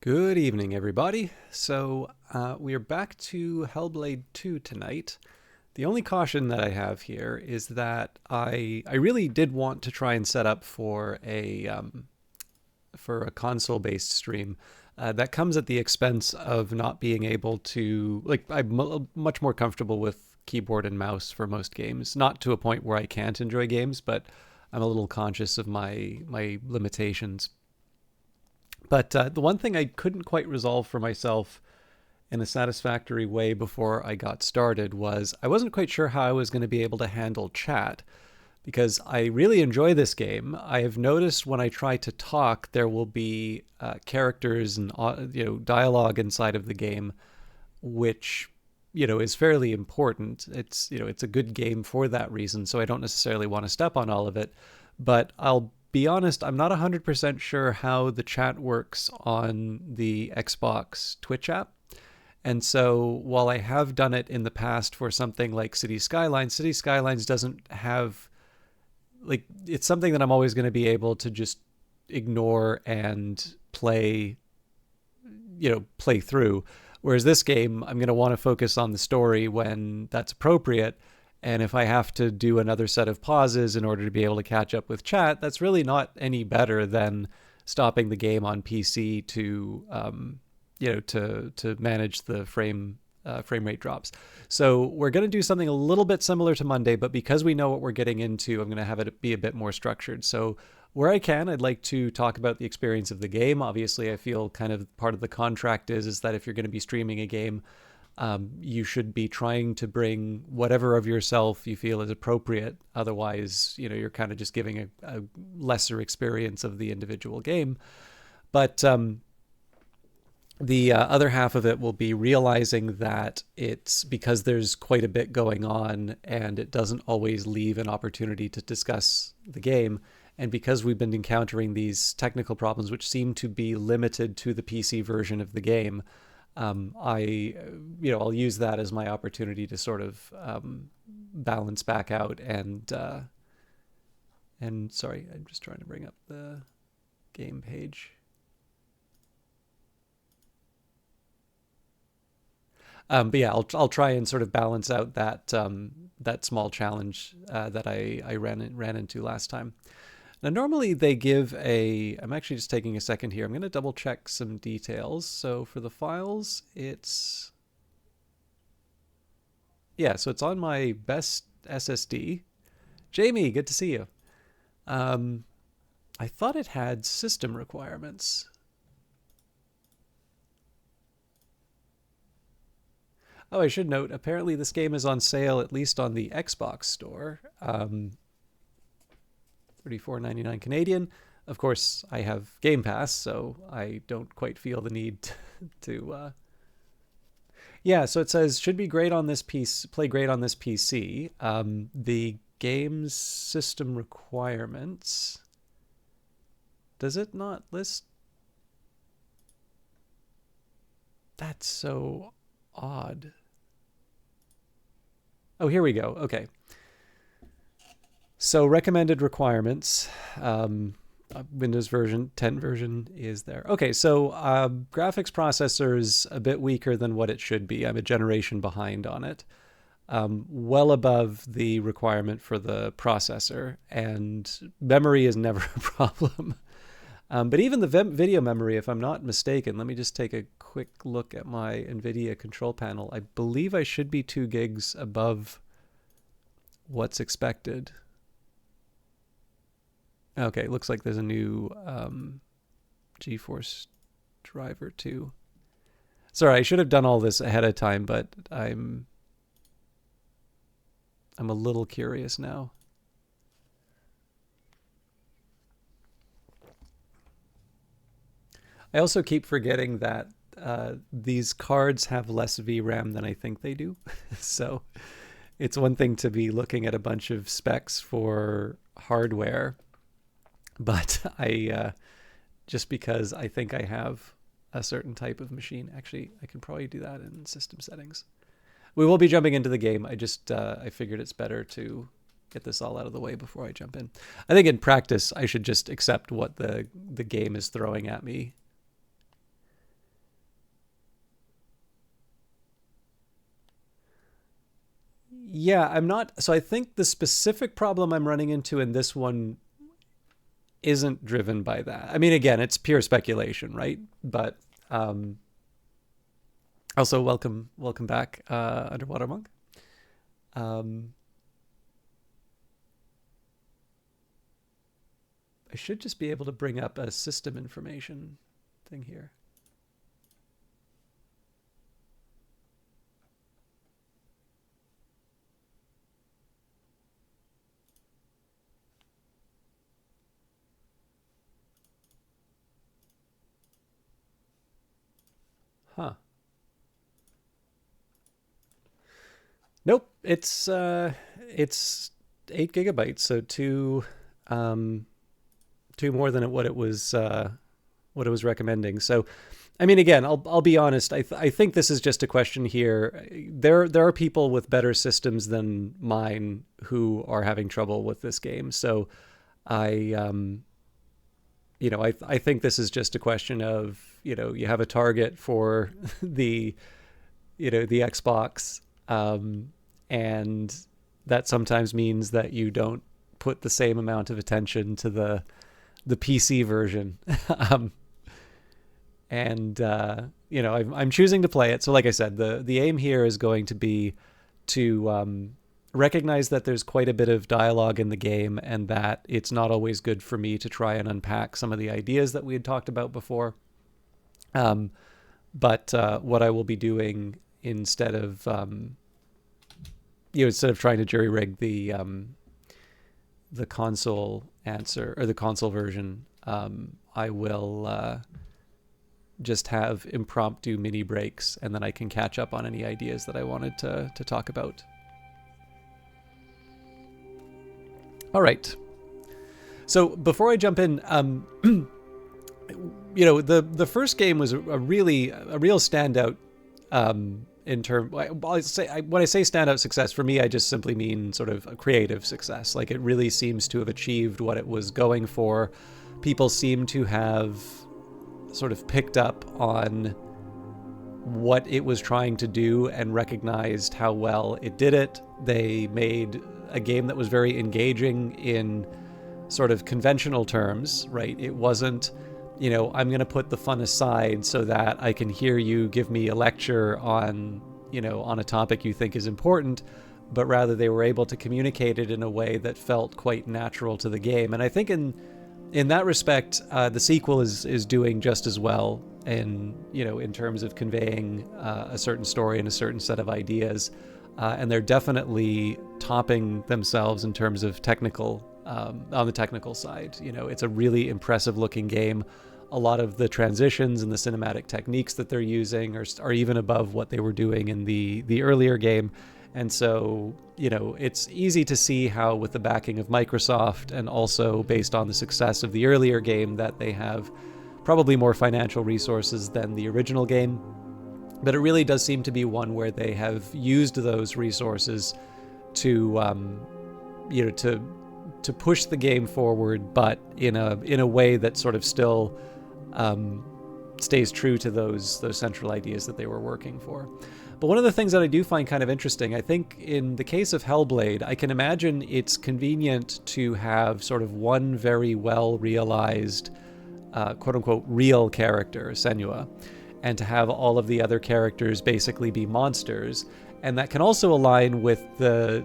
Good evening, everybody. We are back to Hellblade 2 tonight. The only caution that I have here is that I really did want to try and set up for a console-based stream. That comes at the expense of not being able to much more comfortable with keyboard and mouse for most games. Not to a point where I can't enjoy games, but I'm a little conscious of my limitations. But the one thing I couldn't quite resolve for myself in a satisfactory way before I got started was I wasn't quite sure how I was going to be able to handle chat because I really enjoy this game. I have noticed when I try to talk, there will be characters and dialogue inside of the game, which is fairly important. It's a good game for that reason, so I don't necessarily want to step on all of it. But I'll be honest, I'm not 100% sure how the chat works on the Xbox Twitch app. And so while I have done it in the past for something like City Skylines doesn't have, it's something that I'm always going to be able to just ignore and play through. Whereas this game, I'm going to want to focus on the story when that's appropriate. And if I have to do another set of pauses in order to be able to catch up with chat, that's really not any better than stopping the game on PC to manage the frame rate drops. So we're going to do something a little bit similar to Monday, but because we know what we're getting into, I'm going to have it be a bit more structured. So where I can, I'd like to talk about the experience of the game. Obviously, I feel kind of part of the contract is that if you're going to be streaming a game, you should be trying to bring whatever of yourself you feel is appropriate. Otherwise, you're kind of just giving a lesser experience of the individual game. But the other half of it will be realizing that it's because there's quite a bit going on and it doesn't always leave an opportunity to discuss the game. And because we've been encountering these technical problems, which seem to be limited to the PC version of the game, I'll use that as my opportunity to sort of balance back out and sorry, I'm just trying to bring up the game page. But yeah, I'll try and sort of balance out that small challenge that I ran into last time. Now, normally they give I'm actually just taking a second here. I'm going to double check some details. So for the files, so it's on my best SSD. Jamie, good to see you. I thought it had system requirements. Oh, I should note, apparently this game is on sale, at least on the Xbox store. $34.99 Canadian. Of course, I have Game Pass, so I don't quite feel the need to. Yeah, so it says should be great on this piece, play great on this PC. The game's system requirements. Does it not list? That's so odd. Oh, here we go. Okay. So recommended requirements, Windows version 10 version is there. Okay, so graphics processor is a bit weaker than what it should be. I'm a generation behind on it. Well above the requirement for the processor, and memory is never a problem. But even the video memory, if I'm not mistaken, let me just take a quick look at my NVIDIA control panel. I believe I should be 2 gigs above what's expected. Okay, looks like there's a new GeForce driver too. Sorry, I should have done all this ahead of time, but I'm a little curious now. I also keep forgetting that these cards have less VRAM than I think they do. So it's one thing to be looking at a bunch of specs for hardware, but just because I think I have a certain type of machine. Actually, I can probably do that in system settings. We will be jumping into the game. I figured it's better to get this all out of the way before I jump in. I think in practice, I should just accept what the game is throwing at me. Yeah, I'm not. So I think the specific problem I'm running into in this one isn't driven by that. I mean, again, it's pure speculation, right? But um, also, welcome back, Underwater Monk. Um, I should just be able to bring up a system information thing here. Huh. Nope. It's 8 GB, so um two more than what it was recommending. So, I mean, again, I'll be honest. I think this is just a question here. There are people with better systems than mine who are having trouble with this game. So, I I think this is just a question of you have a target for the the Xbox, and that sometimes means that you don't put the same amount of attention to the PC version. um, and I'm choosing to play it. So, like I said, the aim here is going to be to recognize that there's quite a bit of dialogue in the game, and that it's not always good for me to try and unpack some of the ideas that we had talked about before. But what I will be doing instead of instead of trying to jury rig the console answer or the console version, I will just have impromptu mini breaks, and then I can catch up on any ideas that I wanted to talk about. All right. So before I jump in, the first game was a real standout. In term, when I say standout success, for me, I just simply mean sort of a creative success. Like, it really seems to have achieved what it was going for. People seem to have sort of picked up on what it was trying to do and recognized how well it did it. They made a game that was very engaging in sort of conventional terms, right? It wasn't, I'm going to put the fun aside so that I can hear you give me a lecture on, on a topic you think is important, but rather they were able to communicate it in a way that felt quite natural to the game. And I think in that respect, the sequel is doing just as well in terms of conveying a certain story and a certain set of ideas. And they're definitely topping themselves in terms of technical, on the technical side. It's a really impressive looking game. A lot of the transitions and the cinematic techniques that they're using are even above what they were doing in the earlier game. And so, it's easy to see how, with the backing of Microsoft and also based on the success of the earlier game, that they have probably more financial resources than the original game. But it really does seem to be one where they have used those resources to, to push the game forward, but in a way that sort of still stays true to those central ideas that they were working for. But one of the things that I do find kind of interesting, I think in the case of Hellblade, I can imagine it's convenient to have sort of one very well realized, quote unquote, real character, Senua, and to have all of the other characters basically be monsters. And that can also align with the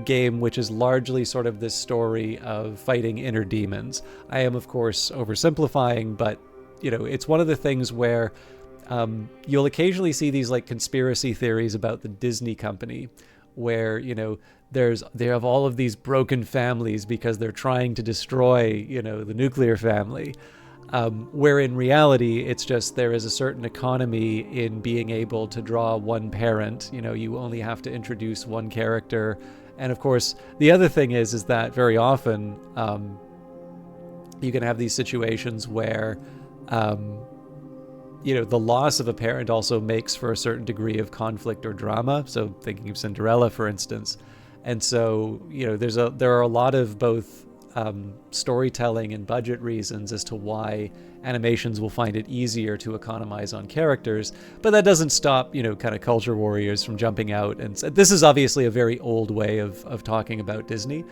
game, which is largely sort of this story of fighting inner demons. I am, of course, oversimplifying, but it's one of the things where you'll occasionally see these like conspiracy theories about the Disney company, where they have all of these broken families because they're trying to destroy the nuclear family. Where in reality, it's just there is a certain economy in being able to draw one parent. You only have to introduce one character. And of course, the other thing is that very often you can have these situations where the loss of a parent also makes for a certain degree of conflict or drama. So thinking of Cinderella, for instance. And so, there are a lot of both storytelling and budget reasons as to why animations will find it easier to economize on characters, but that doesn't stop, kind of culture warriors from jumping out. And this is obviously a very old way of talking about Disney.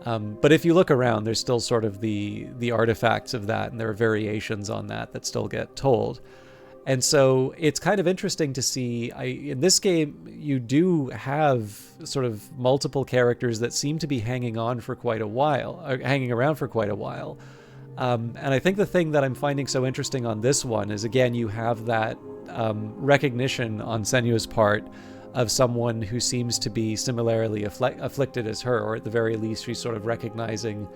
But if you look around, there's still sort of the artifacts of that, and there are variations on that still get told. And so it's kind of interesting to see, in this game, you do have sort of multiple characters that seem to be hanging around for quite a while. And I think the thing that I'm finding so interesting on this one is, again, you have that recognition on Senua's part of someone who seems to be similarly afflicted as her, or at the very least, she's sort of recognizing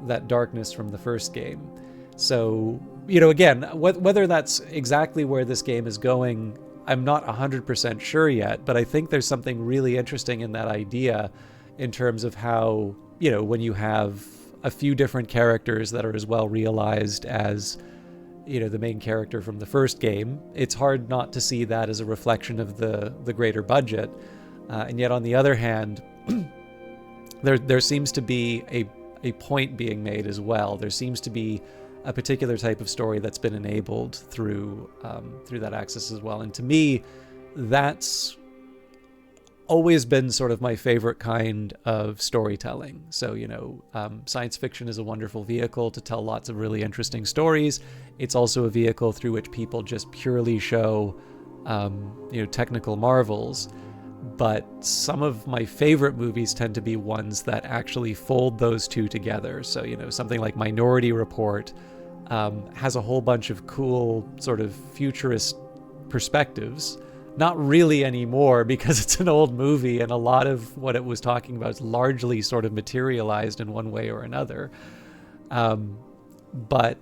that darkness from the first game. So, again, whether that's exactly where this game is going, I'm not 100% sure yet, but I think there's something really interesting in that idea in terms of how, when you have a few different characters that are as well realized as, the main character from the first game, it's hard not to see that as a reflection of the greater budget. And yet, on the other hand, there seems to be a point being made as well. There seems to be a particular type of story that's been enabled through that access as well. And to me, that's always been sort of my favorite kind of storytelling. So, science fiction is a wonderful vehicle to tell lots of really interesting stories. It's also a vehicle through which people just purely show, technical marvels. But some of my favorite movies tend to be ones that actually fold those two together. So, something like Minority Report has a whole bunch of cool sort of futurist perspectives. Not really anymore, because it's an old movie and a lot of what it was talking about is largely sort of materialized in one way or another. But,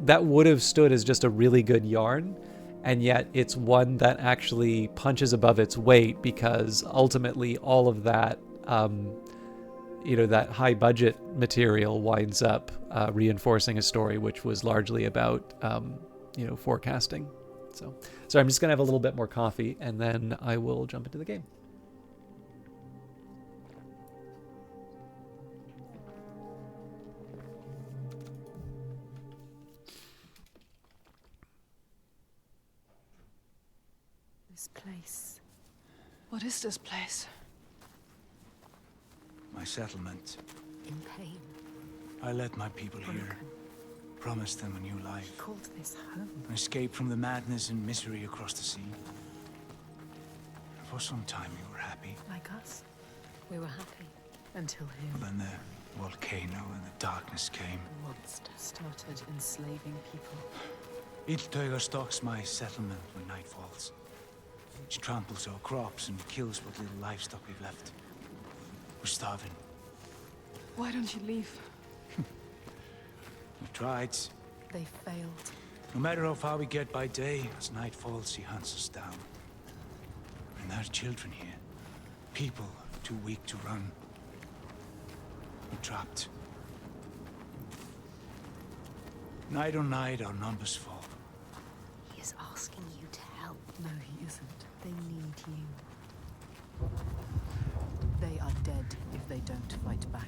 that would have stood as just a really good yarn. And yet it's one that actually punches above its weight, because ultimately all of that, that high budget material winds up reinforcing a story which was largely about, forecasting. So I'm just going to have a little bit more coffee and then I will jump into the game. This place. What is this place? My settlement. In pain. I led my people here. Promised them a new life. He called this home. An escape from the madness and misery across the sea. For some time you were happy. Like us. We were happy. Until him. But then the volcano and the darkness came. The monster started enslaving people. Iltauga stalks my settlement when night falls. She tramples our crops and kills what little livestock we've left. We're starving. Why don't you leave? We've tried. They failed. No matter how far we get by day, as night falls, he hunts us down. And there are children here. People too weak to run. We're trapped. Night on night, our numbers fall. He is asking you to help. No, he isn't. They need you. They are dead if they don't fight back.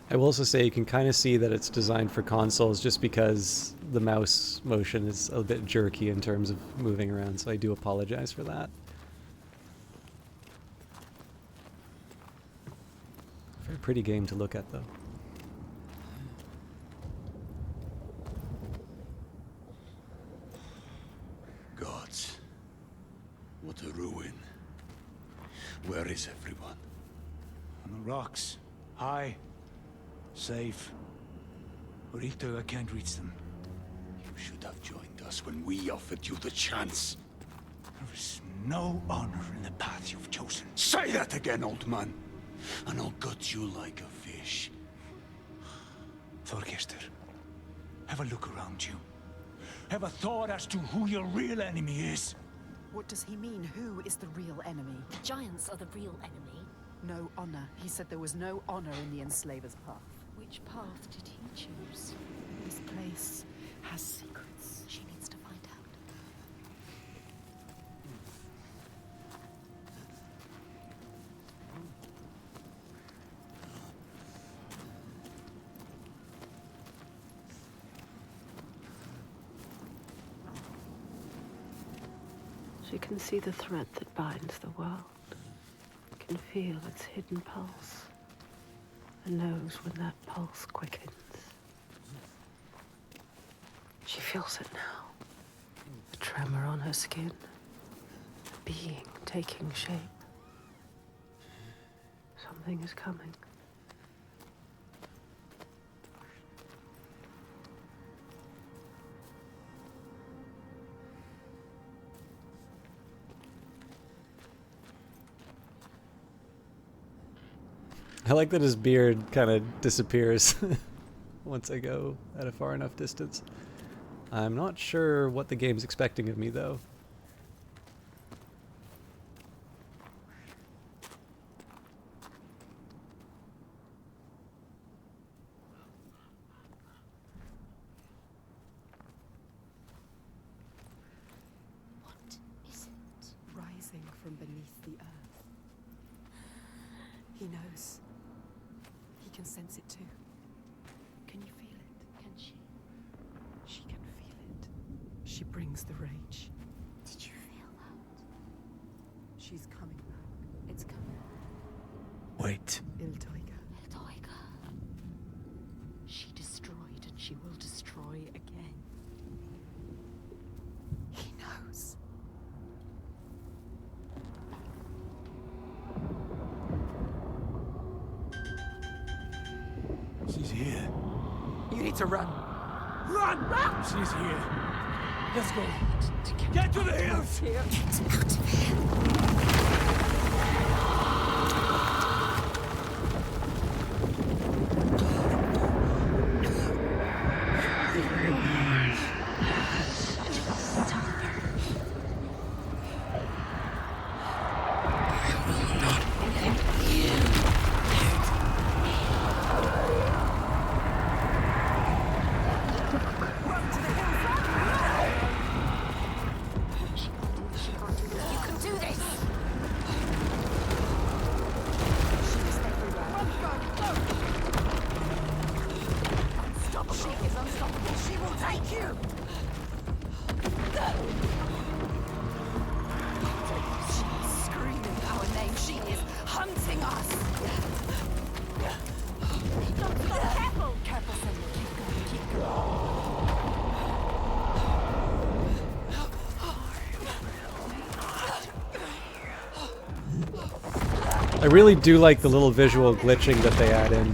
I will also say you can kind of see that it's designed for consoles just because the mouse motion is a bit jerky in terms of moving around, so I do apologize for that. Very pretty game to look at, though. Gods, what a ruin. Where is everyone? On the rocks. High. Safe. But Iltauga can't reach them. You should have joined us when we offered you the chance. There is no honor in the path you've chosen. Say that again, old man, and I'll gut you like a fish. Thorgestur, have a look around you. Have a thought as to who your real enemy is. What does he mean? Who is the real enemy? The giants are the real enemy. No honor. He said there was no honor in the enslaver's path. Which path did he choose? This place has secrets. She needs to find out. She can see the thread that binds the world, can feel its hidden pulse, and knows when that pulse quickens. She feels it now, the tremor on her skin, a being taking shape. Something is coming. I like that his beard kind of disappears once I go at a far enough distance. I'm not sure what the game's expecting of me, though. What is it? Rising from beneath the earth. He knows. He can sense it too. Can you feel it? Can she? She can feel it. She brings the rage. Did you feel that? She's coming back. It's coming. Wait. Iltoiga. The tiger. She destroyed and she will destroy again. He knows. She's here. You need to run. Run! She's here. Let's go. Get to the hills! You can do this! Unstoppable! She is unstoppable! She will take you! She is screaming our name. She is hunting us. Careful! Careful, Senor. Keep going. Keep going. I really do like the little visual glitching that they add in.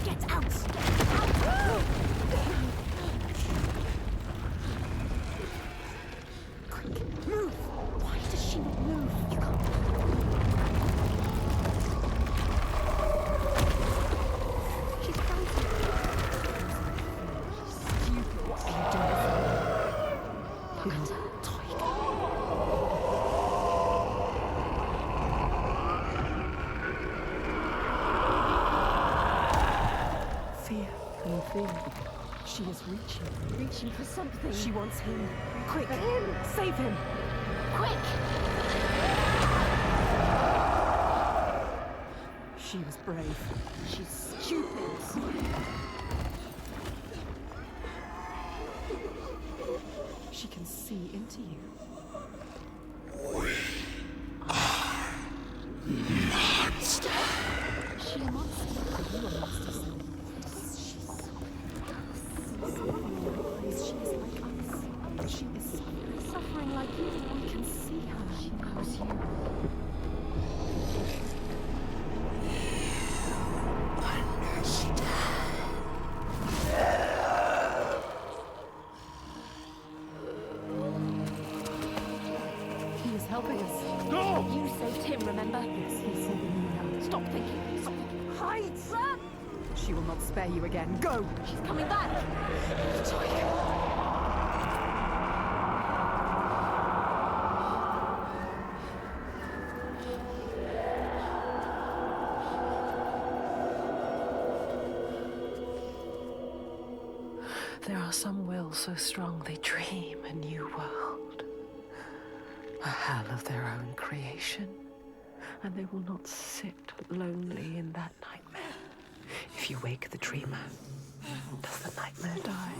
Get out! Move. Why does she not move? You can't. She's frozen. Stupid. What are you doing? Look at her. Fear. Can you feel it? She is reaching. Reaching for something. She wants him. Quick. For him. Save him. Quick! She was brave. She's stupid. She can see into you. Is she a monster? Are you a monster, Senor? She's She is like us. She is suffering like you. We can see her. She knows you. No! You saved him, remember? Yes, he's saving you now. Stop thinking. Stop thinking. Hide! Run! She will not spare you again. Go! She's coming back. There are some wills so strong they dream a new world, a hell of their own creation, and they will not sit lonely in that nightmare. If you wake the dreamer, does the nightmare die?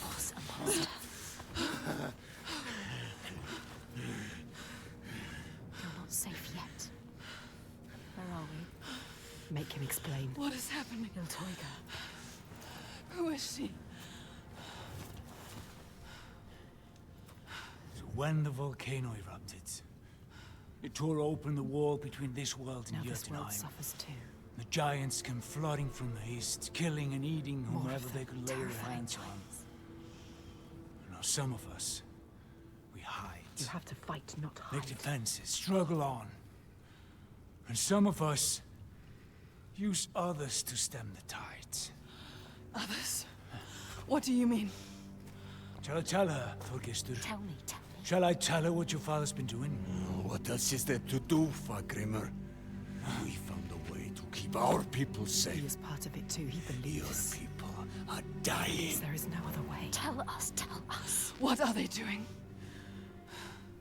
Was a monster. You're not safe yet. Where are we? Make him explain. What is happening? Iltoiga. Who is she? So when the volcano erupted, it tore open the wall between this world Now and this world Jotunheim. suffers too. The giants came flooding from the east, killing and eating More whomever of they them, could lay their terrifying hands on. giants. Now some of us, we hide, You have to fight, not hide. make defenses, struggle on. And some of us use others to stem the tides. Others? What do you mean? Shall I tell her, Thorgestur? Tell me, tell me. Shall I tell her what your father's been doing? What else is there to do, Fargrimr? We found a way to keep our people He safe. is part of it too. He Your believes. people are dying. There is no other way. Tell us, tell us. What are they doing?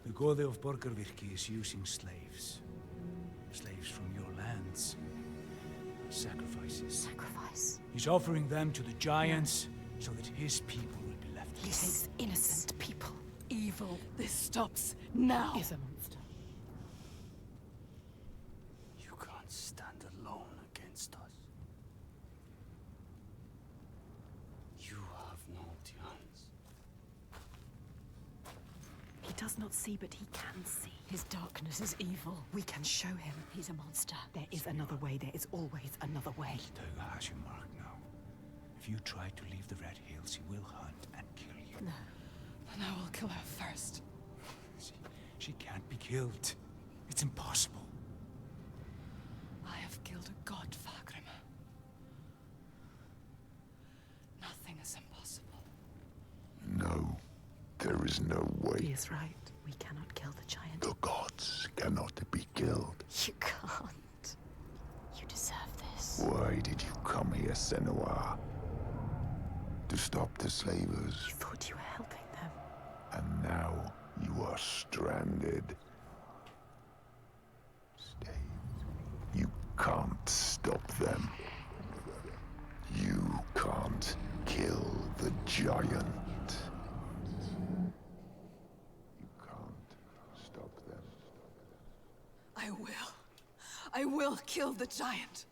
The Gode of Borgarvirki is using slaves. Slaves from your lands. Sacrifices. Sacrifice. He's offering them to the giants so that his people will be left. He takes innocent people. Evil. This stops now. Is a monster. You can't stand alone against us. You have no chance. He does not see, but he can see. His darkness is evil. We can show him. He's a monster. There is another way. There is always another way. Teuga has you marked now. If you try to leave the Red Hills, he will hunt and kill you. No. Then I will kill her first. She can't be killed. It's impossible. I have killed a god, Fargrimr. Nothing is impossible. No, there is no He way. is right. We cannot kill the giant. The gods cannot be killed. You can't. You deserve this. Why did you come here, Senua? To stop the slavers, You thought you were helping them. and now you are stranded. Stay. You can't stop them. You can't kill the giant. You can't stop them. I will. I will kill the giant.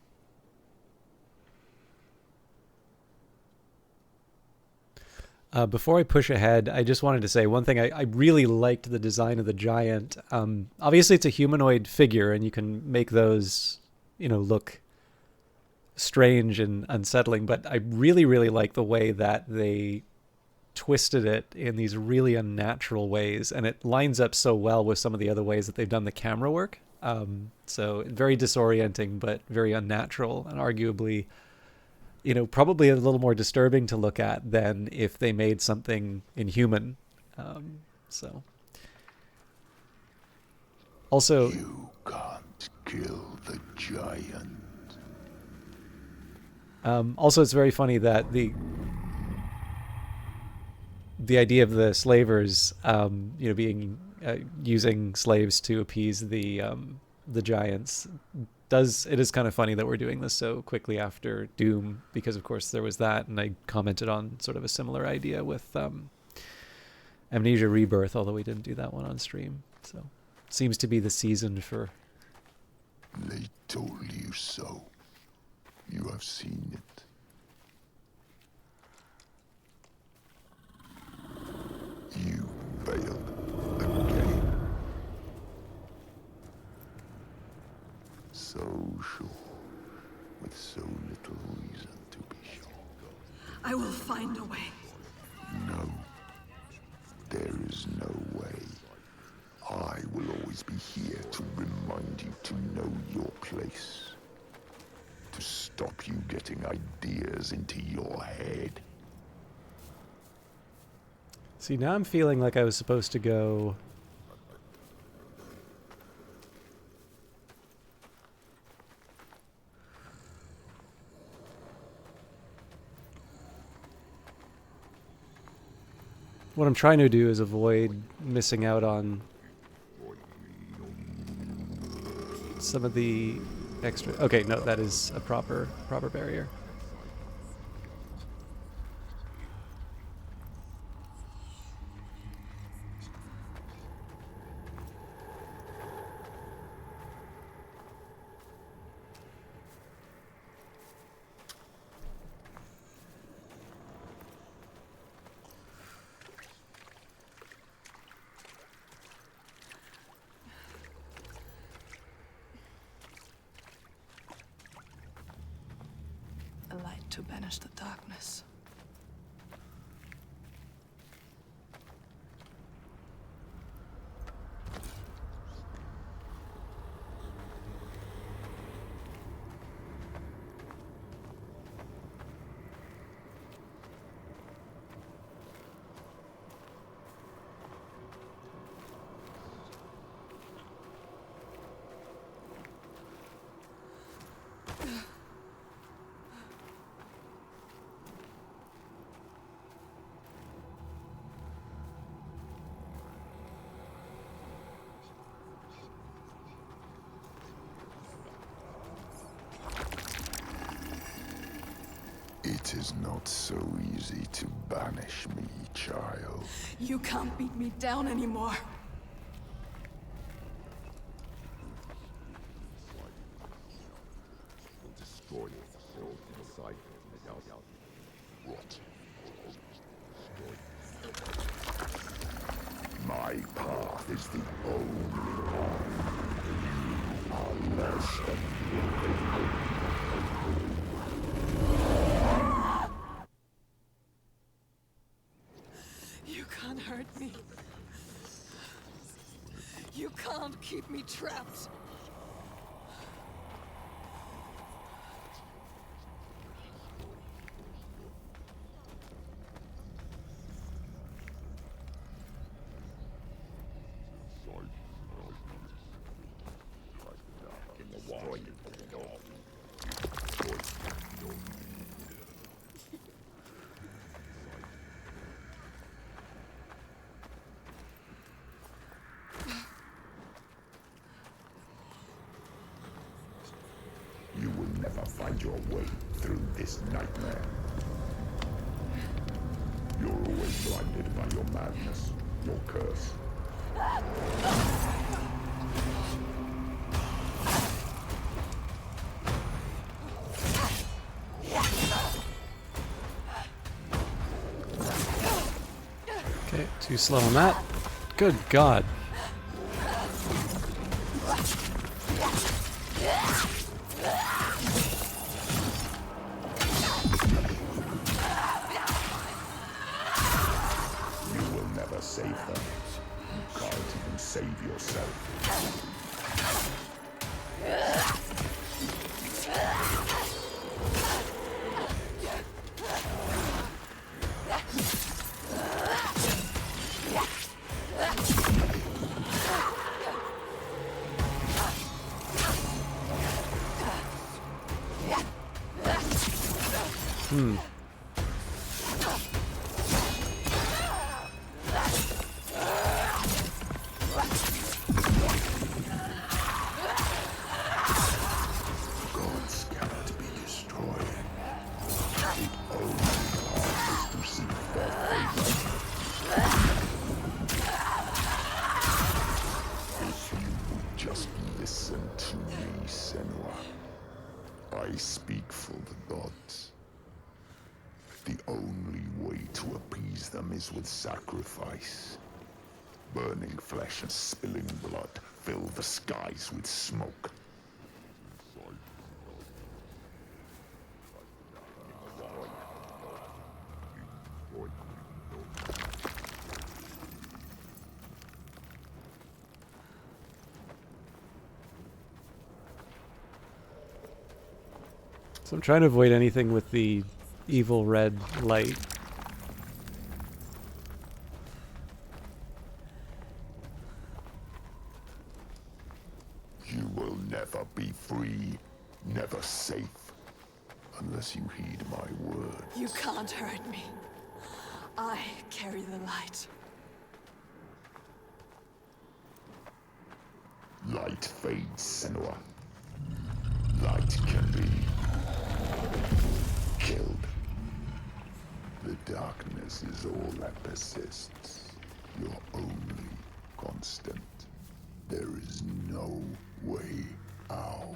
Before I push ahead, I just wanted to say one thing. I really liked the design of the giant. Obviously, it's a humanoid figure, and you can make those, look strange and unsettling. But I really, really like the way that they twisted it in these really unnatural ways, and it lines up so well with some of the other ways that they've done the camera work. So very disorienting, but very unnatural, and arguably, probably a little more disturbing to look at than if they made something inhuman. Also, You can't kill the giant. also it's very funny that the idea of the slavers, being using slaves to appease the giants. It is kind of funny that we're doing this so quickly after Doom, because of course there was that, and I commented on sort of a similar idea with Amnesia Rebirth, although we didn't do that one on stream. So seems to be the season for... They told you so. You have seen it. You failed again. So sure, with so little reason to be sure. I will find a way. No, There's no way. I will always be here to remind you to know your place. To stop you getting ideas into your head. See, now I'm feeling like I was supposed to go... What I'm trying to do is avoid missing out on some of the extra... Okay, no, that is a proper barrier. A light to banish the darkness. It is not so easy to banish me, child. You can't beat me down anymore. Destroy it inside what? My path is the only path. You are lost. You can't hurt me. You can't keep me trapped. You will never find your way through this nightmare. You're always blinded by your madness, your curse. Okay, too slow on that. Good God. You will never save them. You can't even save yourself. Gods cannot be destroyed. The only path is to seek their favor. If you would just listen to me, Senua. I speak for the gods. The only way to appease them is with sacrifice. Burning flesh and spilling blood fill the skies with smoke. So I'm trying to avoid anything with the evil red light. You will never be free, never safe, unless you heed my word. You can't hurt me. I carry the light. Light fades, Senua. Light can be killed. The darkness is all that persists. Your only constant. There is no way out.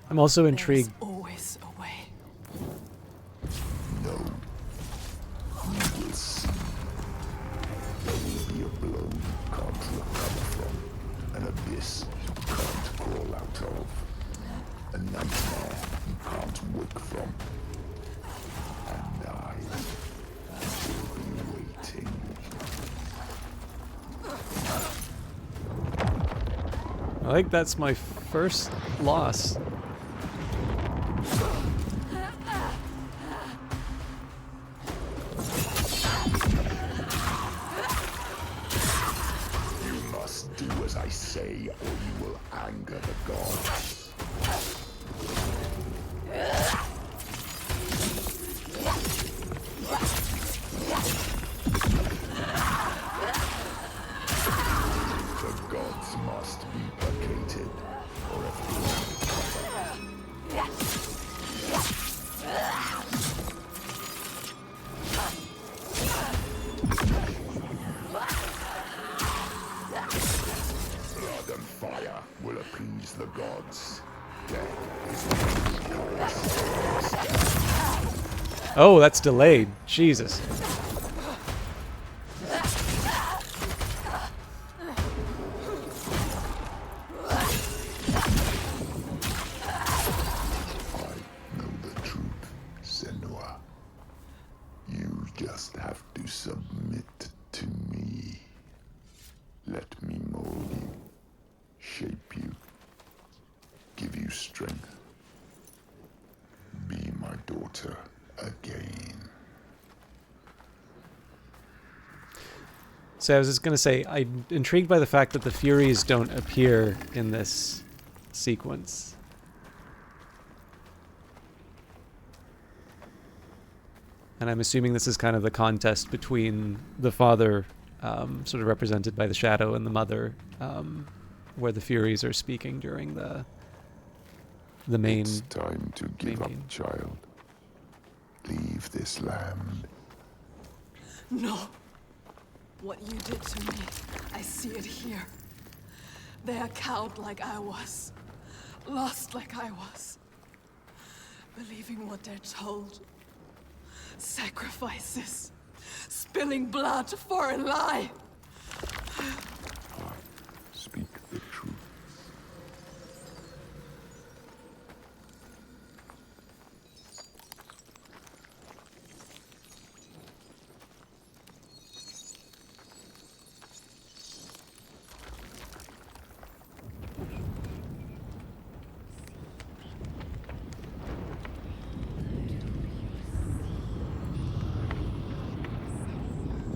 I'm also intrigued. There's always a way. No. You will see. There will be a blow you can't recover from. An abyss you can't crawl out of. A nightmare you can't wake from. And I will be waiting. I think that's my first loss. You must do as I say, or you will anger the gods. The gods must be placated, or everyone blood and fire will appease the gods. Death is Oh, that's delayed. Jesus. I know the truth, Senua. You just have to submit to me. Let me mold you, shape you, give you strength. Be my daughter again. So I was just going to say, I'm intrigued by the fact that the Furies don't appear in this sequence. And I'm assuming this is kind of the contest between the father, sort of represented by the shadow, and the mother, where the Furies are speaking during the main... It's time to give up, main. child. Leave this land. No. What you did to me, I see it here. They are cowed like I was. Lost like I was. Believing what they're told. Sacrifices. Spilling blood for a lie. Speak the truth.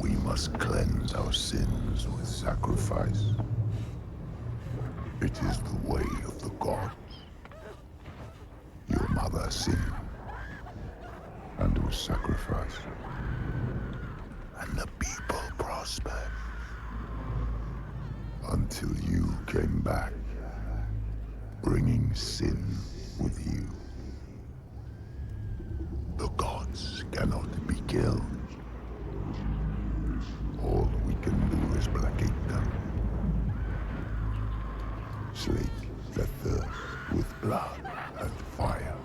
We must cleanse our sins with sacrifice. It is the way of the gods. Your mother sinned and was sacrificed, and the people prospered until you came back, bringing sin with you. The gods cannot be killed. All we can do is placate them. Slake their thirst with blood and fire.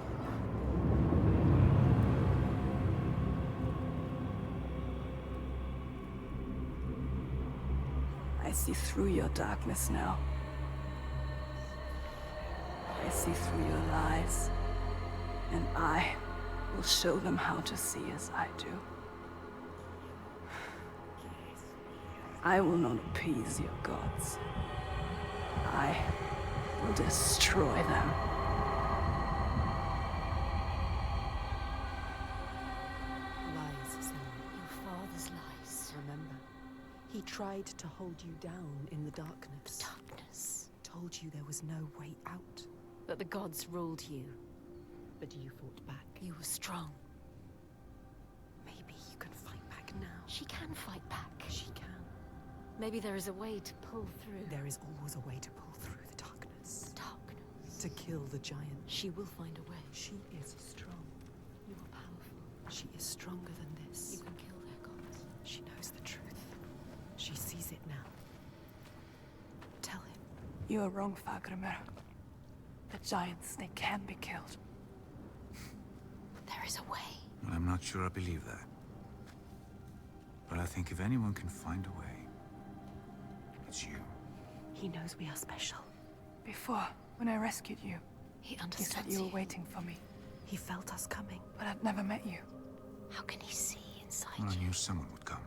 I see through your darkness now. I see through your lies. And I will show them how to see as I do. I will not appease your gods. I will destroy them. Lies, son. Your father's lies. Remember, he tried to hold you down in the darkness. Darkness. Told you there was no way out. But the gods ruled you. But you fought back. You were strong. Maybe you can fight back now. She can fight back. She can. Maybe there is a way to pull through. There is always a way to pull through the darkness. Darkness. To kill the giant. She will find a way. She is strong. You are powerful. She is stronger than this. You can kill their gods. She knows the truth. She sees it now. Tell him. You are wrong, Fagrimer. The giants, they can be killed. There is a way. Well, I'm not sure I believe that. But I think if anyone can find a way, it's you. He knows we are special. Before, when I rescued you, He he said understands you were waiting for me. He felt us coming. But I'd never met you. How can he see inside Well, I you? knew someone would come.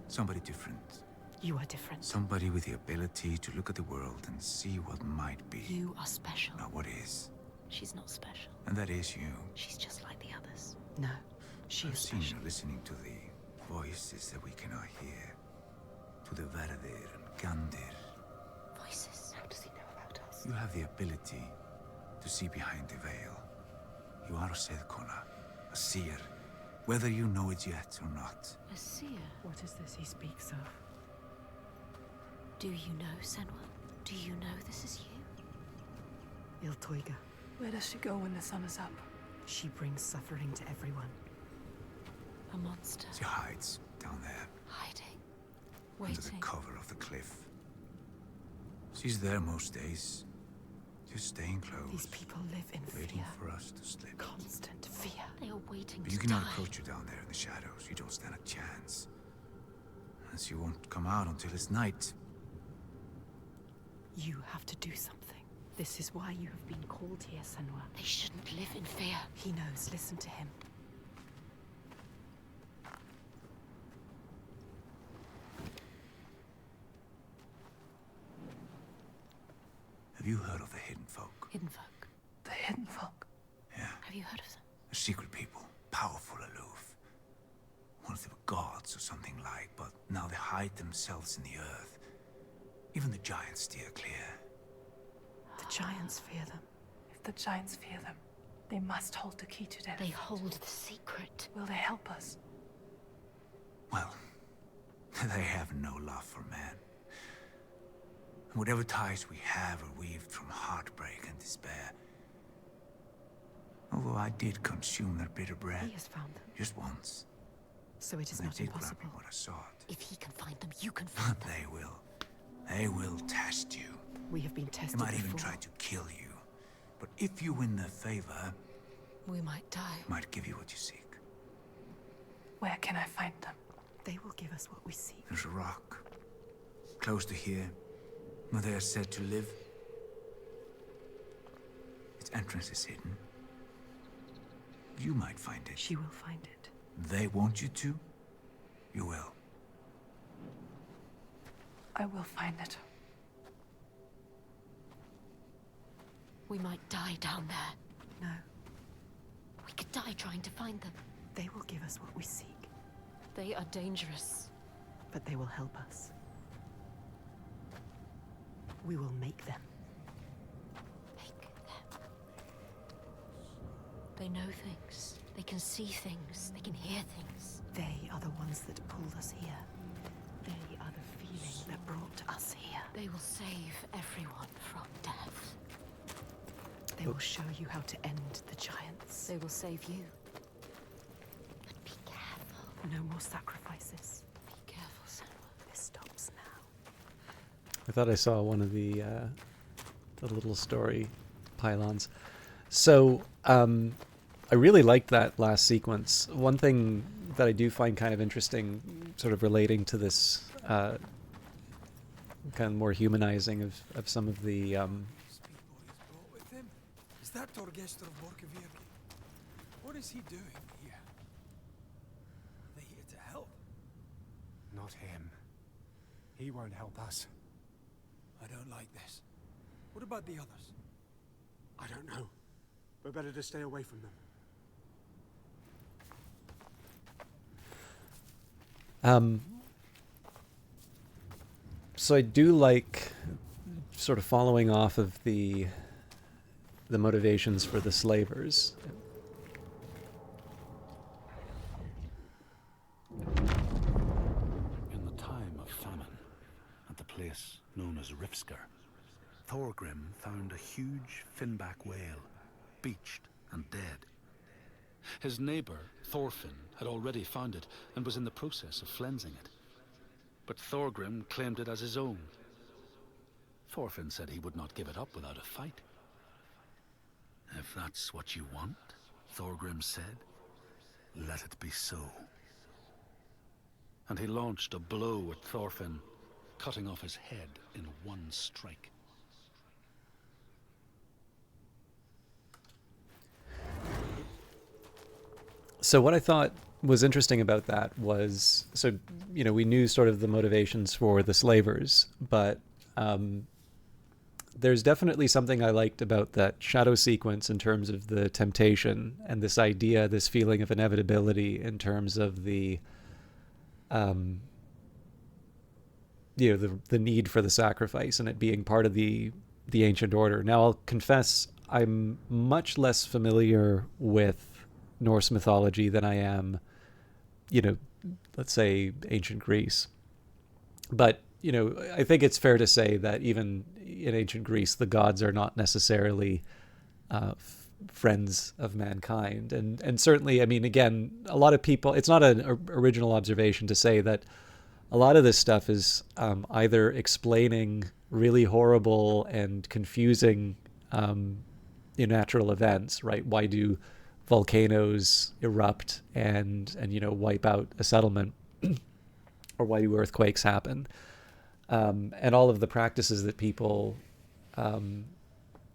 Somebody different. You are different. Somebody with the ability to look at the world and see what might be, You are special. not what is. She's not special. And that is you. She's just like the others. No, she I've is seen special. you listening to the voices that we cannot hear. To the Verdir and Gandir. Voices. How does he know about us? You have the ability to see behind the veil. You are a Sedkona, a seer, whether you know it yet or not. A seer. What is this he speaks of? Do you know, Senwa? Do you know this is you? Iltoiga. Where does she go when the sun is up? She brings suffering to everyone. A monster. She hides down there, Hiding. under the Waiting. cover of the cliff. She's there most days, just staying close, These people live in waiting fear. for us to slip. Constant fear. They are waiting But to you cannot die. approach her down there in the shadows. You don't stand a chance. And she won't come out until it's night. You have to do something. This is why you have been called here, Senwa. They shouldn't live in fear. He knows. Listen to him. Have you heard of the Hidden Folk? Hidden folk. The hidden folk. Yeah, Have you heard of them? a secret people, powerful, aloof. Once they were gods or something like, but now they hide themselves in the earth. Even the giants steer clear. The giants fear them. If the giants fear them, they must hold the key to their They fate. hold the secret. Will they help us? Well, they have no love for man. Whatever ties we have are weaved from heartbreak and despair. Although I did consume their bitter bread, He has found them. just once. So it is And not they did grant impossible. me what I sought. If he can find them, you can find But them. they will. They will test you. We have been They tested might even before. try to kill you. But if you win their favor, We might die. they might give you what you seek. Where can I find them? They will give us what we seek. There's a rock, close to here, where they are said to live. Its entrance is hidden. You might find it. She will find it. They want you to, you will. I will find it. We might die down there. No, We could die trying to find them. they will give us what we seek. They are dangerous. But they will help us. We will make them. Make them. They know things. They can see things. They can hear things. They are the ones that pulled us here. They are the feeling that brought us here. They will save everyone from death. They will show you how to end the giants. They will save you. But be careful. No more sacrifices. Be careful, Senwa. This stops now. I thought I saw one of the little story pylons. So I really liked that last sequence. One thing that I do find kind of interesting, sort of relating to this kind of more humanizing of some of the. Speedboy is brought with him. Is that Torgestor of Borkavir? What is he doing here? Are they here to help? Not him. He won't help us. I don't like this. What about the others? I don't know. We're better to stay away from them. So I do like sort of following off of the motivations for the slavers. In the time of famine, at the place known as Rifsker, Thorgrim found a huge finback whale, beached and dead. His neighbour, Thorfinn, had already found it and was in the process of flensing it. But Thorgrim claimed it as his own. Thorfinn said he would not give it up without a fight. If that's what you want, Thorgrim said, let it be so. And he launched a blow at Thorfinn, cutting off his head in one strike. So what I thought was interesting about that was, so, we knew sort of the motivations for the slavers, but there's definitely something I liked about that shadow sequence in terms of the temptation and this idea, this feeling of inevitability in terms of the need for the sacrifice and it being part of the ancient order. Now, I'll confess I'm much less familiar with Norse mythology than I am, let's say ancient Greece. But, I think it's fair to say that even in ancient Greece, the gods are not necessarily friends of mankind. And certainly, I mean, again, a lot of people, it's not an original observation to say that a lot of this stuff is either explaining really horrible and confusing natural events, right? Why do volcanoes erupt and wipe out a settlement, or why do earthquakes happen, and all of the practices that people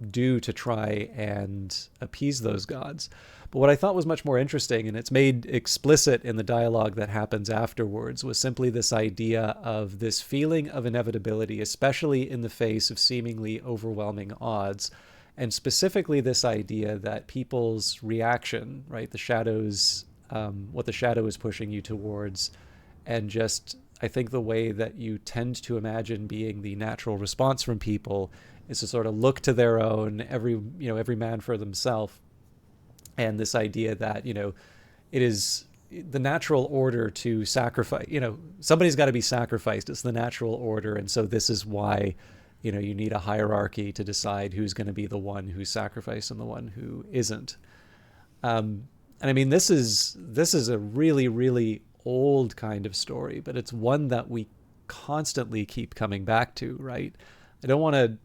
do to try and appease those gods. But what I thought was much more interesting, and it's made explicit in the dialogue that happens afterwards, was simply this idea of this feeling of inevitability, especially in the face of seemingly overwhelming odds. And specifically this idea that people's reaction, right, the shadows, what the shadow is pushing you towards, and just, I think the way that you tend to imagine being the natural response from people is to sort of look to their own, every man for themselves. And this idea that, it is the natural order to sacrifice, somebody's got to be sacrificed. It's the natural order. And so this is why, you need a hierarchy to decide who's going to be the one who's sacrificed and the one who isn't. And I mean, this is a really, really old kind of story, but it's one that we constantly keep coming back to, right? I don't want to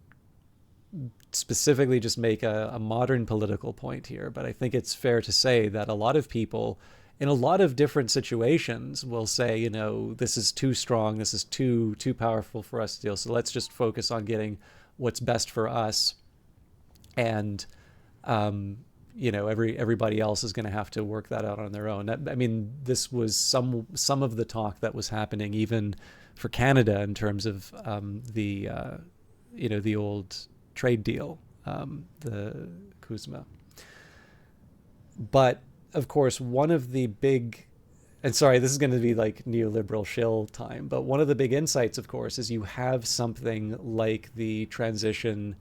specifically just make a modern political point here, but I think it's fair to say that a lot of people in a lot of different situations will say, this is too strong, this is too powerful for us to deal, so let's just focus on getting what's best for us, and everybody else is going to have to work that out on their own. I mean, this was some of the talk that was happening even for Canada in terms of the old trade deal, the Kuzma. But of course, one of the big, and sorry, this is going to be like neoliberal shill time, but one of the big insights, of course, is you have something like the transition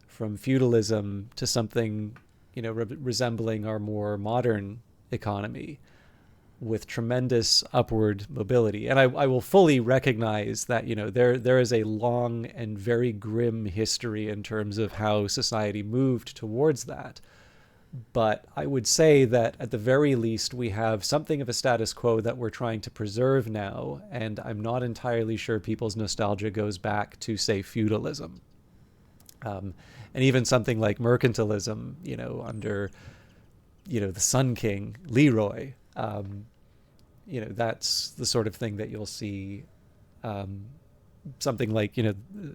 from feudalism to something, resembling our more modern economy with tremendous upward mobility. And I will fully recognize that, there is a long and very grim history in terms of how society moved towards that. But I would say that at the very least, we have something of a status quo that we're trying to preserve now. And I'm not entirely sure people's nostalgia goes back to, say, feudalism. And even something like mercantilism, under, the Sun King, Leroy, that's the sort of thing that you'll see, something like,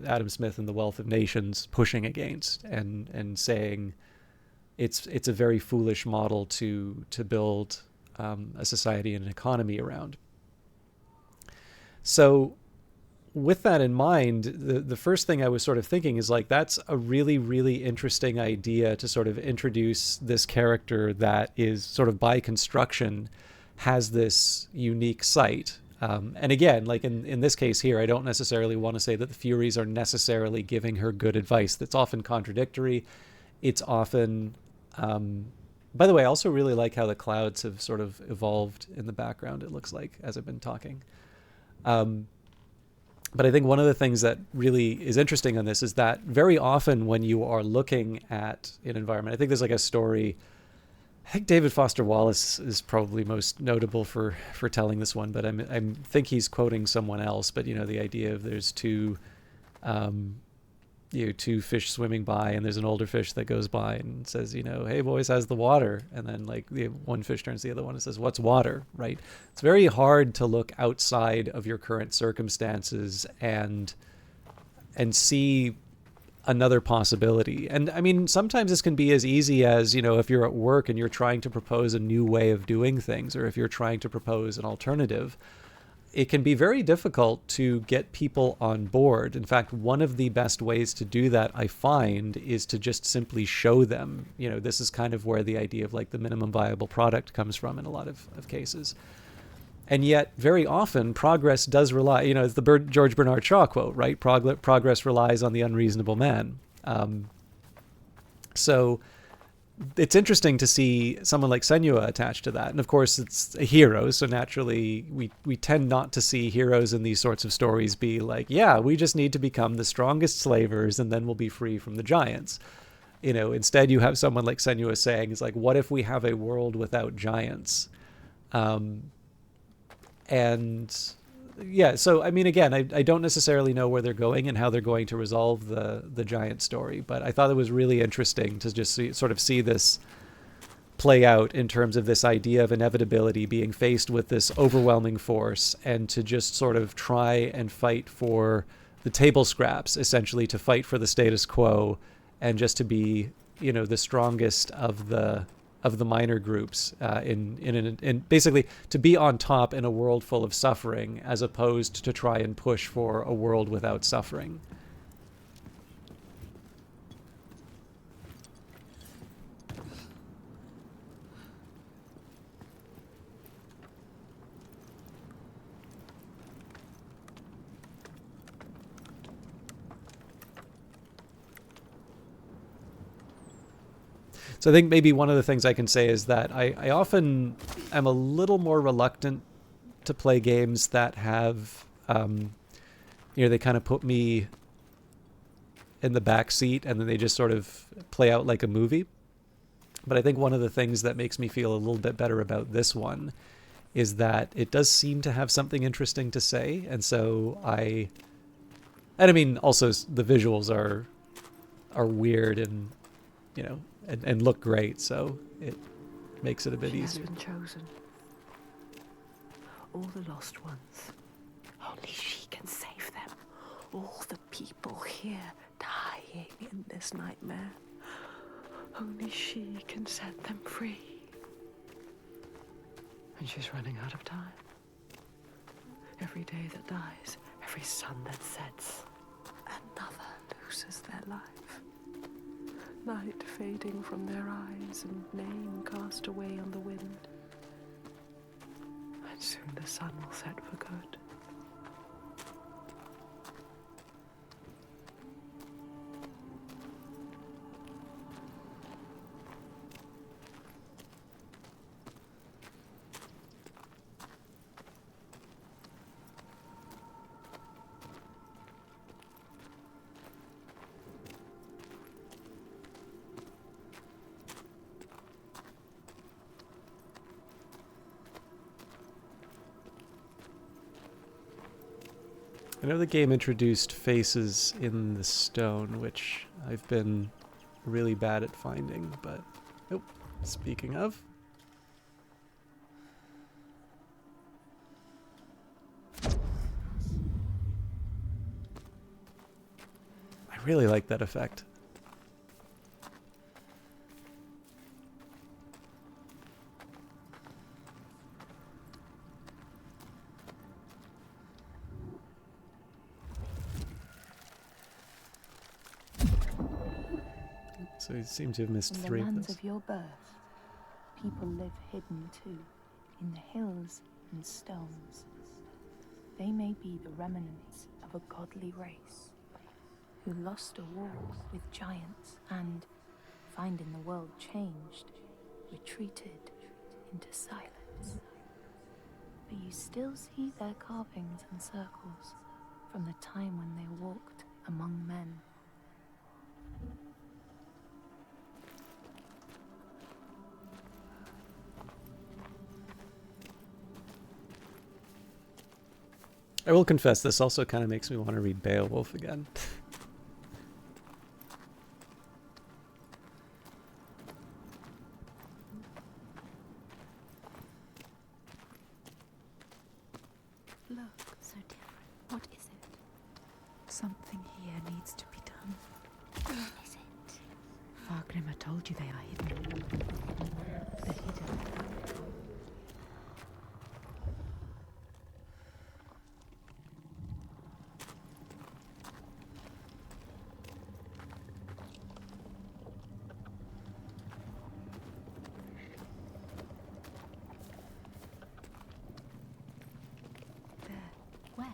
Adam Smith and the Wealth of Nations pushing against and saying, it's a very foolish model to build a society and an economy around. So with that in mind, the first thing I was sort of thinking is like, that's a really, really interesting idea to sort of introduce this character that is sort of by construction has this unique sight. And again, like in this case here, I don't necessarily want to say that the Furies are necessarily giving her good advice. That's often contradictory. It's often, by the way, I also really like how the clouds have sort of evolved in the background, it looks like, as I've been talking. But I think one of the things that really is interesting on this is that very often when you are looking at an environment, I think there's like a story, I think David Foster Wallace is probably most notable for telling this one, but I think he's quoting someone else. But you know, the idea of there's two fish swimming by, and there's an older fish that goes by and says, you know, hey boys, how's the water? And then like the one fish turns to the other one and says, what's water? Right? It's very hard to look outside of your current circumstances and see another possibility. And I mean, sometimes this can be as easy as, you know, if you're at work and you're trying to propose a new way of doing things, or if you're trying to propose an alternative, it can be very difficult to get people on board. In fact, one of the best ways to do that, I find, is to just simply show them. You know, this is kind of where the idea of like the minimum viable product comes from in a lot of cases. And yet, very often, progress does rely, you know, it's the George Bernard Shaw quote, right? Progress relies on the unreasonable man. So it's interesting to see someone like Senua attached to that. And of course, it's a hero, so naturally, we tend not to see heroes in these sorts of stories be like, yeah, we just need to become the strongest slavers, and then we'll be free from the giants. You know, instead, you have someone like Senua saying, it's like, what if we have a world without giants? And yeah, so I mean, again, I don't necessarily know where they're going and how they're going to resolve the giant story, but I thought it was really interesting to just see this play out in terms of this idea of inevitability, being faced with this overwhelming force, and to just sort of try and fight for the table scraps, essentially to fight for the status quo, and just to be, you know, the strongest of the minor groups, in basically to be on top in a world full of suffering, as opposed to try and push for a world without suffering. So I think maybe one of the things I can say is that I often am a little more reluctant to play games that have, you know, they kind of put me in the back seat and then they just sort of play out like a movie. But I think one of the things that makes me feel a little bit better about this one is that it does seem to have something interesting to say. And so I mean, also the visuals are weird and, you know, and look great, so it makes it a bit easier. She has been chosen. All the lost ones. Only she can save them. All the people here dying in this nightmare. Only she can set them free. And she's running out of time. Every day that dies, every sun that sets, another loses their life. Night fading from their eyes and name cast away on the wind. And soon the sun will set for good. I know the game introduced faces in the stone, which I've been really bad at finding, but oh, speaking of. I really like that effect. So you seem to have missed In the 3 of lands those. of your birth, people live hidden too, in the hills and stones. They may be the remnants of a godly race who lost a war with giants and, finding the world changed, retreated into silence. But you still see their carvings and circles from the time when they walked among men. I will confess, this also kind of makes me want to read Beowulf again. Look, so different. What is it? Something here needs to be done. What is it? Fargrimr told you they are hidden. The hidden. Where?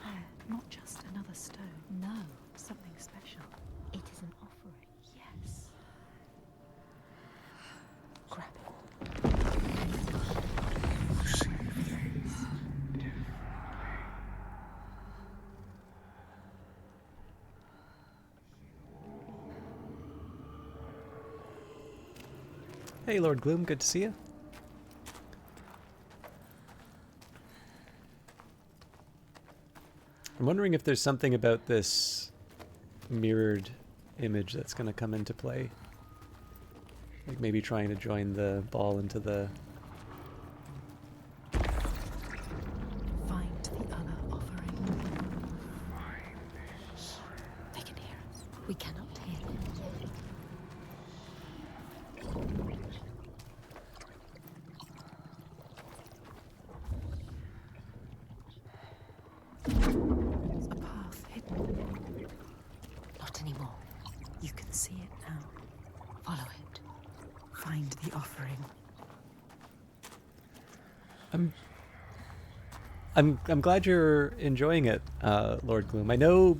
There, not just another stone. No, Something special. it is an offering. Yes. Grab it. Hey, Lord Gloom, good to see you. I'm wondering if there's something about this mirrored image that's going to come into play. Like maybe trying to join the ball into the... Find the other offering. They can hear us. We cannot hear them. A path hidden. Not anymore. You can see it now. Follow it. Find the offering. I'm glad you're enjoying it, Lord Gloom. I know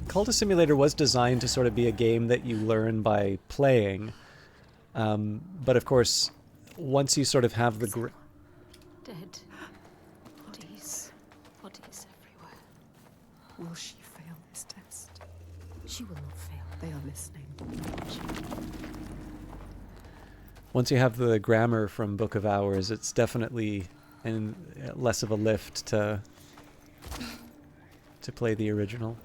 Cultist Simulator was designed to sort of be a game that you learn by playing, but of course, once you sort of have the... Dead. Bodies. Bodies everywhere. Will she fail this test? She will not fail. They are listening. Once you have the grammar from Book of Hours, it's definitely less of a lift to play the original.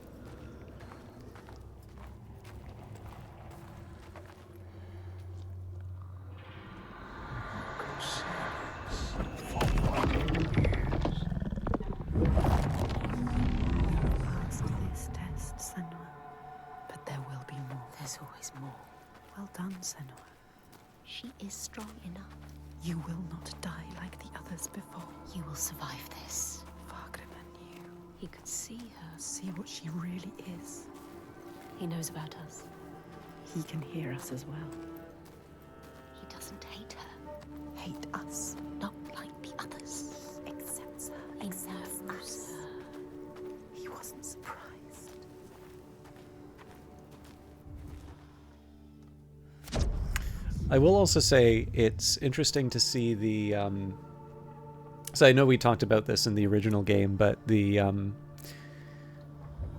Passed this test, Senua. But there will be more. There's always more. Well done, Senua. She is strong enough. You will not die like the others before. You will survive this. Fargrimr knew. He could see her. See what she really is. He knows about us. He can hear us as well. He doesn't hate her. Hate us. Not like the others. Accepts her. He Accepts knows us. her. He wasn't surprised. I will also say it's interesting to see the... so I know we talked about this in the original game, but the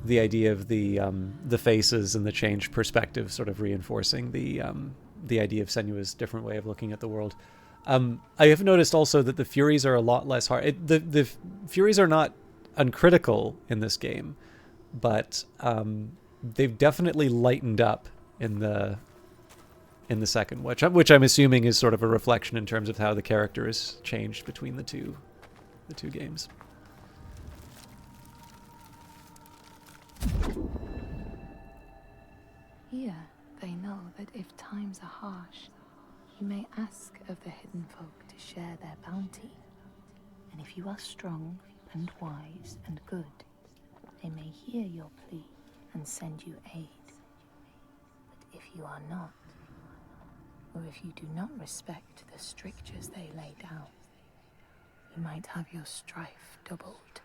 idea of the faces and the changed perspective sort of reinforcing the idea of Senua's different way of looking at the world. I have noticed also that the Furies are a lot less hard. The Furies are not uncritical in this game, but they've definitely lightened up in the second, which I'm assuming is sort of a reflection in terms of how the character has changed between the two games. Here, they know that if times are harsh, you may ask of the hidden folk to share their bounty. And if you are strong and wise and good, they may hear your plea and send you aid. But if you are not, or if you do not respect the strictures they lay down, you might have your strife doubled.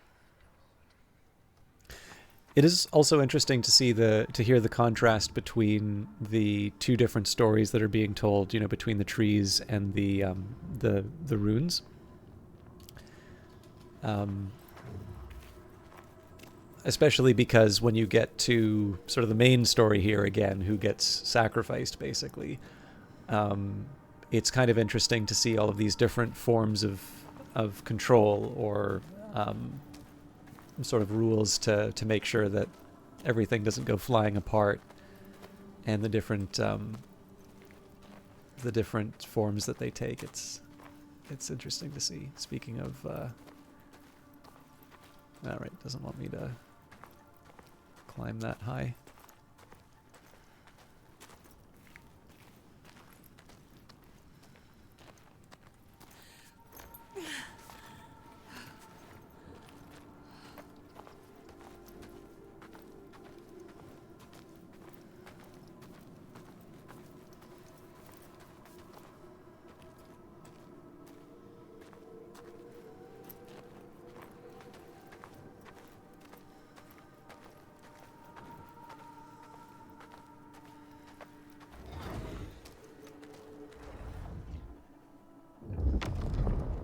It is also interesting to see to hear the contrast between the two different stories that are being told, you know, between the trees and the runes. Especially because when you get to sort of the main story here again, who gets sacrificed basically, it's kind of interesting to see all of these different forms of control or sort of rules to make sure that everything doesn't go flying apart, and the different forms that they take. It's interesting to see. Speaking of, all right, doesn't want me to climb that high.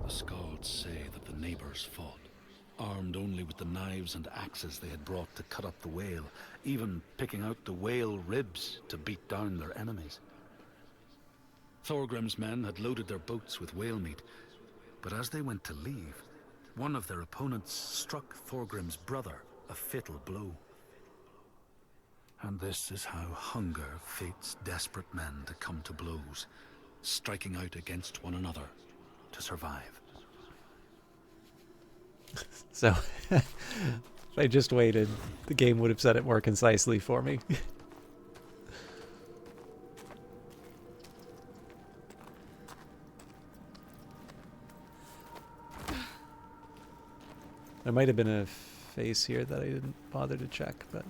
The Skalds say that the neighbors fought, armed only with the knives and axes they had brought to cut up the whale, even picking out the whale ribs to beat down their enemies. Thorgrim's men had loaded their boats with whale meat, but as they went to leave, one of their opponents struck Thorgrim's brother a fatal blow. And this is how hunger fates desperate men to come to blows, striking out against one another to survive. So, if I just waited, the game would have said it more concisely for me. There might have been a face here that I didn't bother to check, but...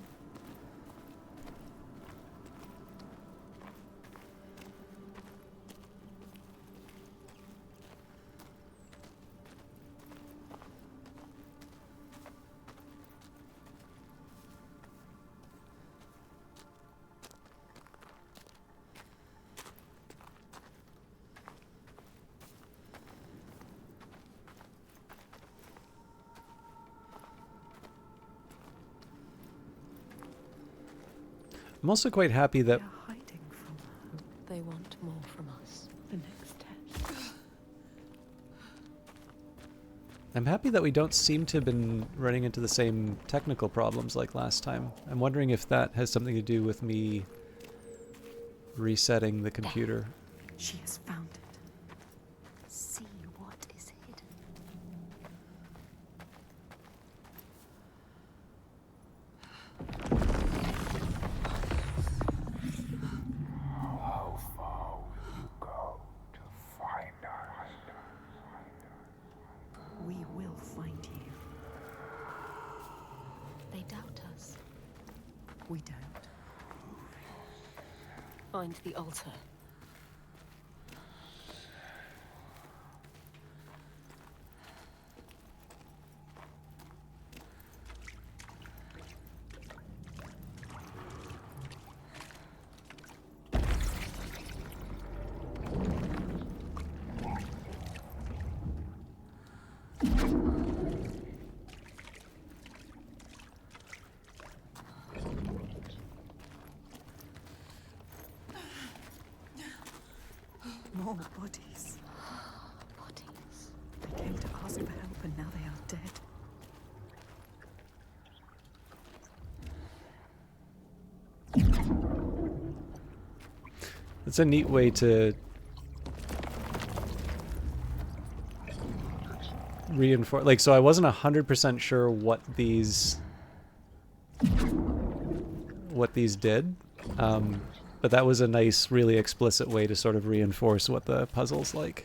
I'm also quite happy that... They are hiding from her. They want more from us. The next test. I'm happy that we don't seem to have been running into the same technical problems like last time. I'm wondering if that has something to do with me resetting the computer. She has found it. See what is hidden. How far will you go to find us? We will find you. They doubt us. We don't. Find the altar. More bodies. Bodies. They came to ask for help and now they are dead. It's a neat way to reinforce, like, so I wasn't 100% sure what these did, but that was a nice, really explicit way to sort of reinforce what the puzzle's like.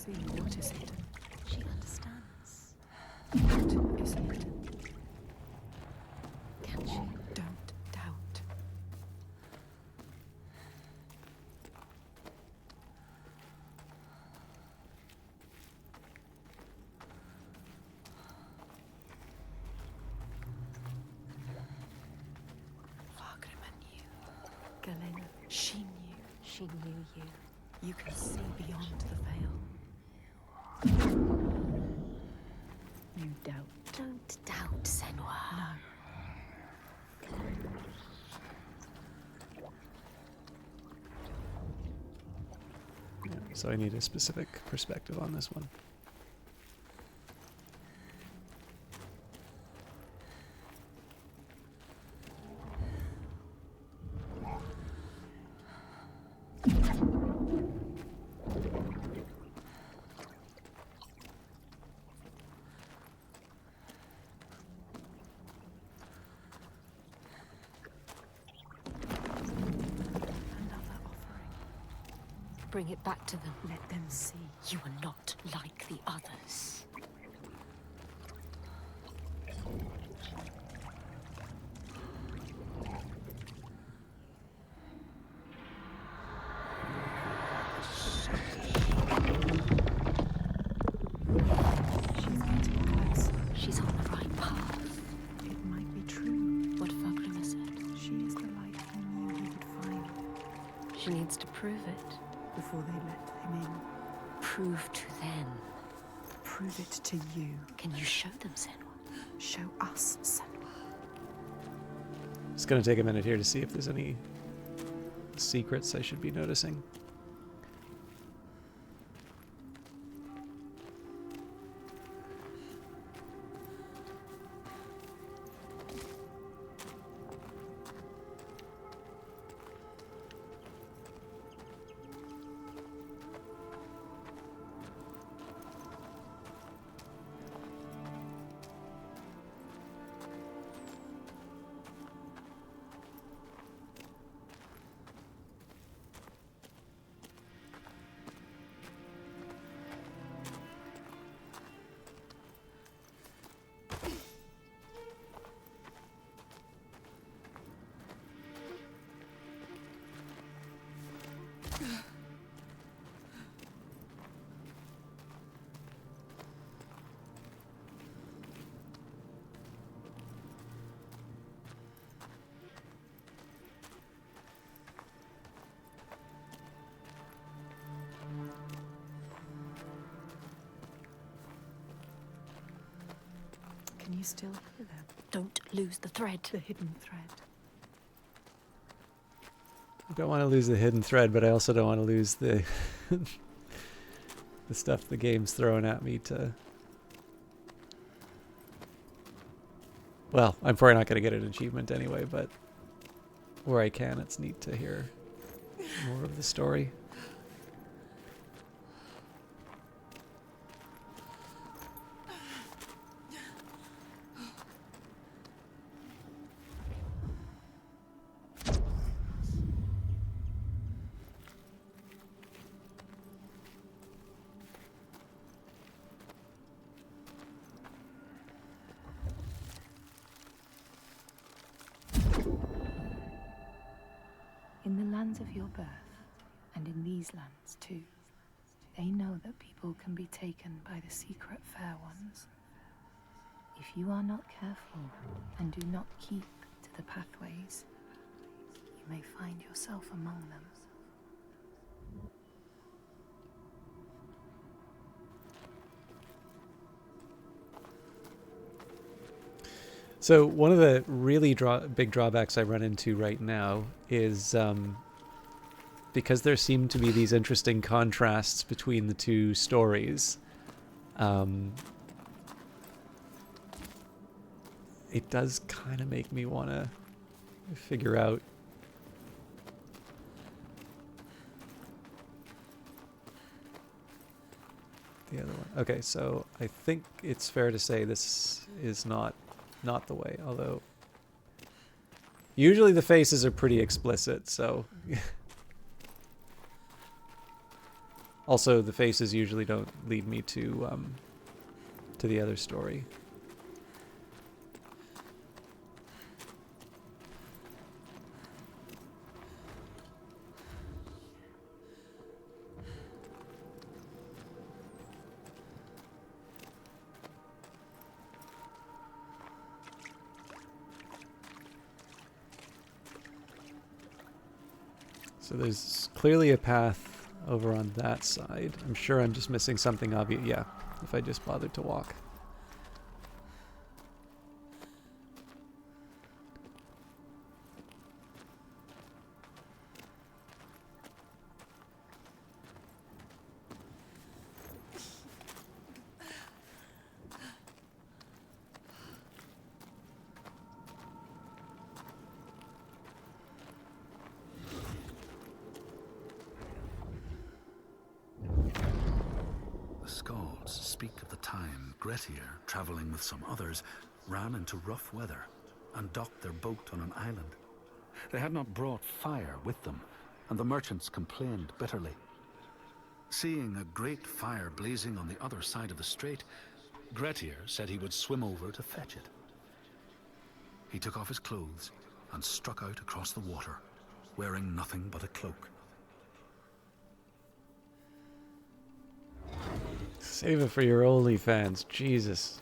see. What is it? She understands. What is it? Can she? Don't doubt. Fagrima knew. Galena, she knew. She knew you. You can see beyond the veil. You doubt. Don't doubt, Senua. No. Yeah, so I need a specific perspective on this one. Another offering. Bring it back to them. Let them see. You are not like the others. She's getting closer. She's on the right path. It might be true. What Fagrima said. She is the light he knew he would find She needs to prove it. before they let him in. Prove to them. Prove it to you. Can you show them, Senua? Show us, Senua. It's going to take a minute here to see if there's any secrets I should be noticing. Can you still hear them? Don't lose the thread. The hidden thread. I don't want to lose the hidden thread, but I also don't want to lose the the stuff the game's throwing at me to... Well, I'm probably not going to get an achievement anyway, but where I can, it's neat to hear more of the story. In the lands of your birth, and in these lands too, they know that people can be taken by the secret fair ones. If you are not careful and do not keep to the pathways, you may find yourself among them. So one of the really big drawbacks I run into right now is because there seem to be these interesting contrasts between the two stories. It does kind of make me want to figure out the other one. Okay, so I think it's fair to say this is not the way, although usually the faces are pretty explicit, so Also, the faces usually don't lead me to the other story. So there's clearly a path over on that side. I'm sure I'm just missing something obvious. Yeah, if I just bothered to walk. The Skalds speak of the time Grettir, travelling with some others, ran into rough weather and docked their boat on an island. They had not brought fire with them, and the merchants complained bitterly. Seeing a great fire blazing on the other side of the strait, Grettir said he would swim over to fetch it. He took off his clothes and struck out across the water, wearing nothing but a cloak. Save it for your OnlyFans, Jesus.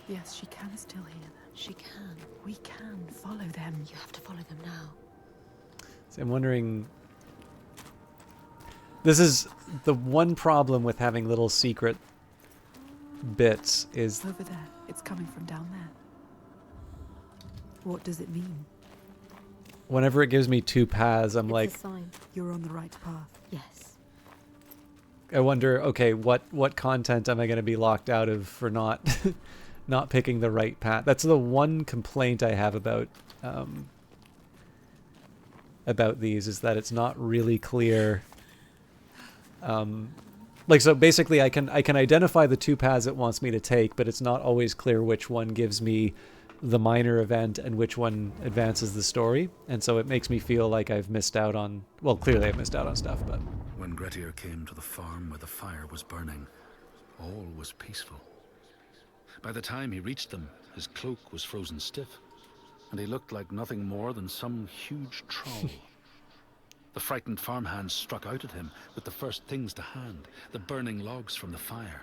Yes, she can still hear them. She can. We can follow them. You have to follow them now. So I'm wondering... This is the one problem with having little secret bits is... Over there. It's coming from down there. What does it mean? Whenever it gives me two paths, I'm like... It's a sign. You're on the right path. Yes. I wonder, okay, what content am I going to be locked out of for not... not picking the right path. That's the one complaint I have about these, is that it's not really clear. Like, so basically I can identify the two paths it wants me to take, but it's not always clear which one gives me the minor event and which one advances the story. And so it makes me feel like I've missed out on, well, clearly I've missed out on stuff, but... When Grettir came to the farm where the fire was burning, all was peaceful. By the time he reached them, his cloak was frozen stiff, and he looked like nothing more than some huge troll. The frightened farmhands struck out at him with the first things to hand, the burning logs from the fire.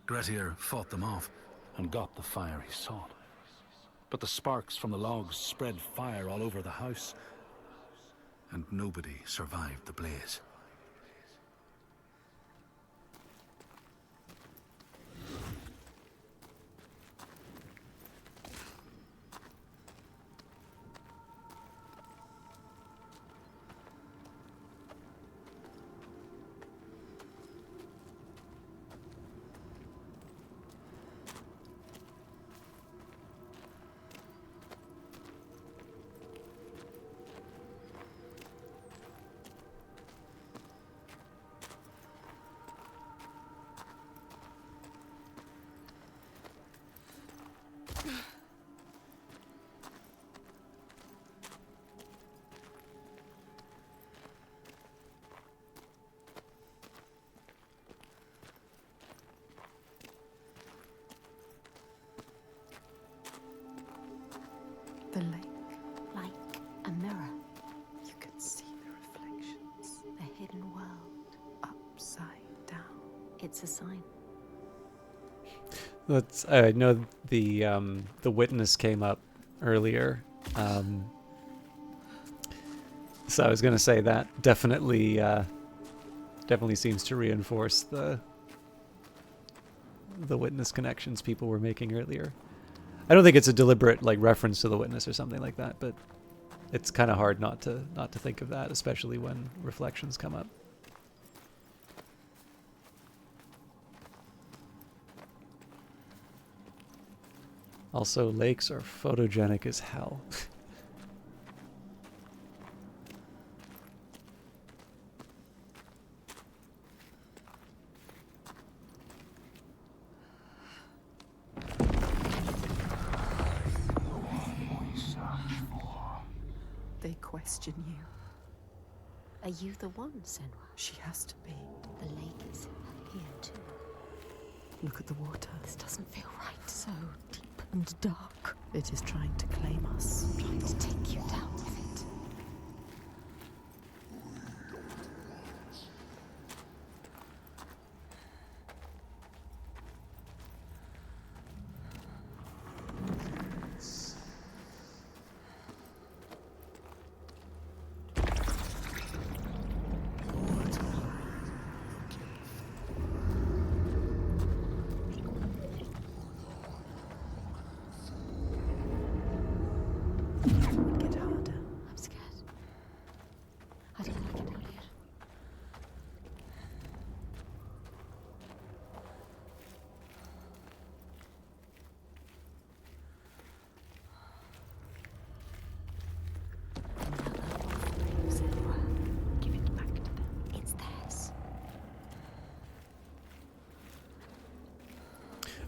Grettir fought them off and got the fire he sought. But the sparks from the logs spread fire all over the house, and nobody survived the blaze. The lake. Like a mirror. You can see the reflections. A hidden world. Upside down. It's a sign. That's, I know the witness came up earlier. So I was going to say that definitely seems to reinforce the witness connections people were making earlier. I don't think it's a deliberate like reference to the witness or something like that, but it's kind of hard not to think of that, especially when reflections come up. Also, lakes are photogenic as hell. They question you. Are you the one, Senwa? She has to be. The lake is here too. Look at the water. This doesn't feel right. So deep and dark. It is trying to claim us. Trying to take you down with it. Get harder. I'm scared. I don't like it down here. Give it back to them. It's theirs.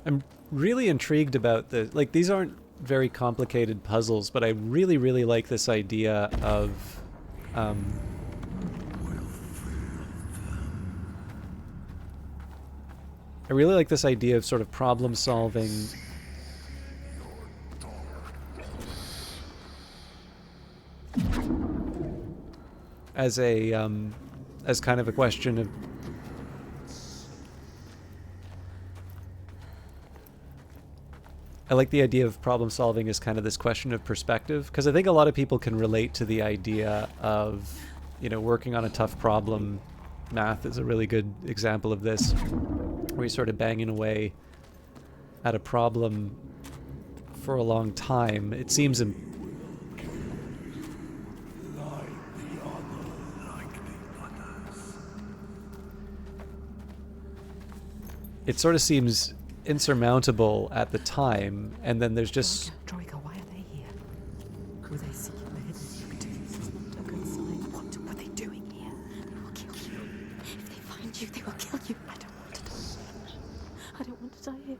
I'm really intrigued about the, like, these aren't very complicated puzzles, but I really, really like this idea of I really like this idea of sort of problem solving as a as kind of a question of I like the idea of problem solving as kind of this question of perspective, because I think a lot of people can relate to the idea of, you know, working on a tough problem. Math is a really good example of this, where you're sort of banging away at a problem for a long time. It seems it sort of seems insurmountable at the time, and then there's just Troika, why are they here? Were they seeking the hidden secret? This is not a good sign. What were they doing here? They will kill you. If they find you, they will kill you. I don't want to die. I don't want to die here.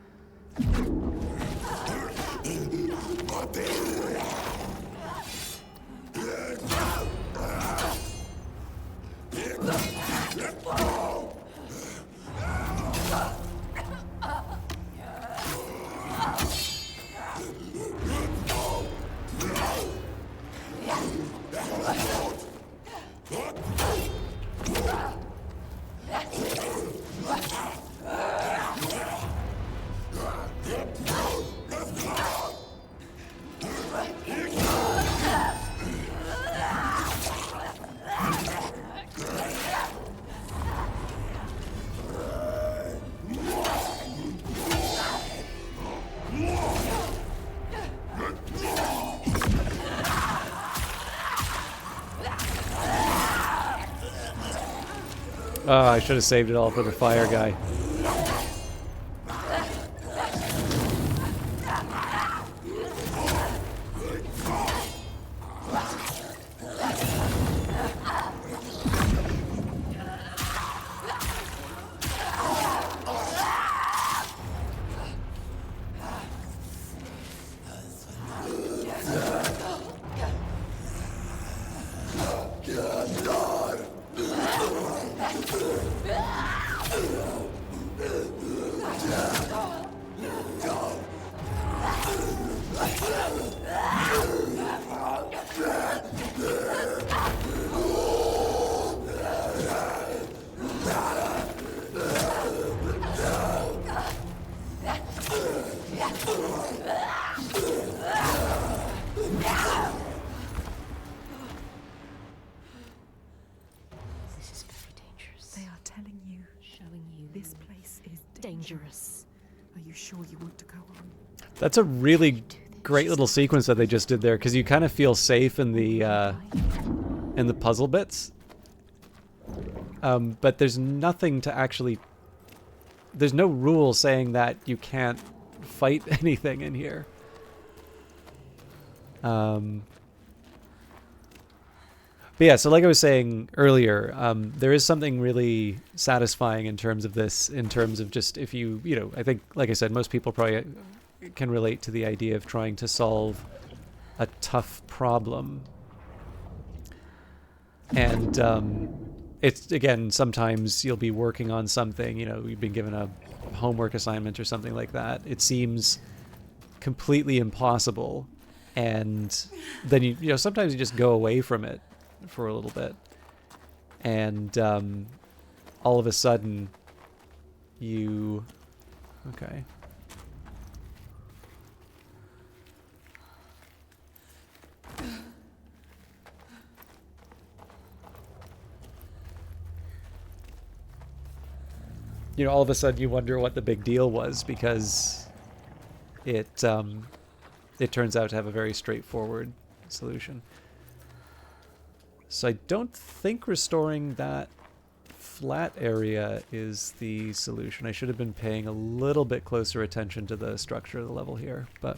oh, I should have saved it all for the fire guy. This is very dangerous. They are telling you Showing you this place is dangerous. Are you sure you want to go on? That's a really great little sequence that they just did there, because you kind of feel safe in the puzzle bits. But there's nothing to actually... There's no rule saying that you can't fight anything in here. But yeah, so like I was saying earlier, there is something really satisfying in terms of this, in terms of just if you, I think, like I said, most people probably can relate to the idea of trying to solve a tough problem. And it's, again, sometimes you'll be working on something, you've been given a homework assignment or something like that. It seems completely impossible. And then, you sometimes you just go away from it for a little bit. And all of a sudden, you... Okay. All of a sudden you wonder what the big deal was, because it turns out to have a very straightforward solution. So I don't think restoring that flat area is the solution. I should have been paying a little bit closer attention to the structure of the level here, but...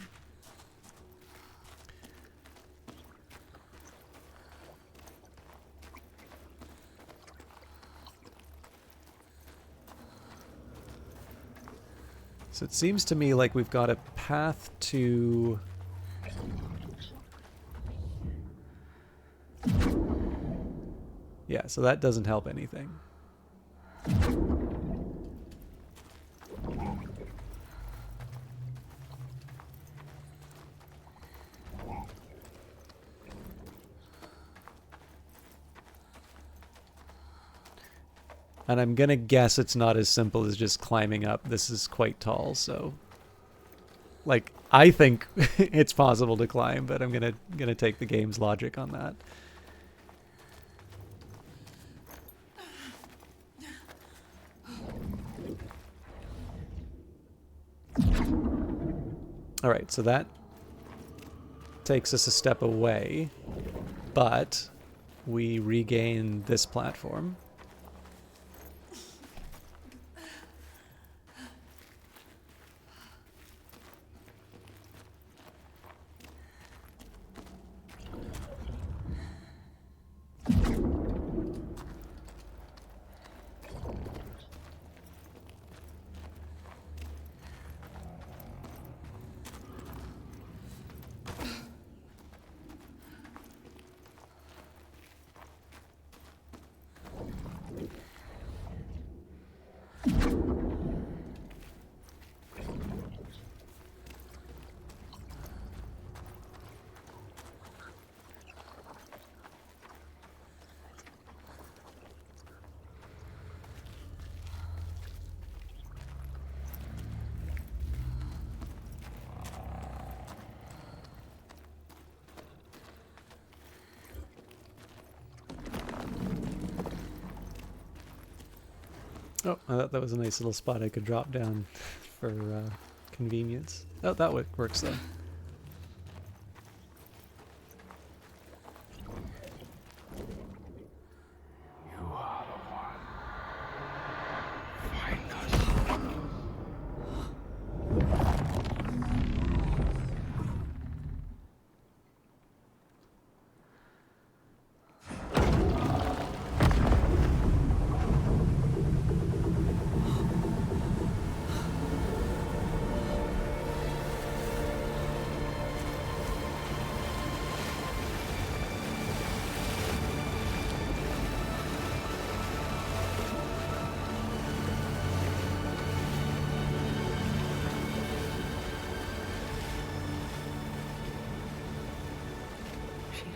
So it seems to me like we've got a path to... Yeah, so that doesn't help anything. And I'm gonna guess it's not as simple as just climbing up. This is quite tall, so... Like, I think it's possible to climb, but I'm gonna take the game's logic on that. Alright, so that takes us a step away, but we regain this platform. Oh, I thought that was a nice little spot I could drop down for convenience. Oh, that works though.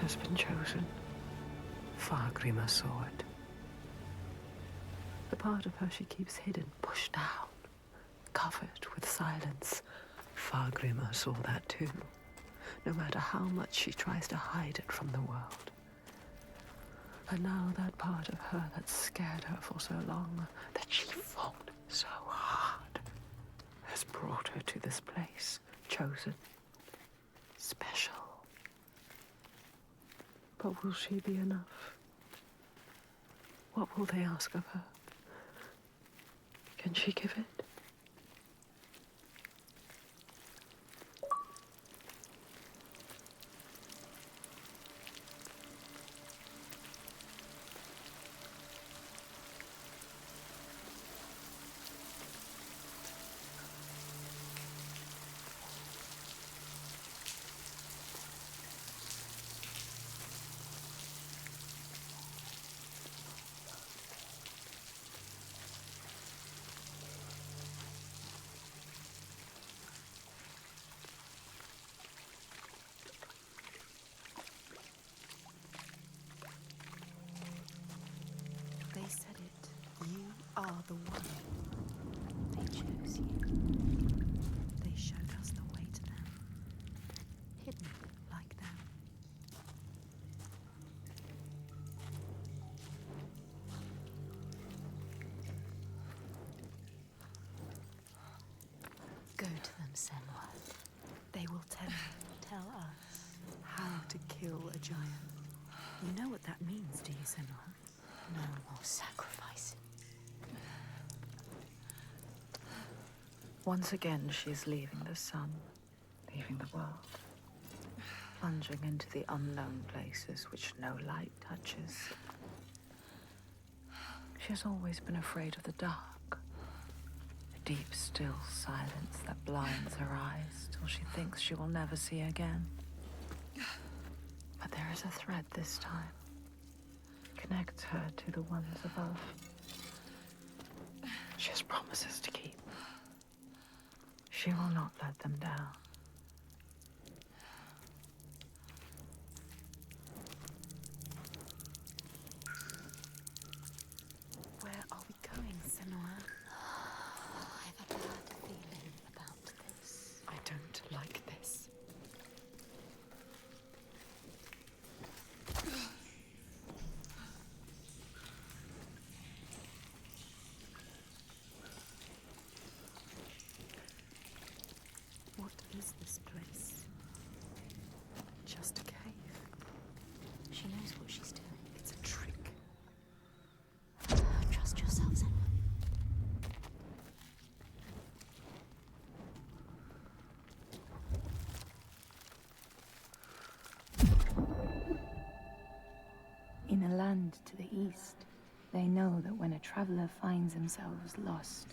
Has been chosen. Fargrim saw it. The part of her she keeps hidden, pushed down, covered with silence. Fargrim saw that too, no matter how much she tries to hide it from the world. And now that part of her that scared her for so long, that she fought so hard, has brought her to this place, chosen, special. But will she be enough? What will they ask of her? Can she give it? the one. They chose you. They showed us the way to them. Hidden like them. Go to them, Senwa. They will tell us how to kill a giant. You know what that means, do you, Senwa? No more sacrifice. Once again, she's leaving the sun, leaving the world, plunging into the unknown places which no light touches. She has always been afraid of the dark, the deep, still silence that blinds her eyes till she thinks she will never see again. But there is a thread this time. Connects her to the ones above. She has promises to keep. She will not let them down. Where are we going, Senua? I have a bad feeling about this. I don't like this. What is this place? Just a cave. She knows what she's doing. It's a trick. Trust yourself, Senwa. In a land to the east, they know that when a traveler finds themselves lost,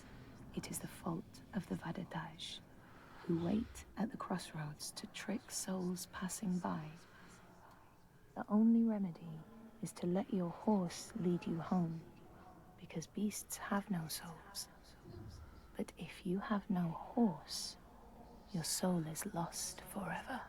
it is the fault of the Vadataj, who wait at the crossroads to trick souls passing by. The only remedy is to let your horse lead you home, because beasts have no souls. But if you have no horse, your soul is lost forever.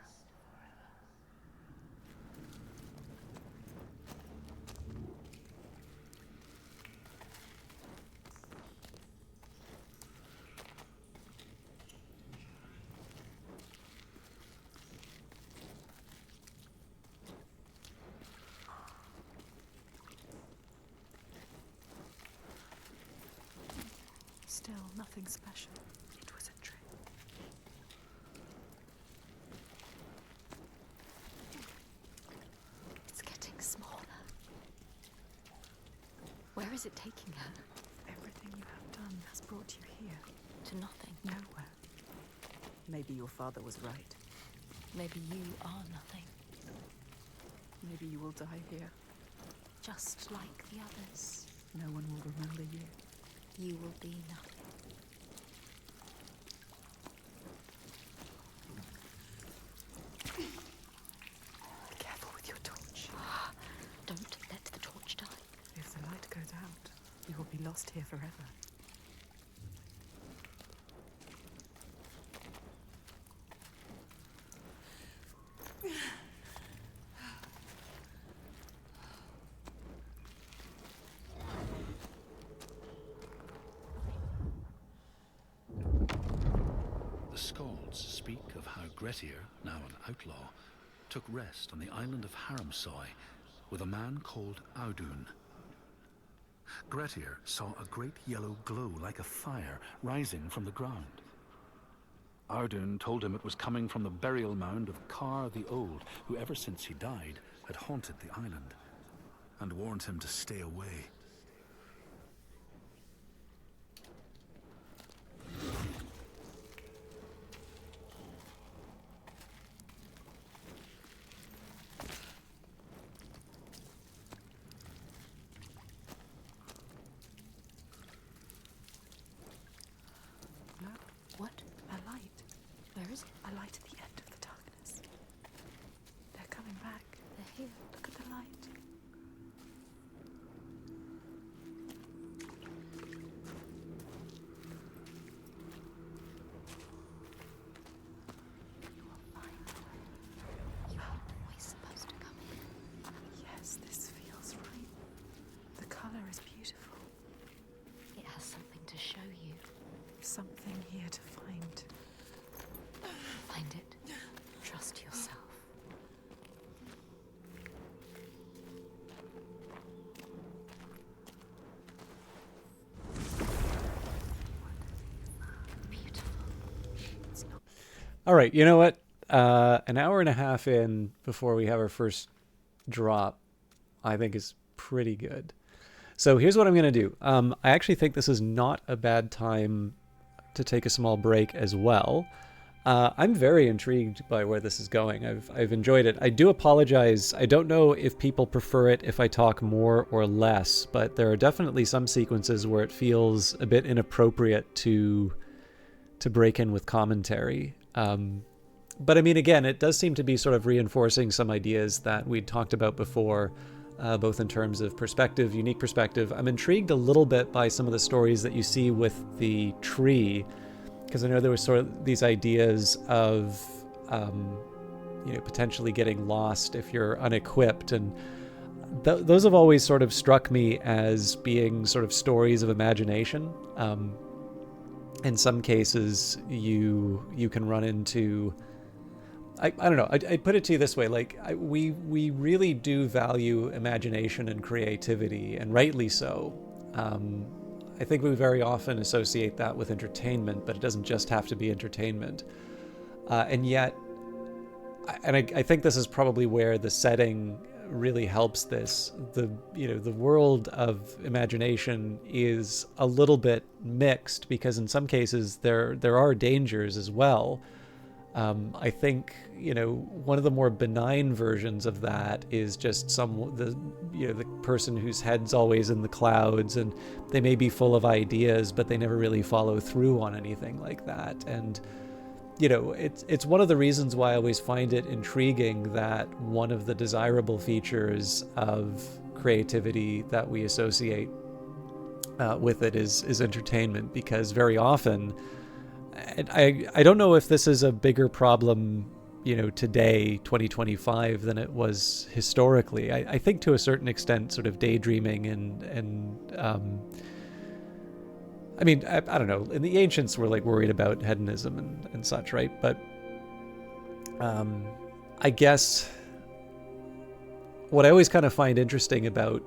Still nothing special. It was a trick. It's getting smaller. Where is it taking her? Everything you have done has brought you here. To nothing. Nowhere. Maybe your father was right. Maybe you are nothing. Maybe you will die here. Just like the others. No one will remember you. You will be nothing. Be careful with your torch. Don't let the torch die. If the light goes out, you will be lost here forever. The Skalds speak of how Grettir, now an outlaw, took rest on the island of Haramsoy with a man called Audun. Grettir saw a great yellow glow like a fire rising from the ground. Audun told him it was coming from the burial mound of Kar the Old, who ever since he died had haunted the island, and warned him to stay away. Look, What? a light. Where is it? A light at the end of the darkness. They're coming back. They're here. Look at the light. here to find. Find it. Trust yourself. Beautiful. It's not. All right, you know what? An hour and a half in before we have our first drop, I think is pretty good. So here's what I'm going to do. I actually think this is not a bad time to take a small break as well. I'm very intrigued by where this is going. I've enjoyed it. I do apologize. I don't know if people prefer it if I talk more or less, but there are definitely some sequences where it feels a bit inappropriate to break in with commentary. But I mean, again, it does seem to be sort of reinforcing some ideas that we'd talked about before, both in terms of perspective, unique perspective. I'm intrigued a little bit by some of the stories that you see with the tree, because I know there was sort of these ideas of, potentially getting lost if you're unequipped. And those have always sort of struck me as being sort of stories of imagination. In some cases, you can run into... I don't know. I'd put it to you this way: like we really do value imagination and creativity, and rightly so. I think we very often associate that with entertainment, but it doesn't just have to be entertainment. And yet, I think this is probably where the setting really helps this. The world of imagination is a little bit mixed, because in some cases there are dangers as well. I think, one of the more benign versions of that is just the person whose head's always in the clouds, and they may be full of ideas, but they never really follow through on anything like that. And, it's one of the reasons why I always find it intriguing that one of the desirable features of creativity that we associate with it is entertainment, because very often, I don't know if this is a bigger problem, today, 2025, than it was historically. I think to a certain extent, sort of daydreaming and I mean, I don't know. And the ancients were like worried about hedonism and such, right? But I guess what I always kind of find interesting about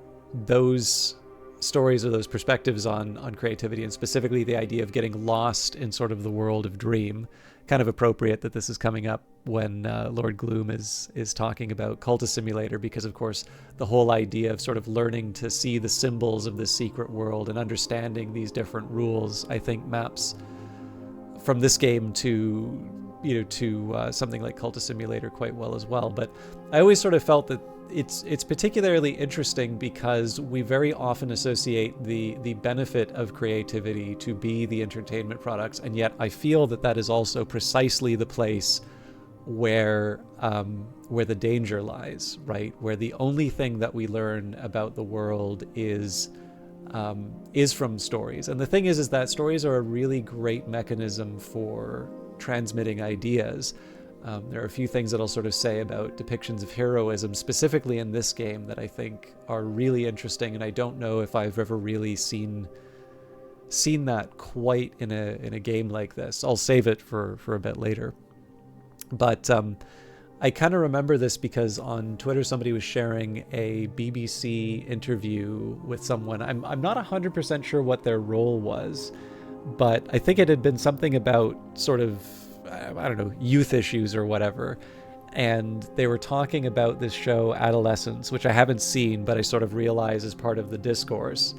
those stories or those perspectives on creativity, and specifically the idea of getting lost in sort of the world of dream, kind of appropriate that this is coming up when Lord Gloom is talking about Cultist Simulator, because of course the whole idea of sort of learning to see the symbols of this secret world and understanding these different rules, I think maps from this game to something like Cultist Simulator quite well as well. But I always sort of felt that it's particularly interesting because we very often associate the benefit of creativity to be the entertainment products, and yet I feel that is also precisely the place where the danger lies, right? Where the only thing that we learn about the world is from stories. And the thing is that stories are a really great mechanism for transmitting ideas. There are a few things that I'll sort of say about depictions of heroism, specifically in this game, that I think are really interesting, and I don't know if I've ever really seen that quite in a game like this. I'll save it for a bit later. But I kind of remember this because on Twitter somebody was sharing a BBC interview with someone. I'm not 100% sure what their role was, but I think it had been something about sort of, I don't know, youth issues or whatever. And they were talking about this show Adolescence, which I haven't seen, but I sort of realize is part of the discourse.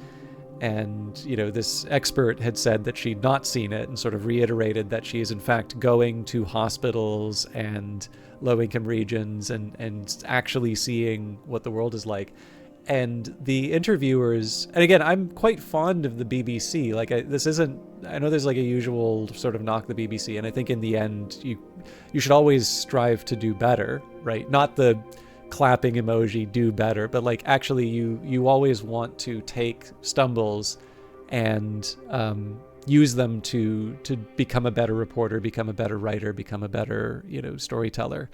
And, this expert had said that she'd not seen it and sort of reiterated that she is in fact going to hospitals and low-income regions and actually seeing what the world is like. And the interviewers, and again, I'm quite fond of the BBC. I know there's like a usual sort of knock the BBC, and I think in the end, you should always strive to do better, right? Not the clapping emoji, do better, but like actually you always want to take stumbles and use them to become a better reporter, become a better writer, become a better, storyteller.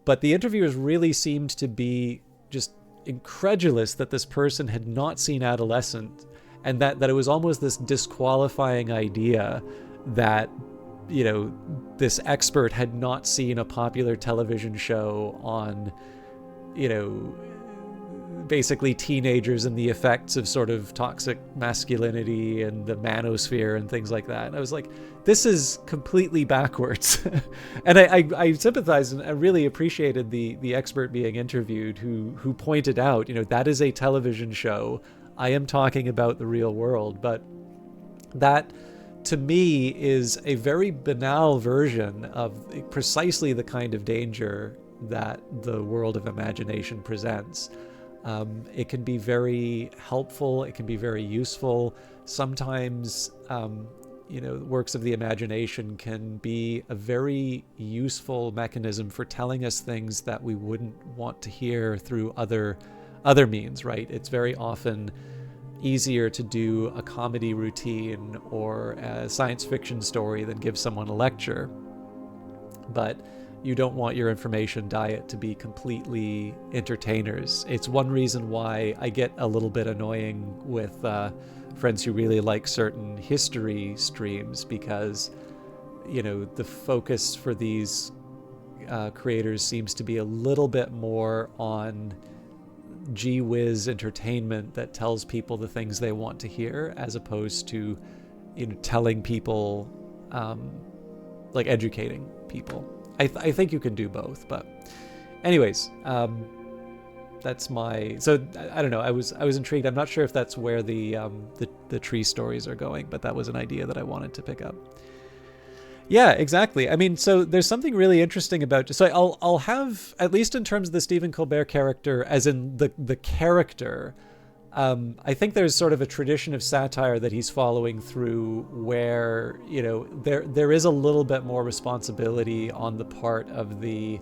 But the interviewers really seemed to be just incredulous that this person had not seen Adolescent, and that it was almost this disqualifying idea that, you know, this expert had not seen a popular television show on, you know, basically teenagers and the effects of sort of toxic masculinity and the manosphere and things like that. And I was like, this is completely backwards. And I sympathized, and I really appreciated the expert being interviewed who pointed out, you know, that is a television show. I am talking about the real world. But that, to me, is a very banal version of precisely the kind of danger that the world of imagination presents. It can be very helpful. It can be very useful. Sometimes, you know, works of the imagination can be a very useful mechanism for telling us things that we wouldn't want to hear through other means, right? It's very often easier to do a comedy routine or a science fiction story than give someone a lecture. But you don't want your information diet to be completely entertainers. It's one reason why I get a little bit annoying with friends who really like certain history streams, because, you know, the focus for these creators seems to be a little bit more on gee whiz entertainment that tells people the things they want to hear, as opposed to, you know, telling people, like educating people. I think you can do both, but anyways, that's my, so I don't know. I was intrigued. I'm not sure if that's where the tree stories are going, but that was an idea that I wanted to pick up. Yeah, exactly. I mean, so there's something really interesting about, so I'll have, at least in terms of the Stephen Colbert character, as in the character, I think there's sort of a tradition of satire that he's following through where, you know, there is a little bit more responsibility on the part of the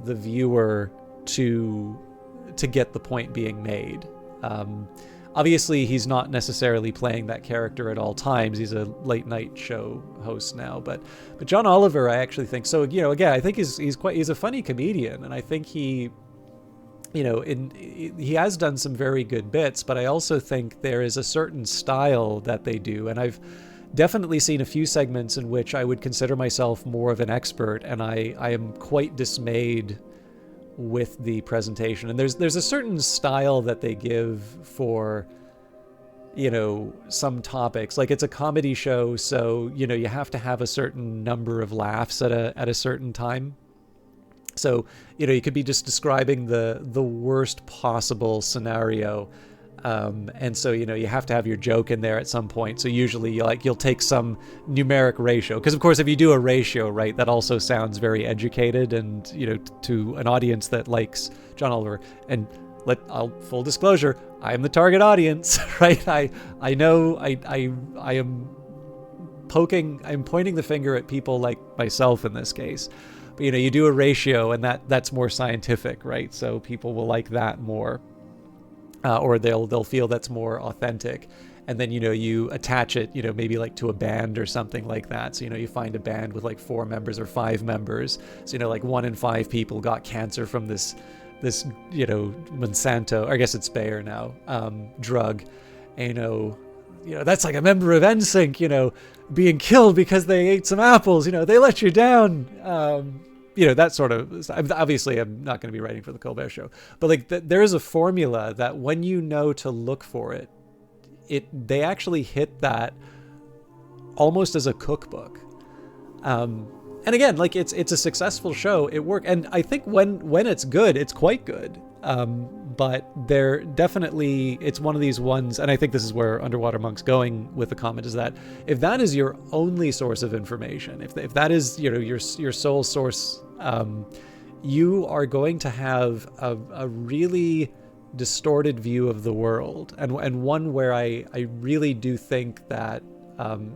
viewer to get the point being made. Obviously, he's not necessarily playing that character at all times. He's a late night show host now, but John Oliver, I actually think, so, you know, again, I think he's a funny comedian, and I think he, you know, he has done some very good bits, but I also think there is a certain style that they do, and I've definitely seen a few segments in which I would consider myself more of an expert, and I am quite dismayed with the presentation. And there's a certain style that they give for, you know, some topics. Like, it's a comedy show, so, you know, you have to have a certain number of laughs at a certain time. So, you know, you could be just describing the worst possible scenario. And so, you know, you have to have your joke in there at some point. So usually you'll take some numeric ratio, because of course, if you do a ratio, right, that also sounds very educated, and, you know, to an audience that likes John Oliver. And full disclosure, I am the target audience, right? I know I am pointing the finger at people like myself in this case. But, you know, you do a ratio, and that's more scientific, right? So people will like that more, or they'll feel that's more authentic. And then, you know, you attach it, you know, maybe like to a band or something like that. So, you know, you find a band with like 4 members or 5 members. So, you know, like 1 in 5 people got cancer from this, you know, Monsanto, or I guess it's Bayer now, drug. And, you know, that's like a member of NSYNC, you know, being killed because they ate some apples, you know, they let you down. You know, that sort of, obviously I'm not going to be writing for the Colbert Show, but like there is a formula that when you know to look for it, they actually hit that almost as a cookbook. And again, like it's a successful show. It worked. And I think when it's good, it's quite good. But they're definitely, it's one of these ones, and I think this is where Underwater Monk's going with the comment, is that if that is your only source of information, if that is, you know, your sole source, you are going to have a really distorted view of the world, and one where I really do think that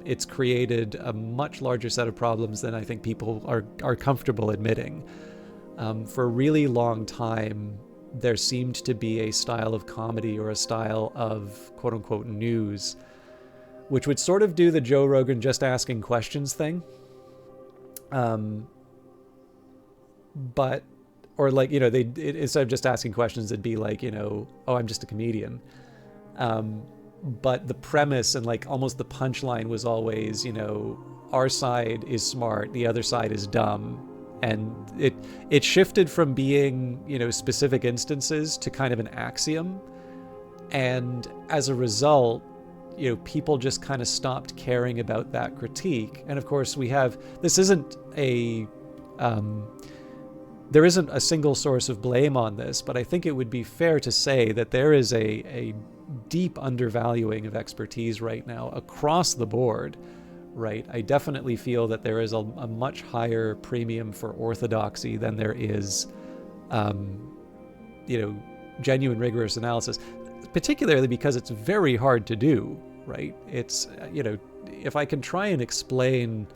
it's created a much larger set of problems than I think people are comfortable admitting. For a really long time, there seemed to be a style of comedy or a style of quote-unquote news, which would sort of do the Joe Rogan just asking questions thing. But, or like, you know, instead of just asking questions, it'd be like, you know, oh, I'm just a comedian. but the premise and like almost the punchline was always, you know, our side is smart, the other side is dumb. And it shifted from being, you know, specific instances to kind of an axiom. And as a result, you know, people just kind of stopped caring about that critique. And of course, this isn't there isn't a single source of blame on this, but I think it would be fair to say that there is a deep undervaluing of expertise right now across the board, right? I definitely feel that there is a much higher premium for orthodoxy than there is, you know, genuine rigorous analysis, particularly because it's very hard to do, right? It's, you know, if I can try and explain,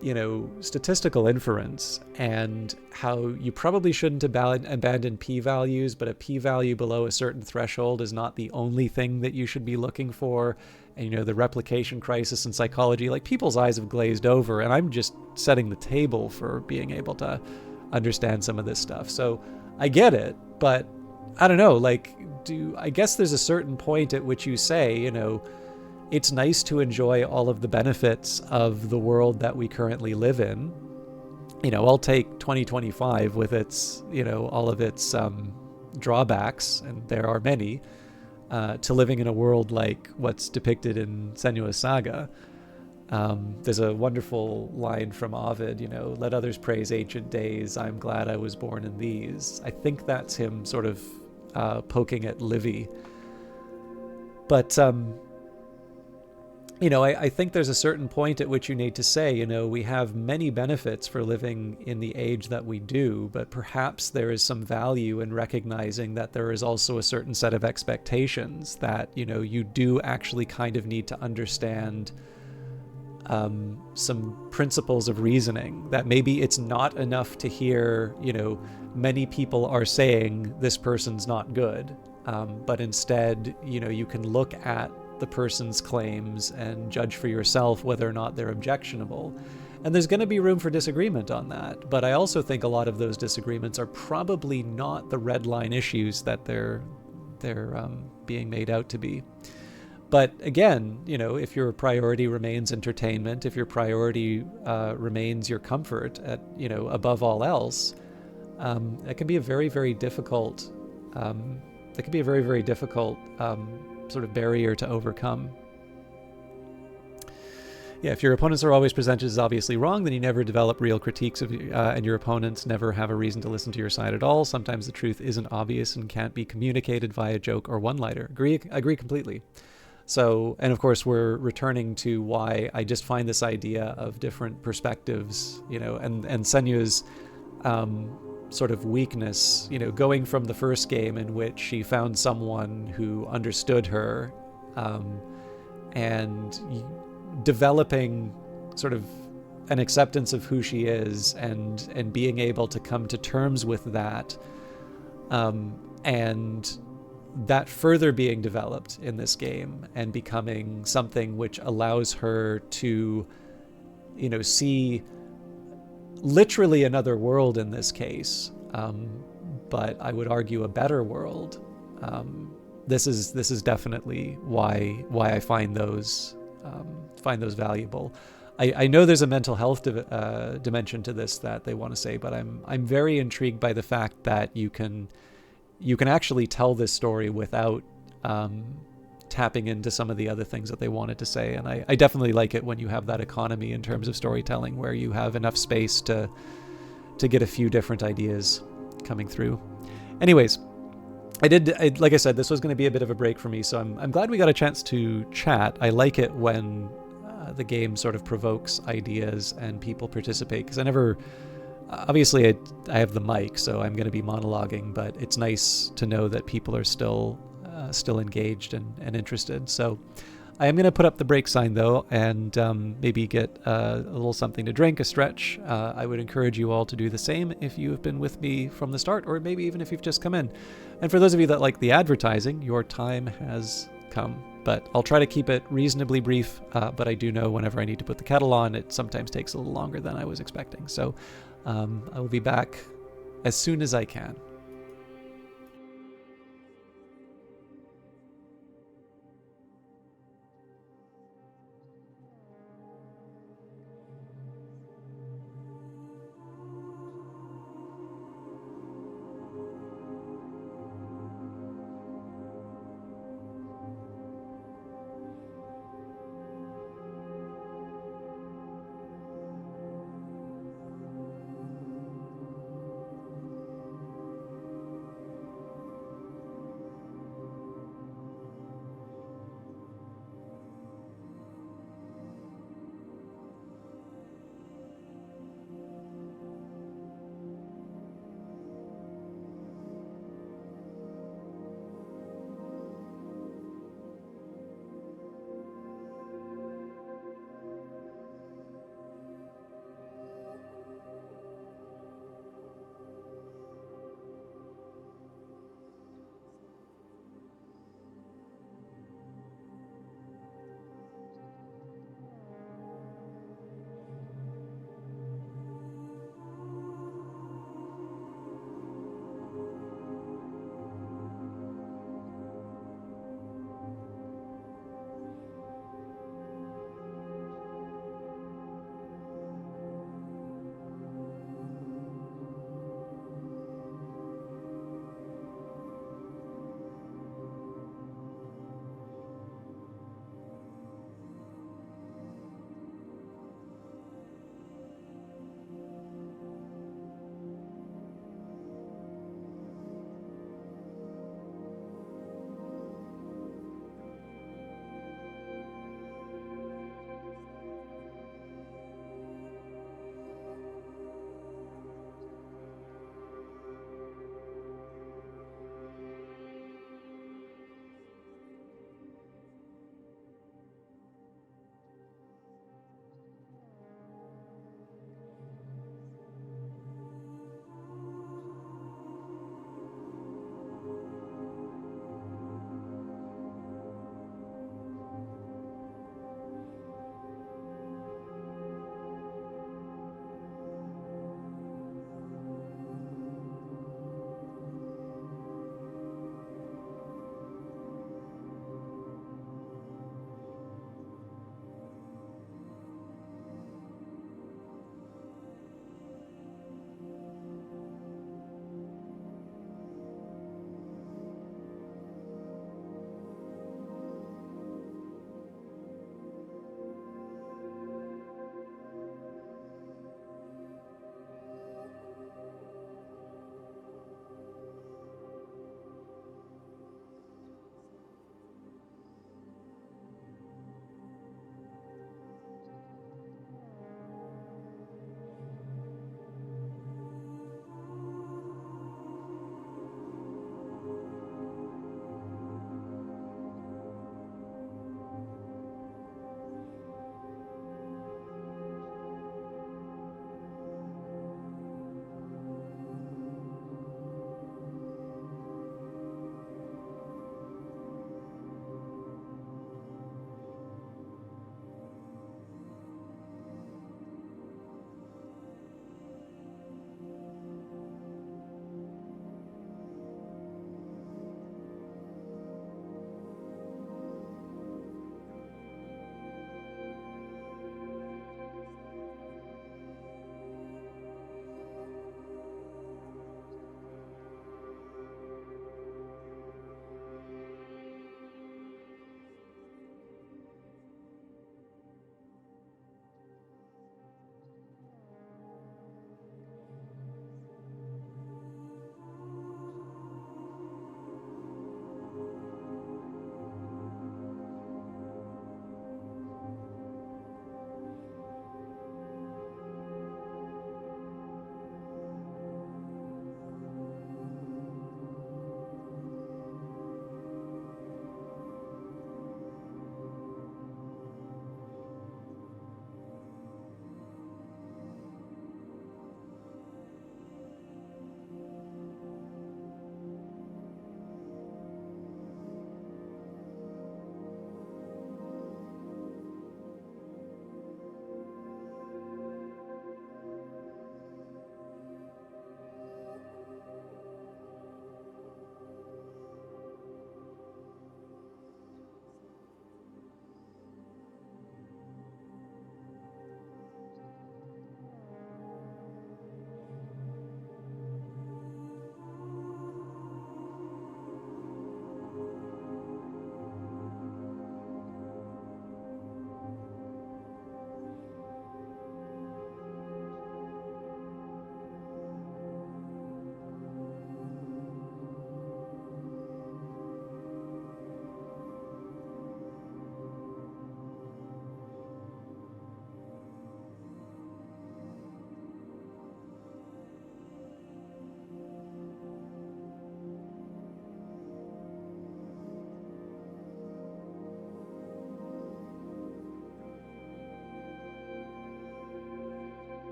you know, statistical inference and how you probably shouldn't abandon p-values, but a p-value below a certain threshold is not the only thing that you should be looking for. And, you know, the replication crisis in psychology, like people's eyes have glazed over, and I'm just setting the table for being able to understand some of this stuff. So I get it, but I don't know, like, I guess there's a certain point at which you say, you know, it's nice to enjoy all of the benefits of the world that we currently live in. You know, I'll take 2025 with its, you know, all of its drawbacks, and there are many, to living in a world like what's depicted in Senua's Saga. There's a wonderful line from Ovid, you know, let others praise ancient days, I'm glad I was born in these. I think that's him sort of poking at Livy. But, you know, I think there's a certain point at which you need to say, you know, we have many benefits for living in the age that we do, but perhaps there is some value in recognizing that there is also a certain set of expectations that, you know, you do actually kind of need to understand some principles of reasoning, that maybe it's not enough to hear, you know, many people are saying this person's not good, but instead, you know, you can look at the person's claims and judge for yourself whether or not they're objectionable. And there's going to be room for disagreement on that. But I also think a lot of those disagreements are probably not the red line issues that they're being made out to be. But again, you know, if your priority remains entertainment, if your priority remains your comfort at, you know, above all else, that can be a very, very difficult, sort of barrier to overcome. Yeah, if your opponents are always presented as obviously wrong, then you never develop real critiques of, and your opponents never have a reason to listen to your side at all. Sometimes the truth isn't obvious and can't be communicated via joke or one-liner. Agree completely. So, and of course, we're returning to why I just find this idea of different perspectives, you know, and Senua's sort of weakness, you know, going from the first game in which she found someone who understood her, and developing sort of an acceptance of who she is, and being able to come to terms with that, and that further being developed in this game and becoming something which allows her to, you know, see literally another world in this case, but I would argue a better world. This is definitely why I find those valuable. I know there's a mental health dimension to this that they want to say, but I'm very intrigued by the fact that you can actually tell this story without tapping into some of the other things that they wanted to say. And I definitely like it when you have that economy in terms of storytelling, where you have enough space to get a few different ideas coming through. Anyways, like I said, this was going to be a bit of a break for me, so I'm glad we got a chance to chat. I like it when the game sort of provokes ideas and people participate, because obviously I have the mic, so I'm going to be monologuing, but it's nice to know that people are still engaged and interested. So I am going to put up the break sign, though, and maybe get a little something to drink, a stretch. I would encourage you all to do the same if you have been with me from the start, or maybe even if you've just come in. And for those of you that like the advertising, your time has come. But I'll try to keep it reasonably brief, but I do know whenever I need to put the kettle on, it sometimes takes a little longer than I was expecting. So I will be back as soon as I can.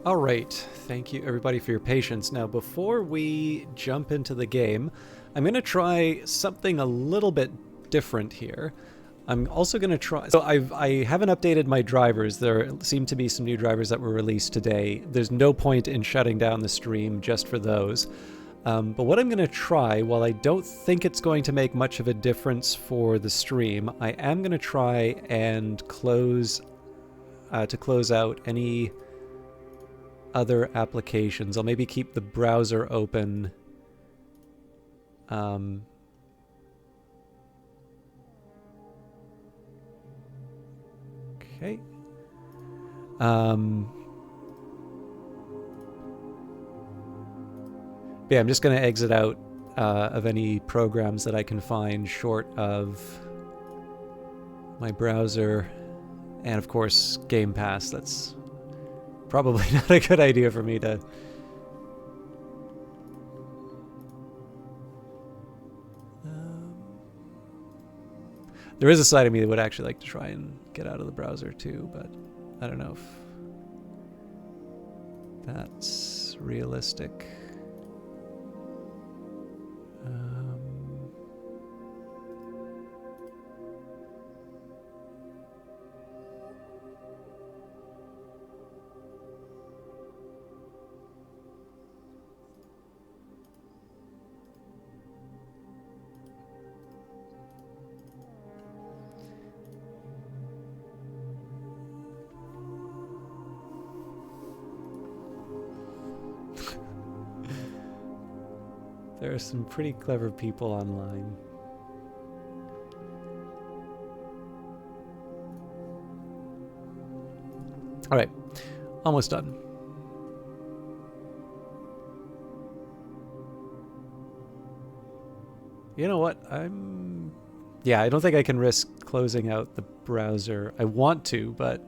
All right, thank you everybody for your patience. Now, before we jump into the game, I'm going to try something a little bit different here. I'm also going to try... So I haven't updated my drivers. There seem to be some new drivers that were released today. There's no point in shutting down the stream just for those. But what I'm going to try, while I don't think it's going to make much of a difference for the stream, I am going to try and close out any other applications. I'll maybe keep the browser open. Okay. Yeah, I'm just going to exit out of any programs that I can find short of my browser. And of course, Game Pass. That's probably not a good idea for me to... There is a side of me that would actually like to try and get out of the browser too, but I don't know if that's realistic. There are some pretty clever people online. All right, almost done. You know what? Yeah, I don't think I can risk closing out the browser. I want to, but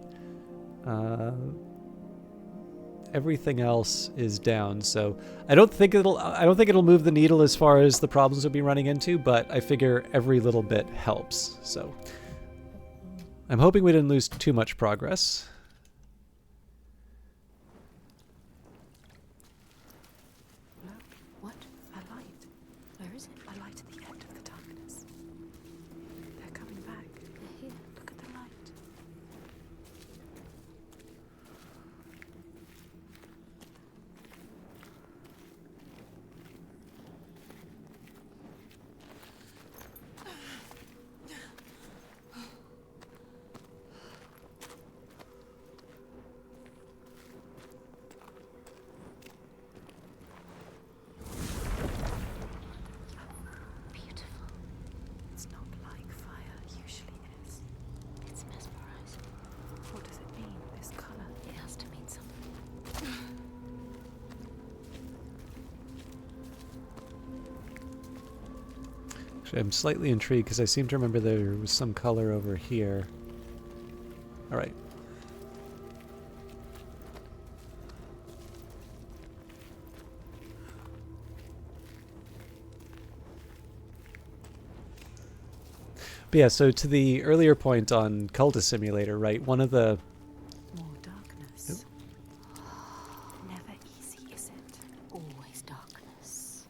everything else is down, so I don't think it'll move the needle as far as the problems we'll be running into, but I figure every little bit helps. So I'm hoping we didn't lose too much progress. What? A light. Where is it? A light at the end of the darkness. They're coming back. They're here. Look at the light. I'm slightly intrigued because I seem to remember there was some color over here. All right. But yeah, so to the earlier point on Cultist Simulator, right? One of the... More darkness. Never easy, is it? Always darkness.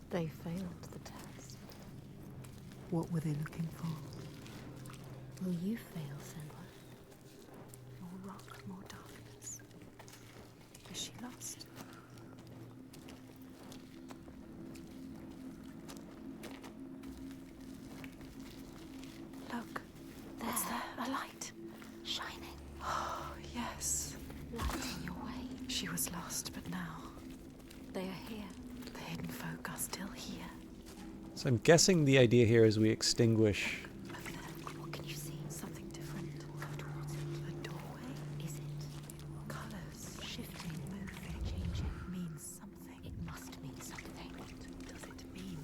They failed the test. What were they looking for? Will you fail, Senwa? More rock, more darkness. Is she lost? Look, what's there? A light. Shining. Oh, yes. Lighting your way. She was lost, but now they are here. The hidden folk are still here. So I'm guessing the idea here is we extinguish... Over there. What can you see? Something different. Go towards it. A doorway? Is it? Colors. Shifting, moving, changing. Means something. It must mean something. What does it mean?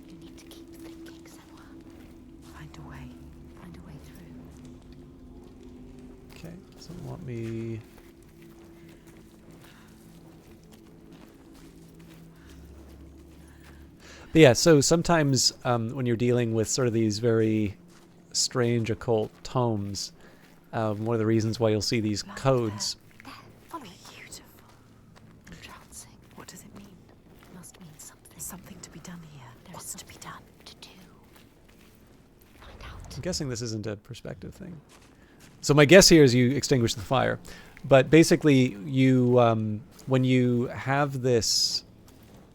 You need to keep thinking, Senwa. Find a way. Find a way through. Okay, doesn't want me... But yeah, so sometimes when you're dealing with sort of these very strange occult tomes, One of the reasons why you'll see these codes. There, follow me. Beautiful. Entrancing. What does it mean? Must mean something. Something to be done here. What's to be done? To do. Find out. I'm guessing this isn't a perspective thing. So my guess here is you extinguish the fire. But basically, you when you have this,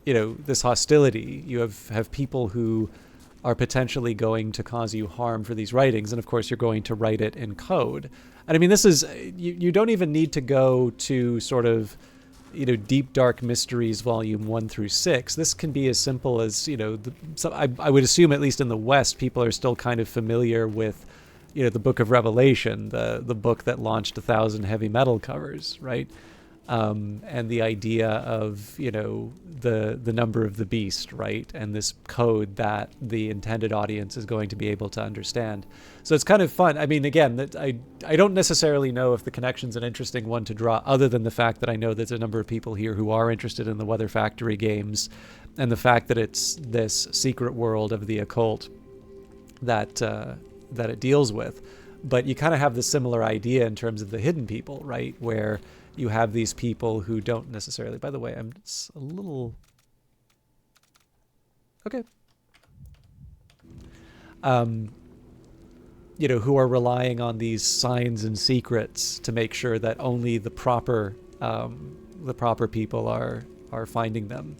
this hostility, you have people who are potentially going to cause you harm for these writings, and of course you're going to write it in code. And I mean, this is you don't even need to go to sort of Deep Dark Mysteries Volume 1 through 6. This can be as simple as I would assume, at least in the West, people are still kind of familiar with the Book of Revelation, the book that launched 1,000 heavy metal covers, right? And the idea of the number of the beast, right? And this code that the intended audience is going to be able to understand. So it's kind of fun. I mean, again, I don't necessarily know if the connection's an interesting one to draw, other than the fact that I know there's a number of people here who are interested in the Weather Factory games, and the fact that it's this secret world of the occult that it deals with. But you kind of have the similar idea in terms of the hidden people, right? Where you have these people who don't necessarily, by the way, I'm just a little, okay. Who are relying on these signs and secrets to make sure that only the proper people are finding them.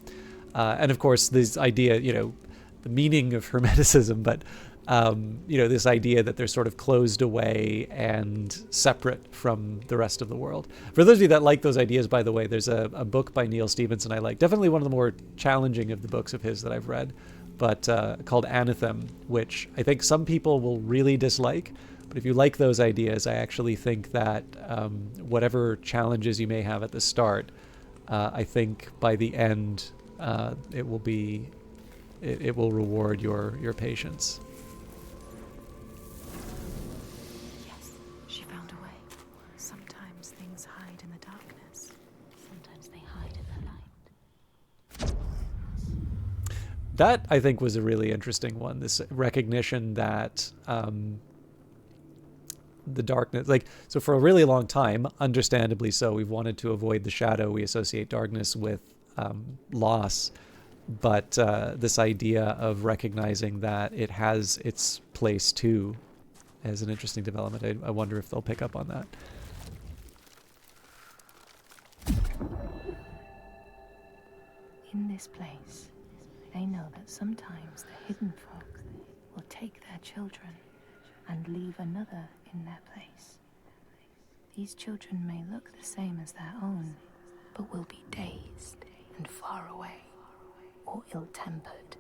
And of course, this idea, the meaning of Hermeticism, but this idea that they're sort of closed away and separate from the rest of the world. For those of you that like those ideas, by the way, there's a book by Neil Stephenson I like. Definitely one of the more challenging of the books of his that I've read, but called Anathem, which I think some people will really dislike. But if you like those ideas, I actually think that whatever challenges you may have at the start, I think by the end, it will reward your patience. That, I think, was a really interesting one. This recognition that the darkness, so for a really long time, understandably so, we've wanted to avoid the shadow. We associate darkness with loss. But this idea of recognizing that it has its place too is an interesting development. I wonder if they'll pick up on that. In this place, they know that sometimes the hidden folk will take their children and leave another in their place. These children may look the same as their own, but will be dazed and far away, or ill-tempered.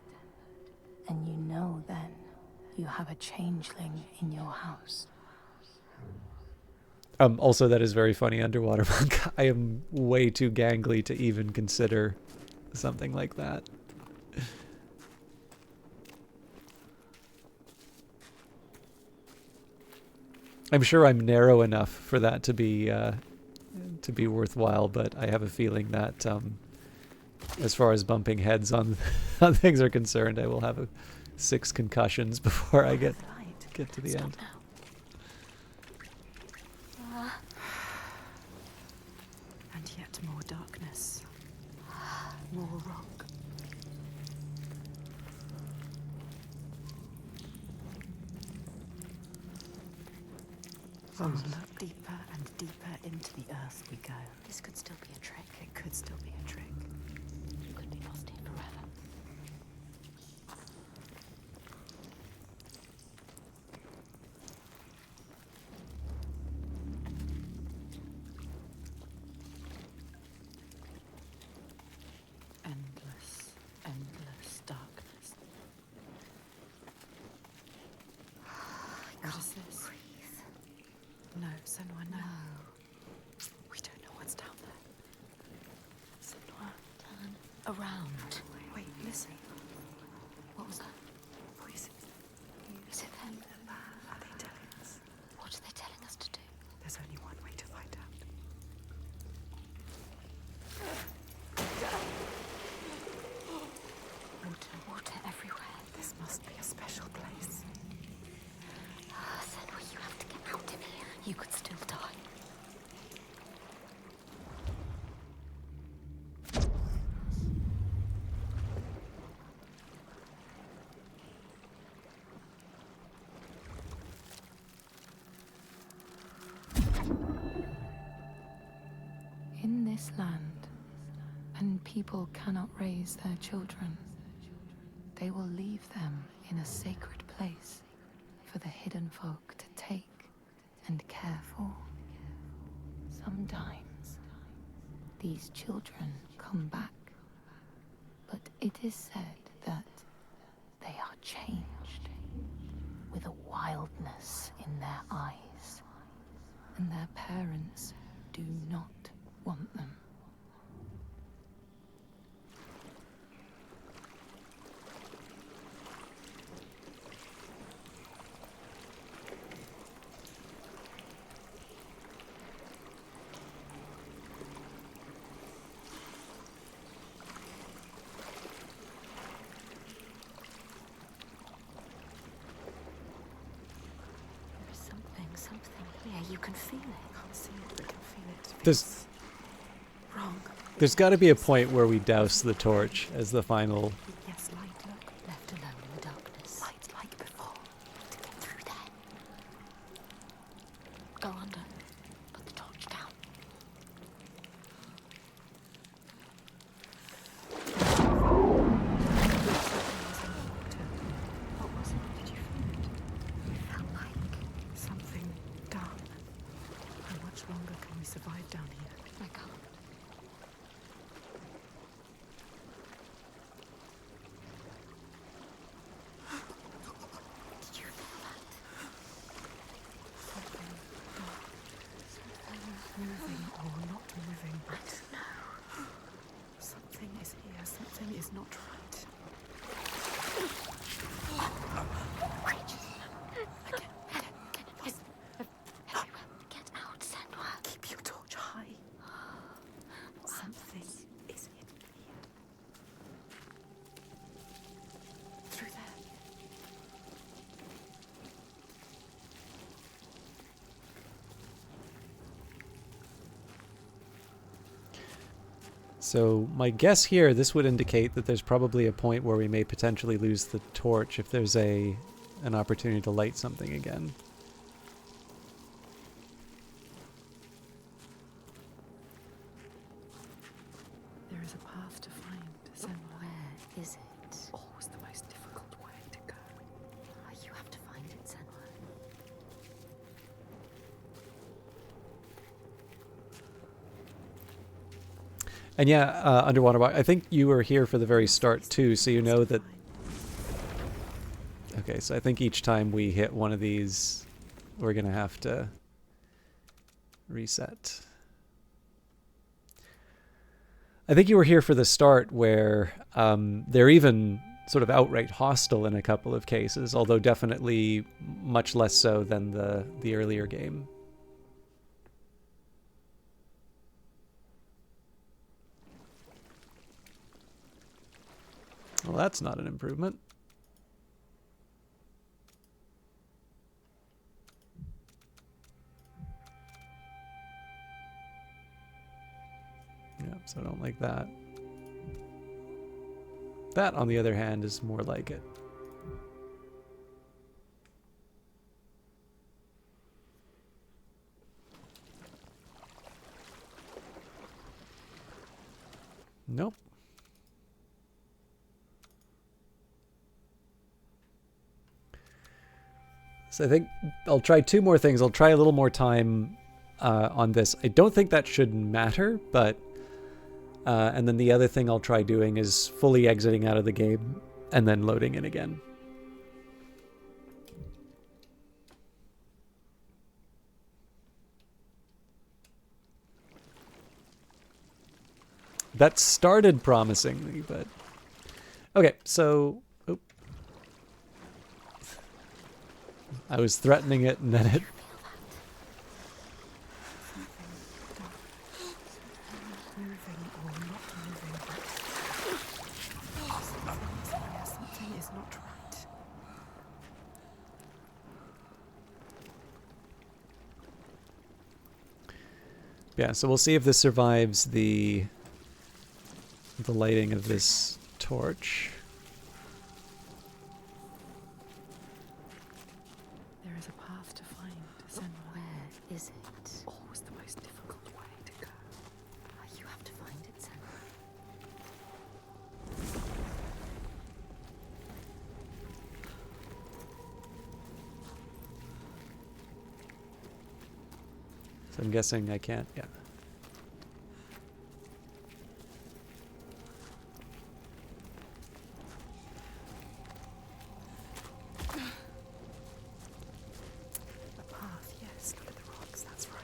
And you know then you have a changeling in your house. Also, that is very funny, Underwater Monk. I am way too gangly to even consider something like that. I'm sure I'm narrow enough for that to be worthwhile, but I have a feeling that as far as bumping heads on things are concerned, I will have 6 concussions before I get to the end. And yet more darkness. More rock. Look deeper and deeper into the earth we go. This could still be a trick. It could still be a trick. You could be lost here forever. Endless, endless darkness. What is this? No, Senua, no. We don't know what's down there. Senua. Turn around. Wait, listen. What was that? Voices. Is it them? Are they telling us? What are they telling us to do? There's only one way to find out. Water everywhere. This must be a special place. Senua, you have to get out of here. You could people cannot raise their children, they will leave them in a sacred place for the hidden folk to take and care for. Sometimes these children come back, but it is said that they are changed with a wildness in their eyes, and their parents do not want them. Something here. You can feel it. I can't see it, but I can feel it. There's Wrong. There's got to be a point where we douse the torch as the final. Yes, light. Look, left alone in the darkness. Light like before. To get through there. Go under. Put the torch down. What was it? Did you feel it? It felt like something dark. How much longer can we survive down here? I can't. Did you feel that? Something dark. Something moving or not moving. I don't know. Something is here. Something is not right. Yes. Everywhere. Get out, Senwa. Keep your torch high. Something is hidden here. Through there. So my guess here, this would indicate that there's probably a point where we may potentially lose the torch if there's an opportunity to light something again. There is a path to find, Senwa. Where is it? Always the most difficult way to go. You have to find it, Senwa. And yeah, Underwater Walk, I think you were here for the very start too, so you know that... Okay, so I think each time we hit one of these, we're going to have to reset. I think you were here for the start where they're even sort of outright hostile in a couple of cases, although definitely much less so than the earlier game. Well, that's not an improvement. Yeah, so I don't like that. That, on the other hand, is more like it. Nope. So I think I'll try two more things. I'll try a little more time on this. I don't think that should matter, but... and then the other thing I'll try doing is fully exiting out of the game and then loading in again. That started promisingly, but... Okay, so... Oop. I was threatening it and then it... Something is not right. Yeah, so we'll see if this survives the lighting of this torch. There is a path to find, Senwa. Where is it? Always the most difficult way to go. You have to find it, Senwa. So I'm guessing I can't, yeah. The path, yes. Look at the rocks, that's right.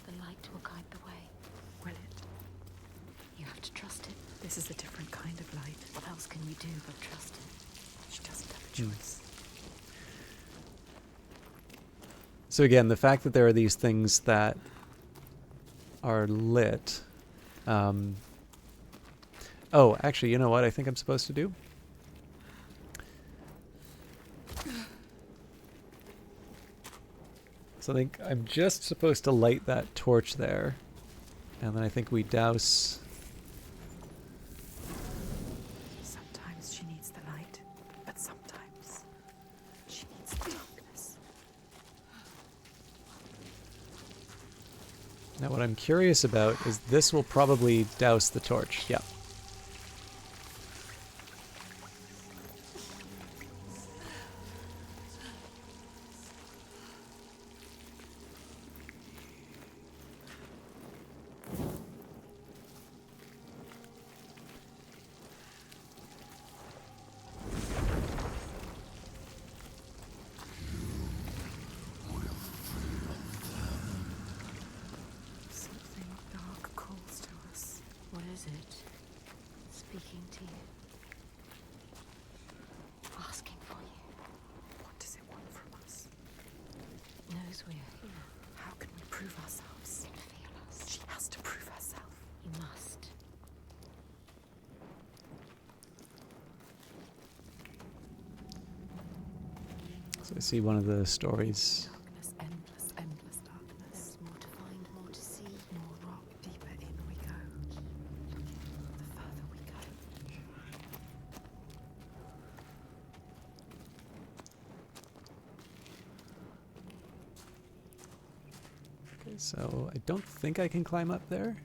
The light will guide the way. Will it? You have to trust it. This is a different kind of light. What else can you do but trust it? She doesn't have a choice. So again, the fact that there are these things that are lit. Oh, actually, you know what I think I'm supposed to do? So I think I'm just supposed to light that torch there. And then I think we douse... Sometimes she needs the light, but sometimes she needs the darkness. Now what I'm curious about is this will probably douse the torch. Yeah. Something dark calls to us. What is it? Speaking to you. Asking for you. What does it want from us? It knows we are here. How can we prove ourselves? It feel us. She has to prove herself. You must. So I see one of the stories. Darkness, endless, endless darkness. There's more to find, more to see. More rock, deeper in we go. The further we go. Okay, so I don't think I can climb up there.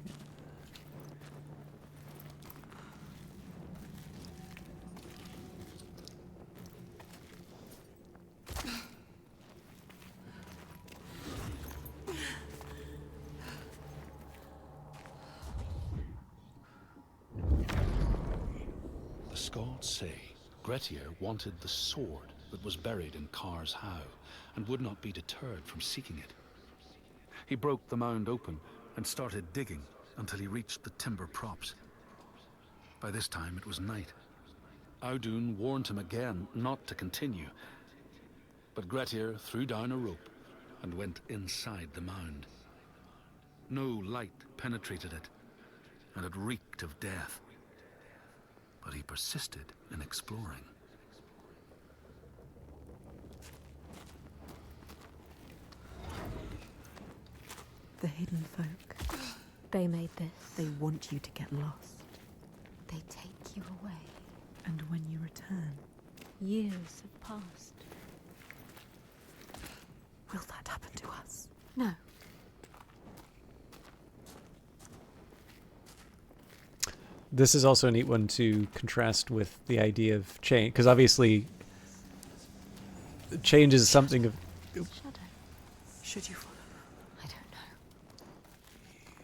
The Skalds say Grettir wanted the sword that was buried in Kar's How, and would not be deterred from seeking it. He broke the mound open and started digging until he reached the timber props. By this time it was night. Audun warned him again not to continue, but Grettir threw down a rope and went inside the mound. No light penetrated it, and it reeked of death. But he persisted in exploring. The hidden folk. They made this. They want you to get lost. They take you away. And when you return, Years have passed. will that happen to us? No. This is also a neat one to contrast with the idea of change, because obviously change is something of... Shadow. Should you follow? I don't know.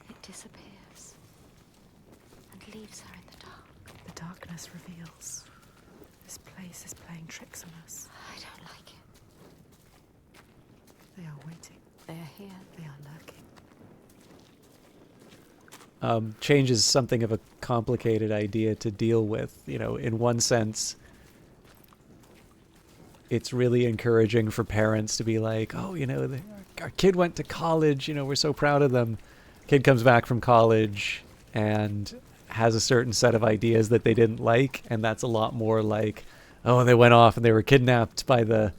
It disappears and leaves her in the dark. The darkness reveals. This place is playing tricks on us. I don't like it. They are waiting. They are here. They are lurking. Change is something of a complicated idea to deal with. You know, in one sense, it's really encouraging for parents to be like, oh, you know, our kid went to college, you know, we're so proud of them. Kid comes back from college and has a certain set of ideas that they didn't like, and that's a lot more like, oh, they went off and they were kidnapped by the,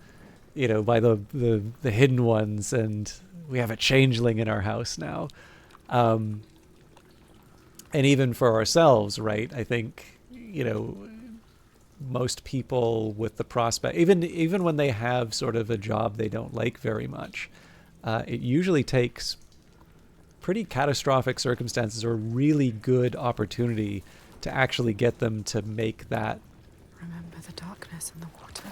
you know, by the hidden ones, and we have a changeling in our house now. And even for ourselves, right? I think, you know, most people with the prospect, even when they have sort of a job they don't like very much, it usually takes pretty catastrophic circumstances or a really good opportunity to actually get them to make that. Remember the darkness and the water.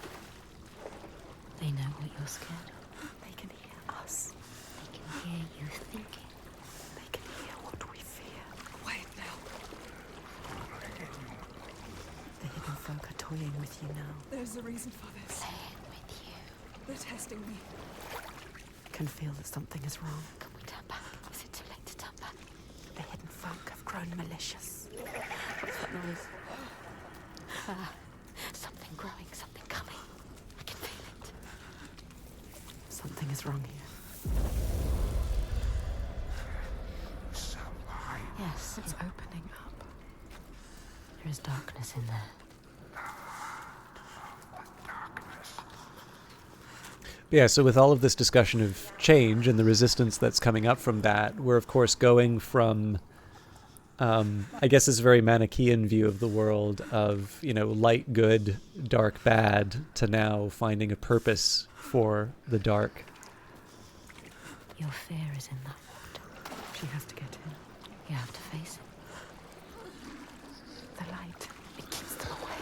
They know what you're scared of. They can hear us. They can hear you thinking. They can hear what we fear. Wait now. The hidden folk are toying with you now. There's a reason for this. Playing with you. They're testing me. Can feel that something is wrong. Can we turn back? Is it too late to turn back? The hidden folk have grown malicious. What's that noise? Something growing, something coming. I can feel it. Something is wrong here. Yes, It's opening up. there is darkness in there. Yeah, so with all of this discussion of change and the resistance that's coming up from that, we're of course going from, I guess this very Manichaean view of the world of, you know, light good, dark bad, to now finding a purpose for the dark. Your fear is in that water. She has to get in. You have to face it. The light, it keeps them away.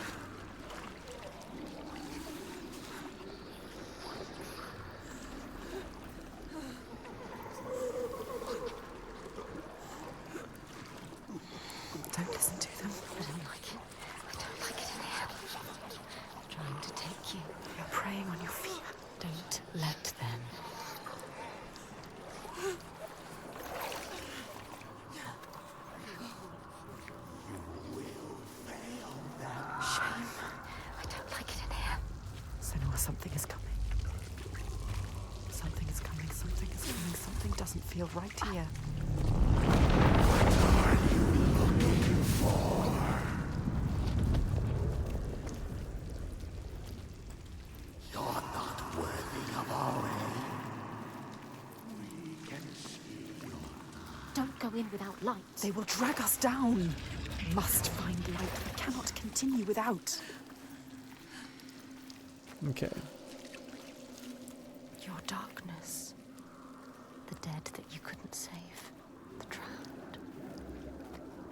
Don't listen to them. I don't like it. I don't like it in here. I'm trying to take you. You're preying on your fear. Don't let them. Shame. I don't like it in here. Senua, something is coming. Something is coming, something is coming, something doesn't feel right here. You're not worthy of our aid. We can see your Don't go in without light. They will drag us down. We must find light. We cannot continue without. Okay. Your darkness. The dead that you couldn't save. The drowned.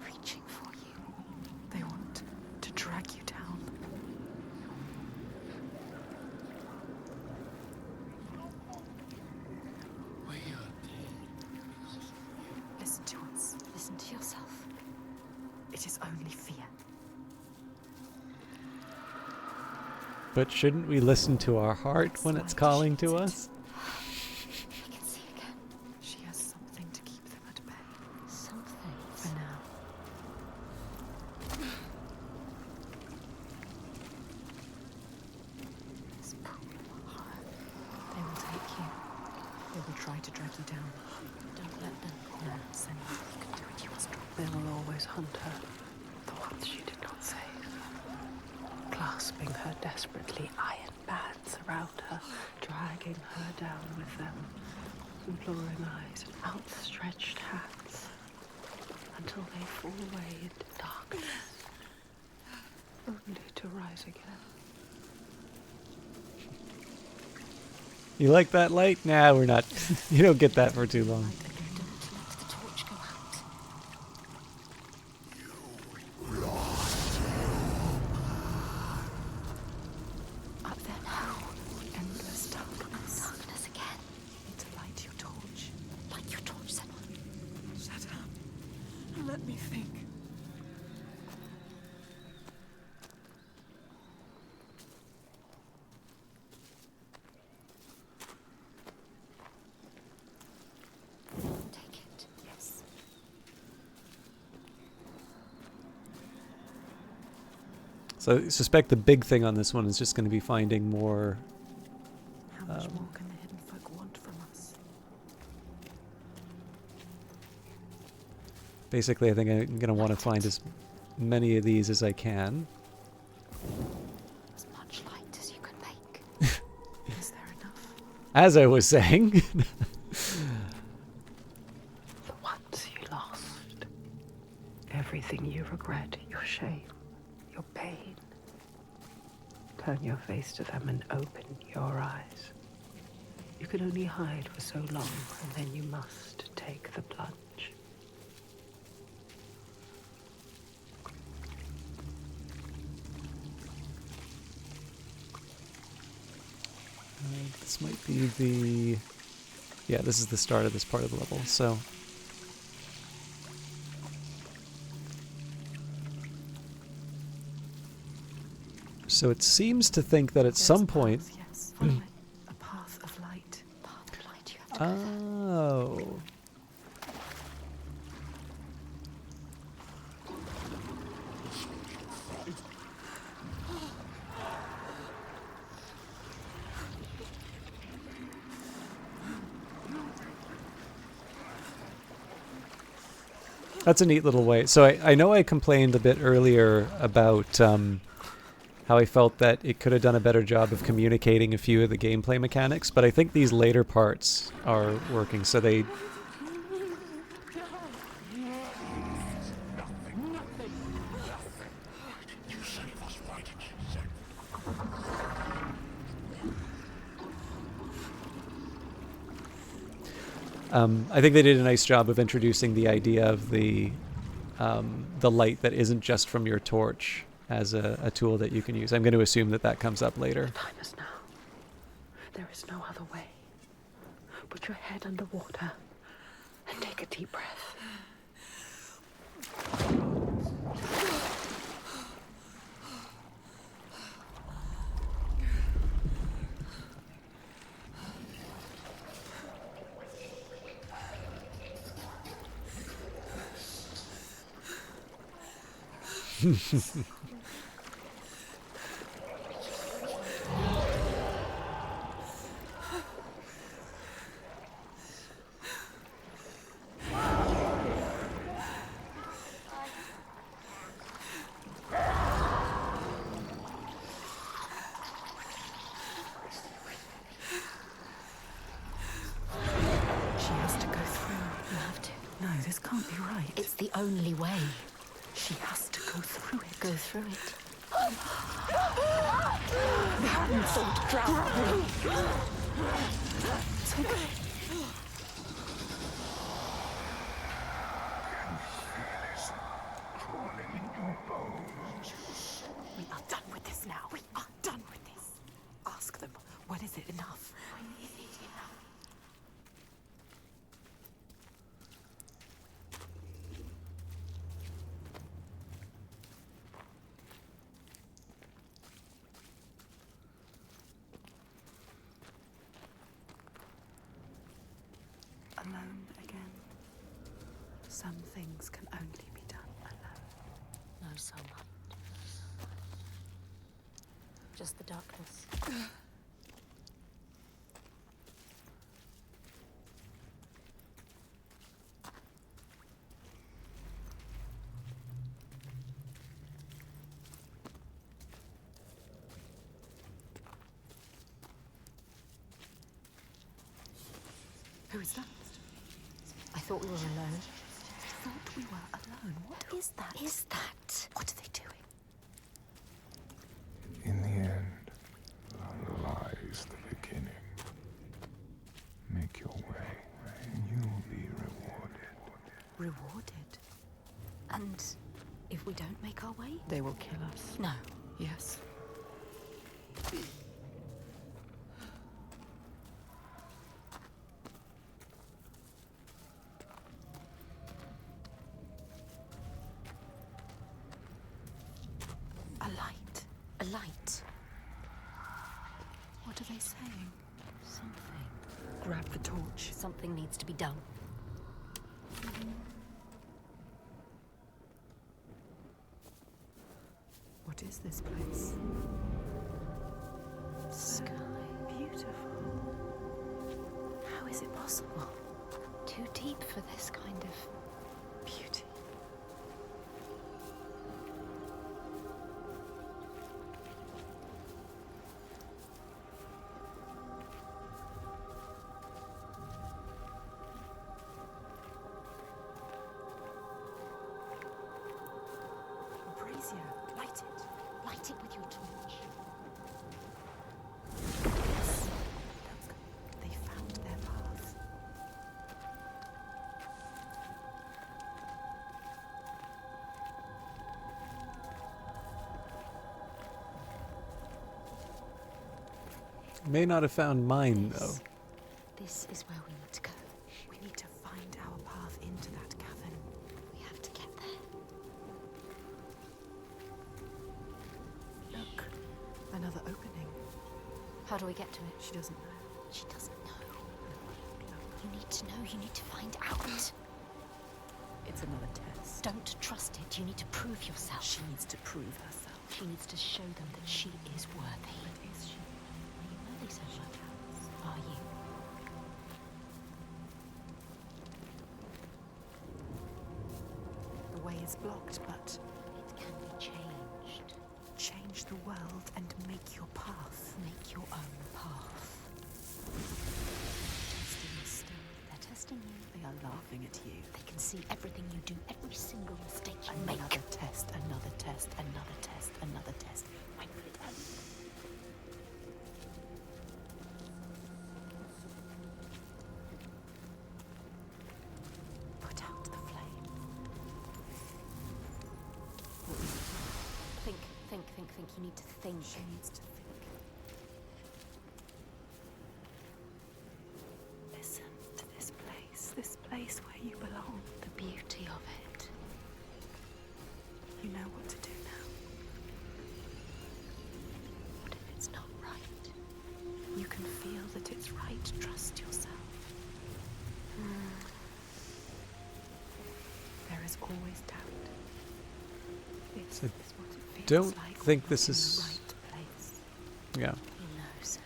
Reaching for you. They want to drag you down. Listen to us. Listen to yourself. It is only fear. But shouldn't we listen to our heart when it's calling to us? I can see again. She has something to keep them at bay. Something. For now. This pool of horror. They will take you. They will try to drag you down. Don't let them. No, Senua, you can do it. You must drop. They will always hunt her, the ones she did not save. Clasping her desperately, iron bands around her, dragging her down with them, imploring eyes and outstretched hands, until they fall away into darkness, only to rise again. You like that light? Nah, we're not. You don't get that for too long. Don't let the torch go out. Up there now. Endless darkness. Darkness again. Need to light your torch. Light your torch, Senua. Shut up. Let me think. Take it. Yes. So I suspect the big thing on this one is just going to be finding more. How much more can the hidden folk want from us? Basically, I think I'm going to want to find as many of these as I can. As much light as you can make. Is there enough? As I was saying. The ones you lost, everything you regret, your shame, your pain. Turn your face to them and open your eyes. You can only hide for so long, and then you must take the plunge. This might be the... Yeah, this is the start of this part of the level, so... So it seems to think that at some point... Yes, follow it. A path of light. Path of light, you have to go there. Oh. That's a neat little way. So I know I complained a bit earlier about how I felt that it could have done a better job of communicating a few of the gameplay mechanics, but I think these later parts are working. So they... I think they did a nice job of introducing the idea of the light that isn't just from your torch as a tool that you can use. I'm going to assume that that comes up later. The time is now. There is no other way. Put your head under water and take a deep breath. It's the only way. She has to go through it. Go through it. The hand thought drown. It's okay. We are done with this now. We are done with this. Ask them, when is it enough? Alone again. Some things can only be done alone. No sunlight. Just the darkness. Who is that? I thought we were alone. I thought we were alone. What is that? Is that? What are they doing? In the end lies the beginning. Make your way, and you'll be rewarded. Rewarded? And if we don't make our way? They will kill us. No. Yes. A light. A light. What are they saying? Something. Grab the torch. Something needs to be done. What is this place? Sky. Beautiful. How is it possible? Too deep for this kind of Beauty. Brazier, light it. Light it with your torch. Yes. Look, they found their path. May not have found mine, though. This is where we need to go. We need to find our path into that cavern. We have to get there. Look, another opening. How do we get to it? She doesn't know. She doesn't know. You need to know. You need to find out. It's another test. Don't trust it. You need to prove yourself. She needs to prove herself. She needs to show them that she is worthy. But is she? Are you worthy, Senua? Are you? The way is blocked, but It can be changed. change the world and make your path. Make your own path. Testing you still. They're testing you. They are laughing at you. They can see everything you do, every single mistake you make. Another test, another test, another test, another test. When will it end? Put out the flame. Think. You need to think. She needs to think. Listen to this place where you belong. The beauty of it. You know what to do now. What if it's not right? You can feel that it's right. Trust yourself. There is always doubt. This So is what it feels don't like think when this you're in is- the right place. Yeah. You know, Senua.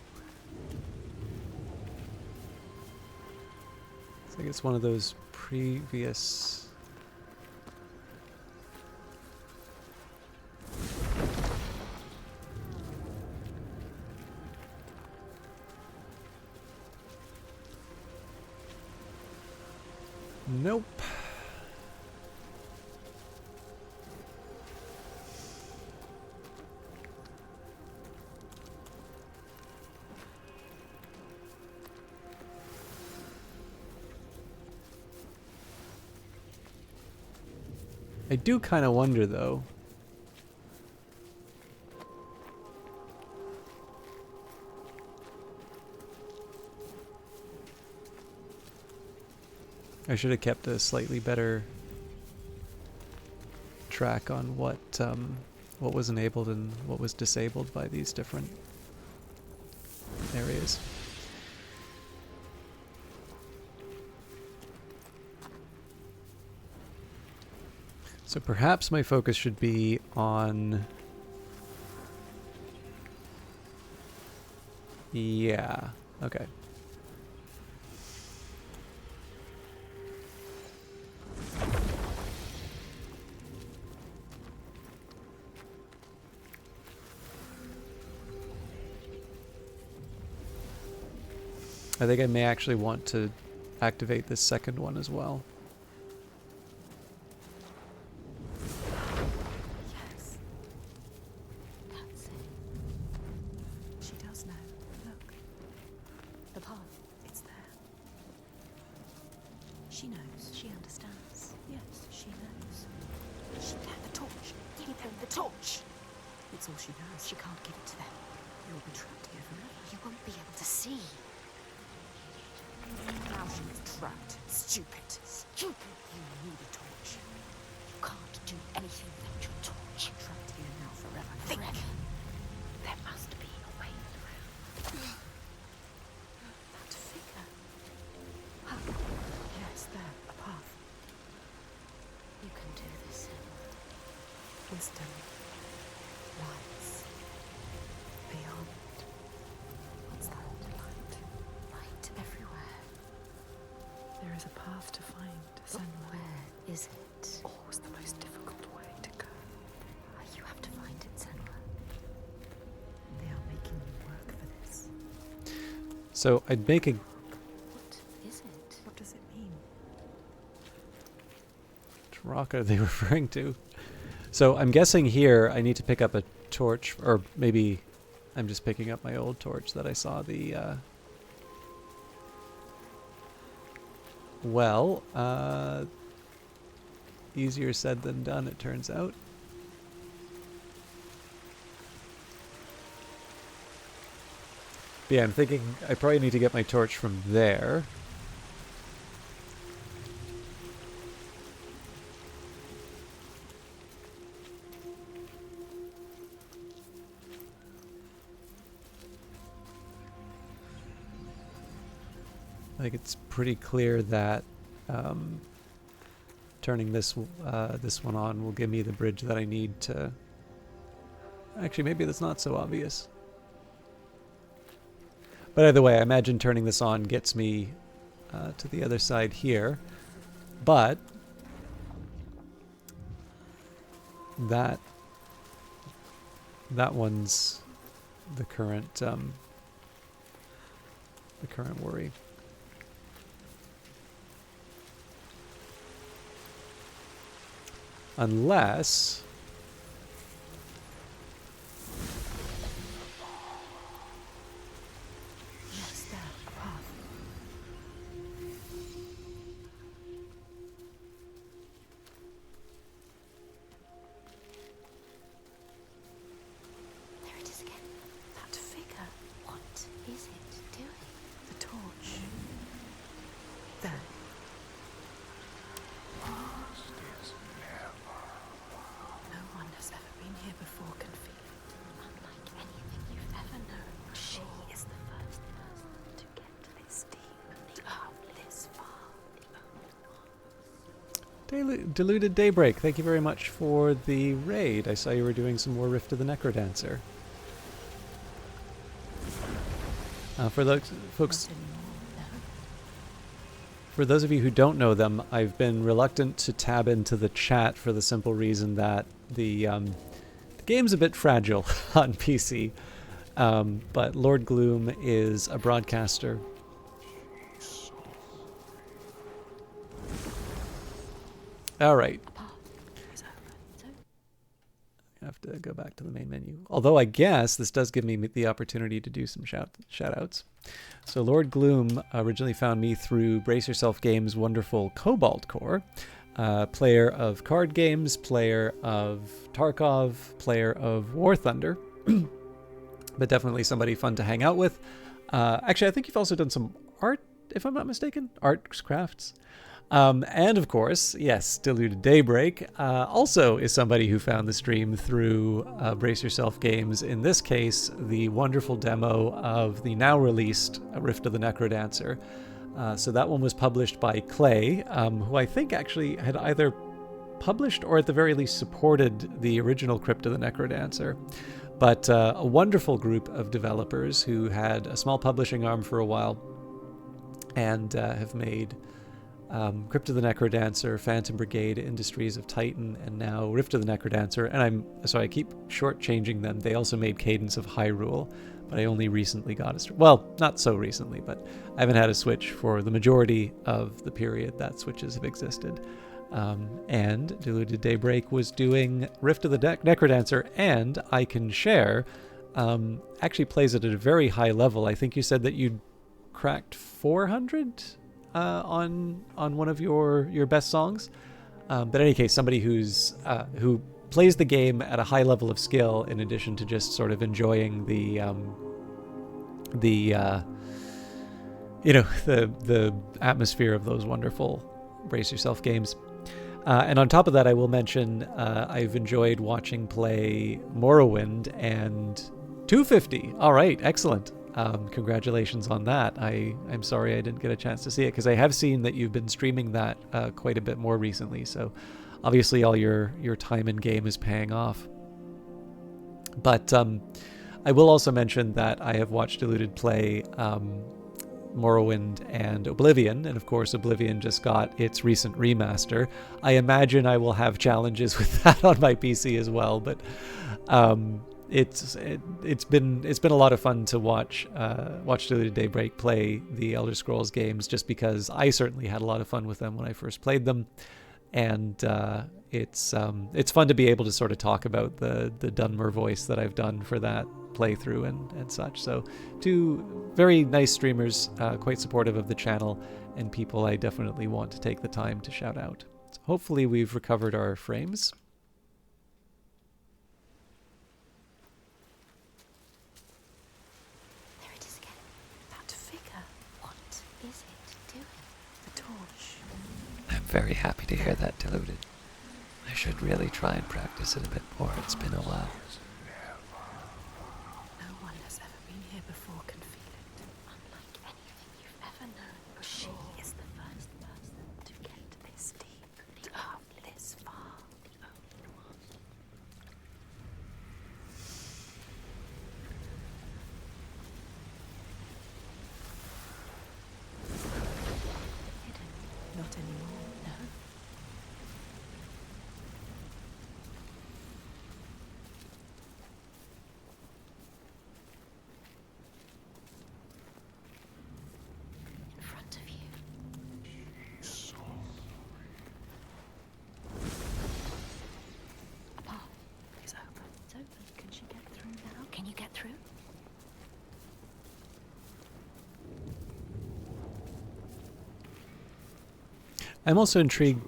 It's like it's one of those previous... Nope. I do kind of wonder, though. I should have kept a slightly better track on what was enabled and what was disabled by these different areas. So perhaps my focus should be on... Yeah, okay. I think I may actually want to activate this second one as well. Yes. That's it. She does know. Look, The path. it's there. She knows. She understands. Yes, she knows. She had the torch. Give them the torch. It's all she knows. She can't give it to them. You'll be trapped here forever. You won't be able to see. Now she's trapped. Stupid. Stupid. You need a torch. You can't do anything without your torch. Trapped here now forever. Forever. There must be a way through. That figure. Ah, yes, there. A path. You can do this, Senua. Wisdom lies beyond. What's that? Light. Light everywhere. There is a path to find, Senua. Where is it? Always the most difficult way to go. You have to find it, Senua. They are making you work for this. So I'd make a... What is it? What does it mean? Which rock are they referring to? So I'm guessing here I need to pick up a torch, or maybe I'm just picking up my old torch that I saw the... Well, easier said than done, it turns out. Yeah, I'm thinking I probably need to get my torch from there. Like, it's pretty clear that turning this one on will give me the bridge that I need to... Actually, maybe that's not so obvious. But either way, I imagine turning this on gets me to the other side here. But that one's the current worry. Unless... Yes, there, a path. There it is again. That figure. What is it doing? The torch. There. No one has ever been here before can feel it. Unlike anything you've ever known, she is the first person to get this deep, this far. Deluded Daybreak, thank you very much for the raid. I saw you were doing some more Rift of the Necrodancer. For those folks, for those of you who don't know them, I've been reluctant to tab into the chat for the simple reason that the game's a bit fragile on PC. But Lord Gloom is a broadcaster. All right. I have to go back to the main menu. Although I guess this does give me the opportunity to do some shout-outs. So Lord Gloom originally found me through Brace Yourself Games' wonderful Cobalt Core. Player of card games, player of Tarkov, player of War Thunder. But definitely somebody fun to hang out with. Actually, I think you've also done some art, if I'm not mistaken. Arts, crafts. And of course, yes, Deluded Daybreak also is somebody who found the stream through Brace Yourself Games. In this case, the wonderful demo of the now released Rift of the Necrodancer. So that one was published by Clay, who I think actually had either published or at the very least supported the original Crypt of the Necrodancer. But a wonderful group of developers who had a small publishing arm for a while and have made Crypt of the Necrodancer, Phantom Brigade, Industries of Titan, and now Rift of the Necrodancer. And I keep shortchanging them. They also made Cadence of Hyrule, but I only recently got a... Well, not so recently, but I haven't had a Switch for the majority of the period that Switches have existed. And Deluded Daybreak was doing Rift of the Necrodancer, and I can share, actually plays it at a very high level. I think you said that you'd cracked 400 on one of your best songs. But in any case, somebody who plays the game at a high level of skill, in addition to just sort of enjoying the atmosphere of those wonderful Brace Yourself games. And on top of that, I will mention I've enjoyed watching play Morrowind and 250. All right, excellent. Congratulations on that. I'm sorry I didn't get a chance to see it, because I have seen that you've been streaming that quite a bit more recently. So obviously all your time in game is paying off. But I will also mention that I have watched Deluded play Morrowind and Oblivion, and of course Oblivion just got its recent remaster. I imagine I will have challenges with that on my PC as well, but it's been a lot of fun to watch Deluded Daybreak play the Elder Scrolls games, just because I certainly had a lot of fun with them when I first played them, and it's fun to be able to sort of talk about the Dunmer voice that I've done for that playthrough and such. So two very nice streamers, quite supportive of the channel, and people I definitely want to take the time to shout out. So hopefully we've recovered our frames. There it is again. very happy to hear that, Deluded. I should really try and practice it a bit more. It's been a while. No one has ever been here before can feel it. Unlike anything you've ever known before. She is the first person to get this deep, this far, the only one. Hidden. Not anymore. No. In front of you. A path is open. It's open. Can she get through now? Can you get through? I'm also intrigued.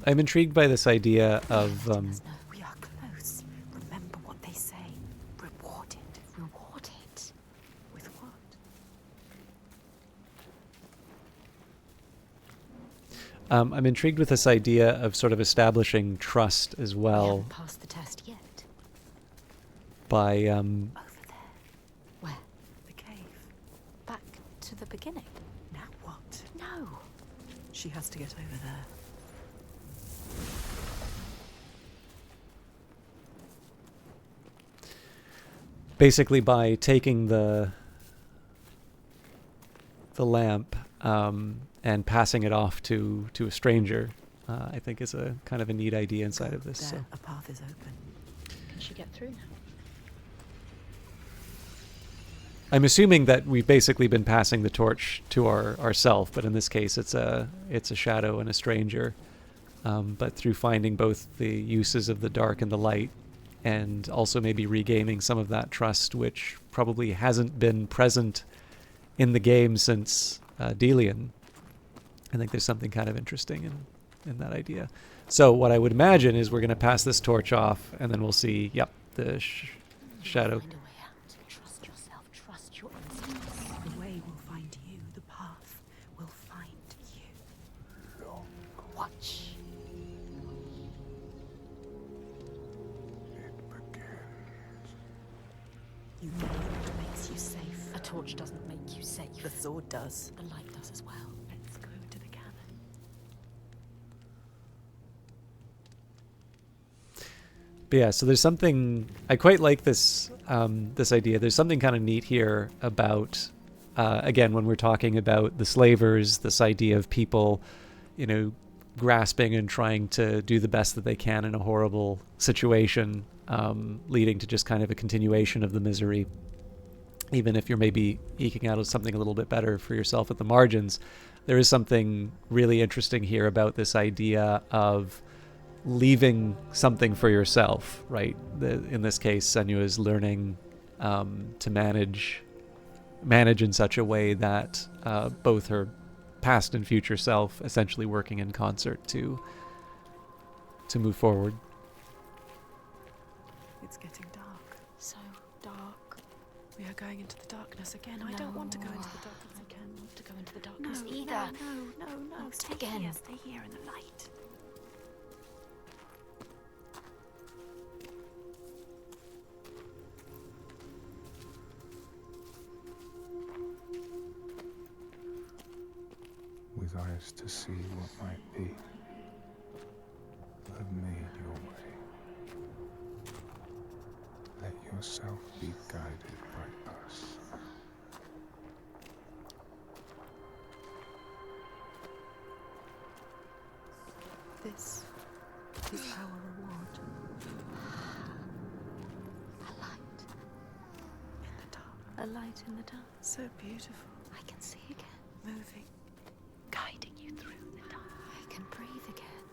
I'm intrigued by this idea of We are close. Remember what they say. Rewarded. Rewarded. With what? I'm intrigued with this idea of sort of establishing trust as We well haven't passed the test yet. by Over there. Where? The cave. Back to the beginning. Now what? No. She has to get over there. basically by taking the lamp and passing it off to a stranger. I think is a kind of a neat idea inside of this. There, So a path is open. Can she get through now? I'm assuming that we've basically been passing the torch to ourself, but in this case, it's a shadow and a stranger. But through finding both the uses of the dark and the light, and also maybe regaining some of that trust, which probably hasn't been present in the game since Delian. I think there's something kind of interesting in that idea. So what I would imagine is we're going to pass this torch off, and then we'll see, yep, the shadow. Find a way out. Trust yourself. Trust your instincts. The way will find you. The path will find you. Watch. You know what makes you safe. A torch doesn't make you safe. The sword does. The light does as well. Let's go to the cabin. But yeah, so there's something I quite like this this idea. There's something kind of neat here about again when we're talking about the slavers, this idea of people, grasping and trying to do the best that they can in a horrible situation, leading to just kind of a continuation of the misery. Even if you're maybe eking out something a little bit better for yourself at the margins, there is something really interesting here about this idea of leaving something for yourself, right? In this case, Senua is learning to manage in such a way that both her past and future self essentially working in concert to move forward. It's getting dark. So dark. We are going into the darkness again. I No. don't want to go into the darkness I again. don't want to go into the No, darkness no, either. no. Stay again. here. Stay here in the light. With eyes to see what might be, have made your way. Let yourself be guided by us. This is our reward. A light. In the dark. A light in the dark. So beautiful. I can see again. Moving. Guiding you through the dark. I can breathe again.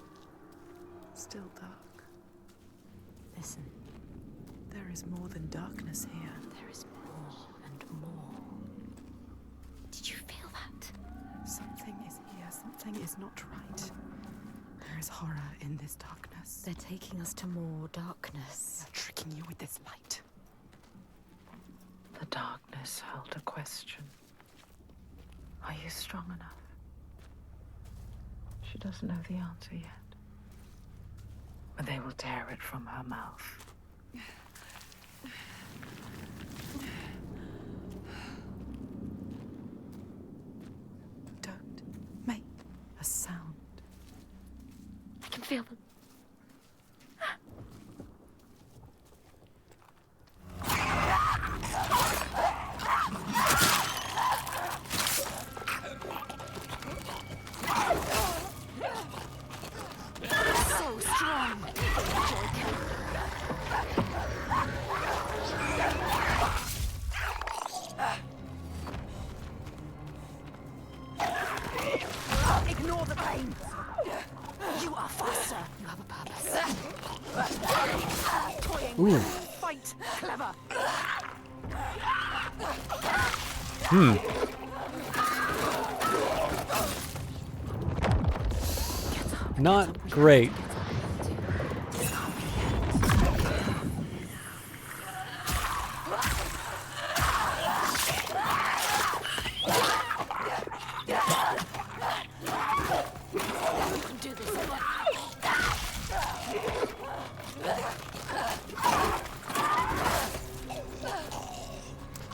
Still dark. Listen. There is more than darkness here. There is more and more. Did you feel that? Something is here. Something is not right. There is horror in this darkness. They're taking us to more darkness. They're tricking you with this light. The darkness held a question. Are you strong enough? She doesn't know the answer yet. But they will tear it from her mouth. Don't make a sound. I can feel them. So strong. Ignore the pain. You are faster. You have a purpose. Toying with, fight, clever. Not great.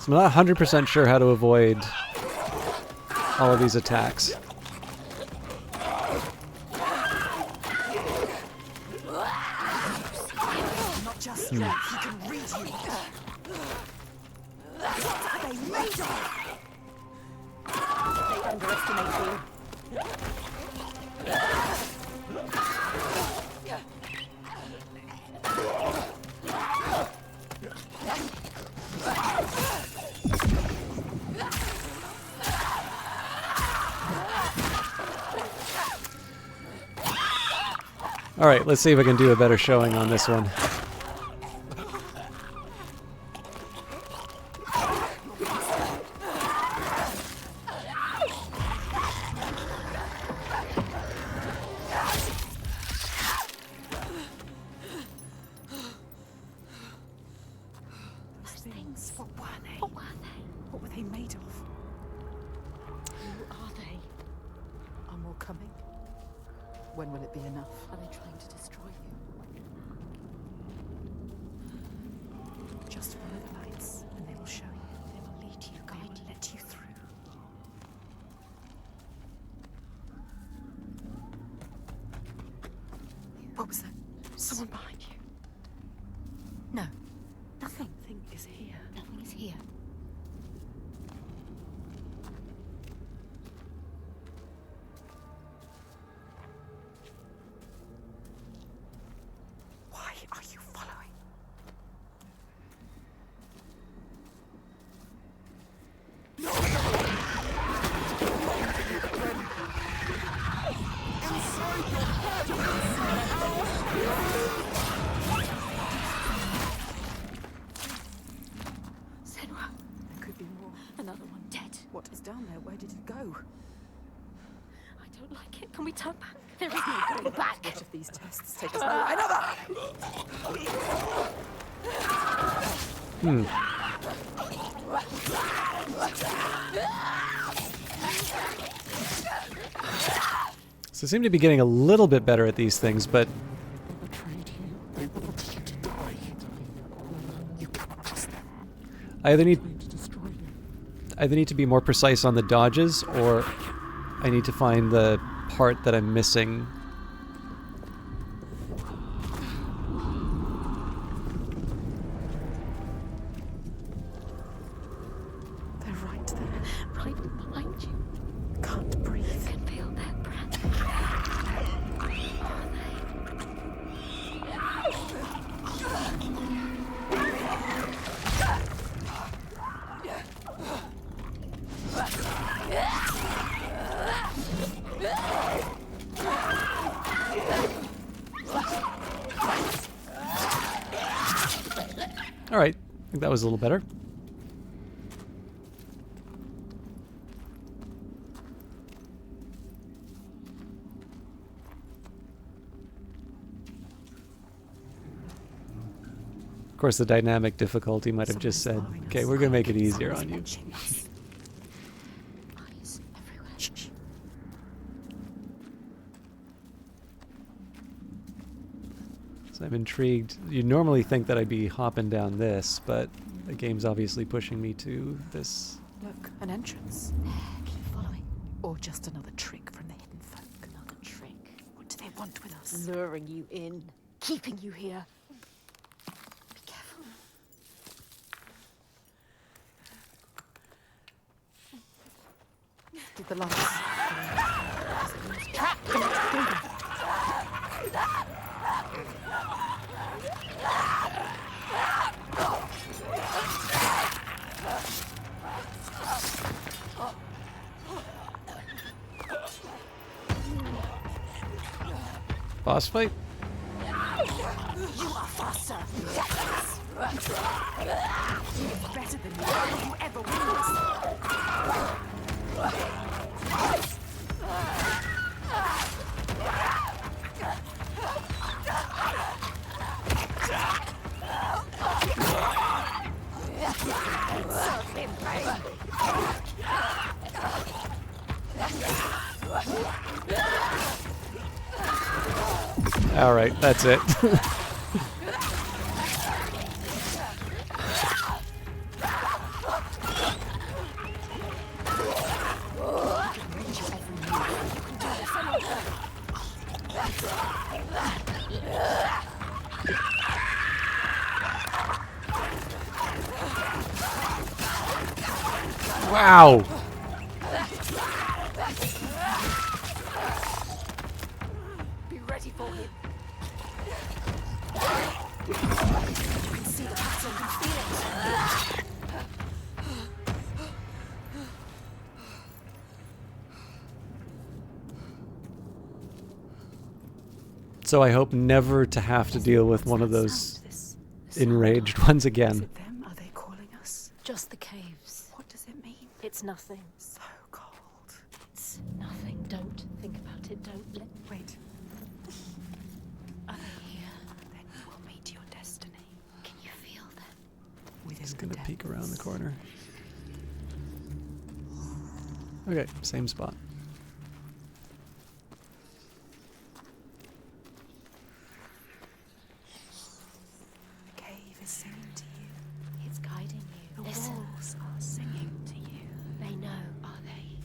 So I'm not 100% sure how to avoid all of these attacks. Not just strength, he can read you. What are they made of? They underestimate you. All right, let's see if I can do a better showing on this one. Those things, what were they? What were they? What were they made of? Who are they? Are more coming? When will it be enough? Are they trying to destroy you? Just follow the lights, and they will show you. They will lead you, guide you, let you through. What was that? Someone behind you. No. Nothing. Nothing is here. Nothing is here. Why are you following? Senua. There could be more. Another one dead. What is down there? Where did it go? I don't like it. Can we turn back? There is no going back. Which of these tests take us nowhere? Another! So I seem to be getting a little bit better at these things, but They betrayed you. They wanted you to die. You cannot trust them. I either need To destroy you. to be more precise on the dodges, or I need to find the part that I'm missing. They're right there. Right behind you. Can't breathe. I can feel their breath. All right, I think that was a little better. Of course, the dynamic difficulty might have just said, Someone's okay, following we're us. going to make it easier Someone's on you. watching us. Eyes I'm intrigued. You'd normally think that I'd be hopping down this, but the game's obviously pushing me to this. Look, an entrance. Keep following. Or just another trick from the hidden folk. Another trick. What do they want with us? Luring you in. Keeping you here. Be careful. Did the lights. Boss fight? You are faster. It's better than you. Whoever wins. All right, that's it. Wow. Be ready for him. You can see the pattern, you can feel it. So I hope never to have to deal with one of those enraged ones again. Them? Are they calling us? Just the caves. What does it mean? It's nothing. So cold. It's nothing. Don't think about it. Don't let. Wait. Are they here? Then you will meet your destiny. Can you feel them? Within Just the gonna peek around the depths. corner. Okay, same spot. The cave is singing to you. It's guiding you. The Listen. walls are singing to you. They know, are they?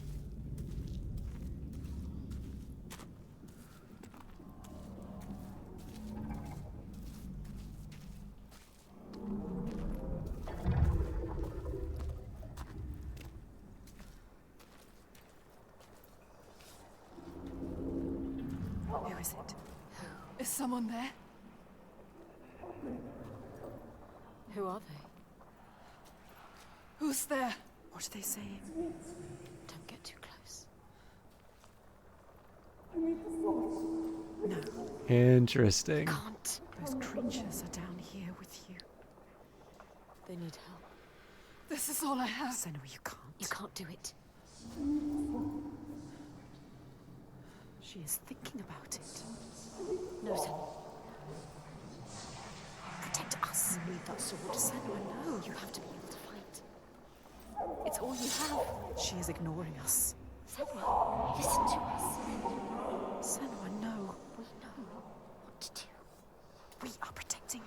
Who is it? Is someone there? Who are they? Who's there? What are they saying? Don't get too close. No. Interesting. Can't. Those creatures are down here with you. They need help. This is all I have. Senua, you can't. You can't do it. She is thinking about it. No, Senua. Protect us. You need that sword. Senua, no. You have to be able to fight. It's all you have. She is ignoring us. Senua, listen to us. Senua, no. We know what to do. We are protecting you.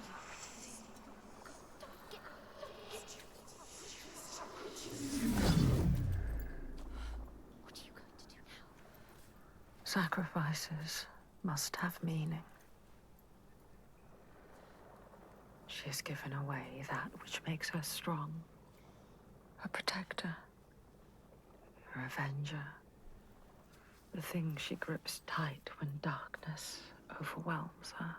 What are you going to do now? Sacrifices must have meaning. She has given away that which makes her strong. A protector. A avenger. The thing she grips tight when darkness overwhelms her.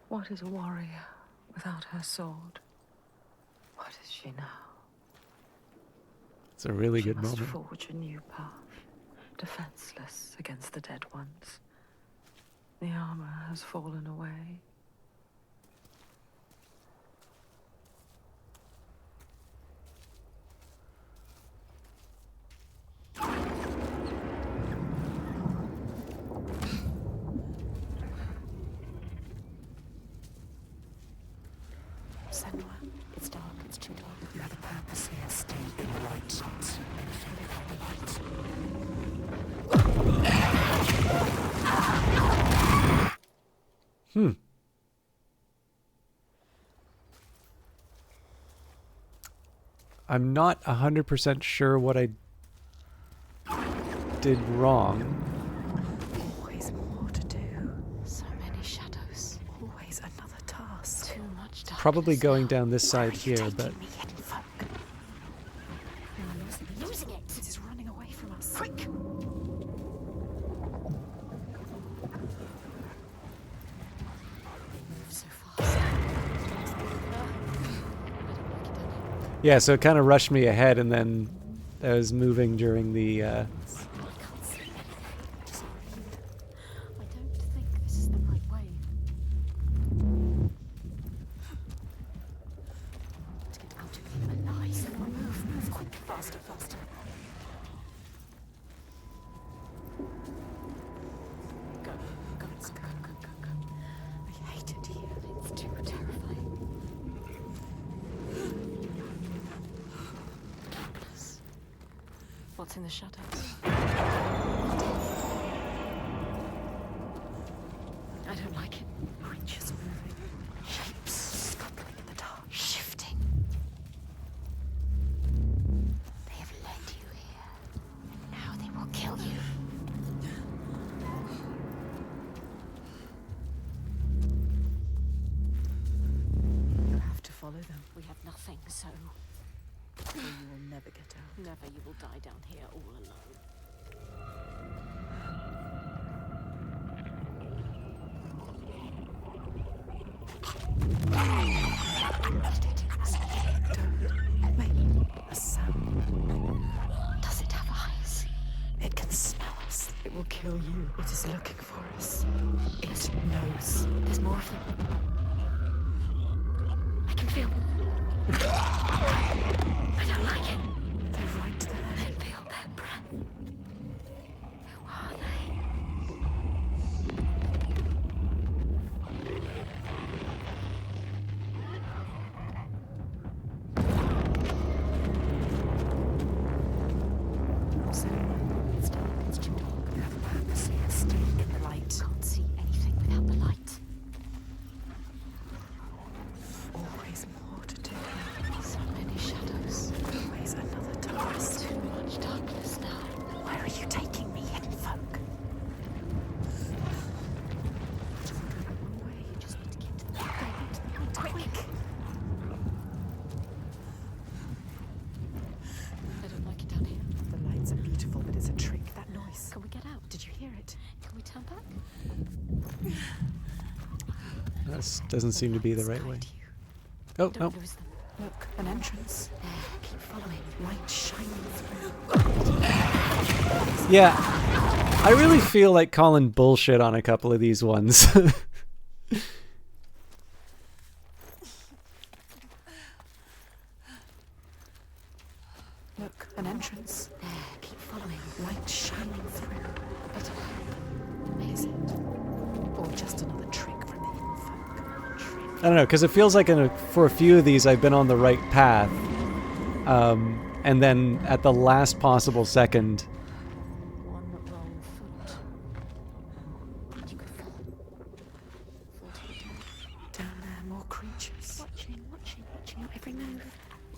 What is a warrior without her sword? What is she now? It's a really She good must moment. forge a new path, defenseless against the dead ones. The armor has fallen away. Senua, it's dark. It's too dark. You have a purpose here. Stay in the light. Feel it on the light. I'm not 100% sure what I did wrong. Always more to do. So many shadows. Always another task. Too much darkness. Probably going down this Where are side you here, taking but me, hidden folk? We're losing it. It is running away from us. Quick! Move so fast. yeah, so it kind of rushed me ahead, and then I was moving during the. I can't see anything. Sorry. I don't think this is the right way. To get out of here alive. Move, quick, faster. Go. I hate it here. It's too terrifying. Darkness. What's in the shadows? I don't like it. Creatures moving. Shapes scuttling in the dark. Shifting. They have led you here. And now they will kill you. You have to follow them. We have nothing, so Or you will never get out. never you will die down here all alone. Don't make a sound. Does it have eyes? It can smell us. It will kill you. It is looking for us. It knows. There's more of them. I can feel them. I don't like it. They're right there. I feel their breath. Who are they? It's dark. It's too dark. You have a purpose here. Stay in the light. Can't see anything without the light. Always more to do. So many shadows. Always another task. Too much darkness now. Where are you taking me, hidden folk? One way. You just need to get to the point. Quick! I don't like it down here. The lights are beautiful, but it's a trick. That noise. Can we get out? Did you hear it? Can we turn back? This doesn't seem to be the right way. Oh, no. Don't lose them. Look, an entrance. There, keep following. Light shining through. Yeah. I really feel like calling bullshit on a couple of these ones. Look, an entrance. There, keep following. Light shining through. It'll help. Is it? Or just another trick from the hidden folk? I don't know, because it feels like for a few of these I've been on the right path. And then at the last possible second... One wrong foot. You could fall. Fall to your death. Down there, more creatures. Watching your every move.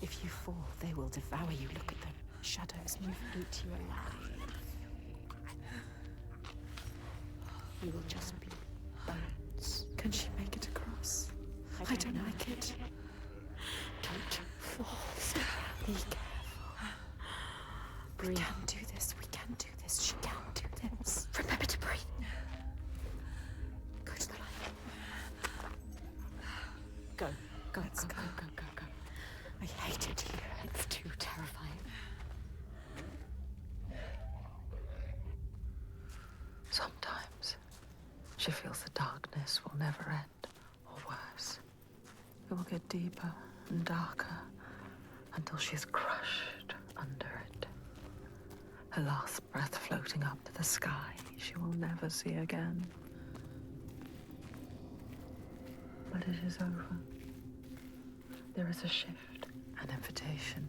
If you fall, they will devour you. Look at them. Shadows move. Eat you alive. You will just be bones. Can she make it across? I don't like it. Don't fall. Be careful. We Breathe. can do this. We can do this. She can do this. Remember to breathe. Go to the light. Go. Let's go. Go. I hate it here. It's too terrifying. Sometimes she feels the darkness will never end, or worse. It will get deeper and darker until she's crushed under it. Her last breath floating up to the sky she will never see again. But it is over. There is a shift, an invitation.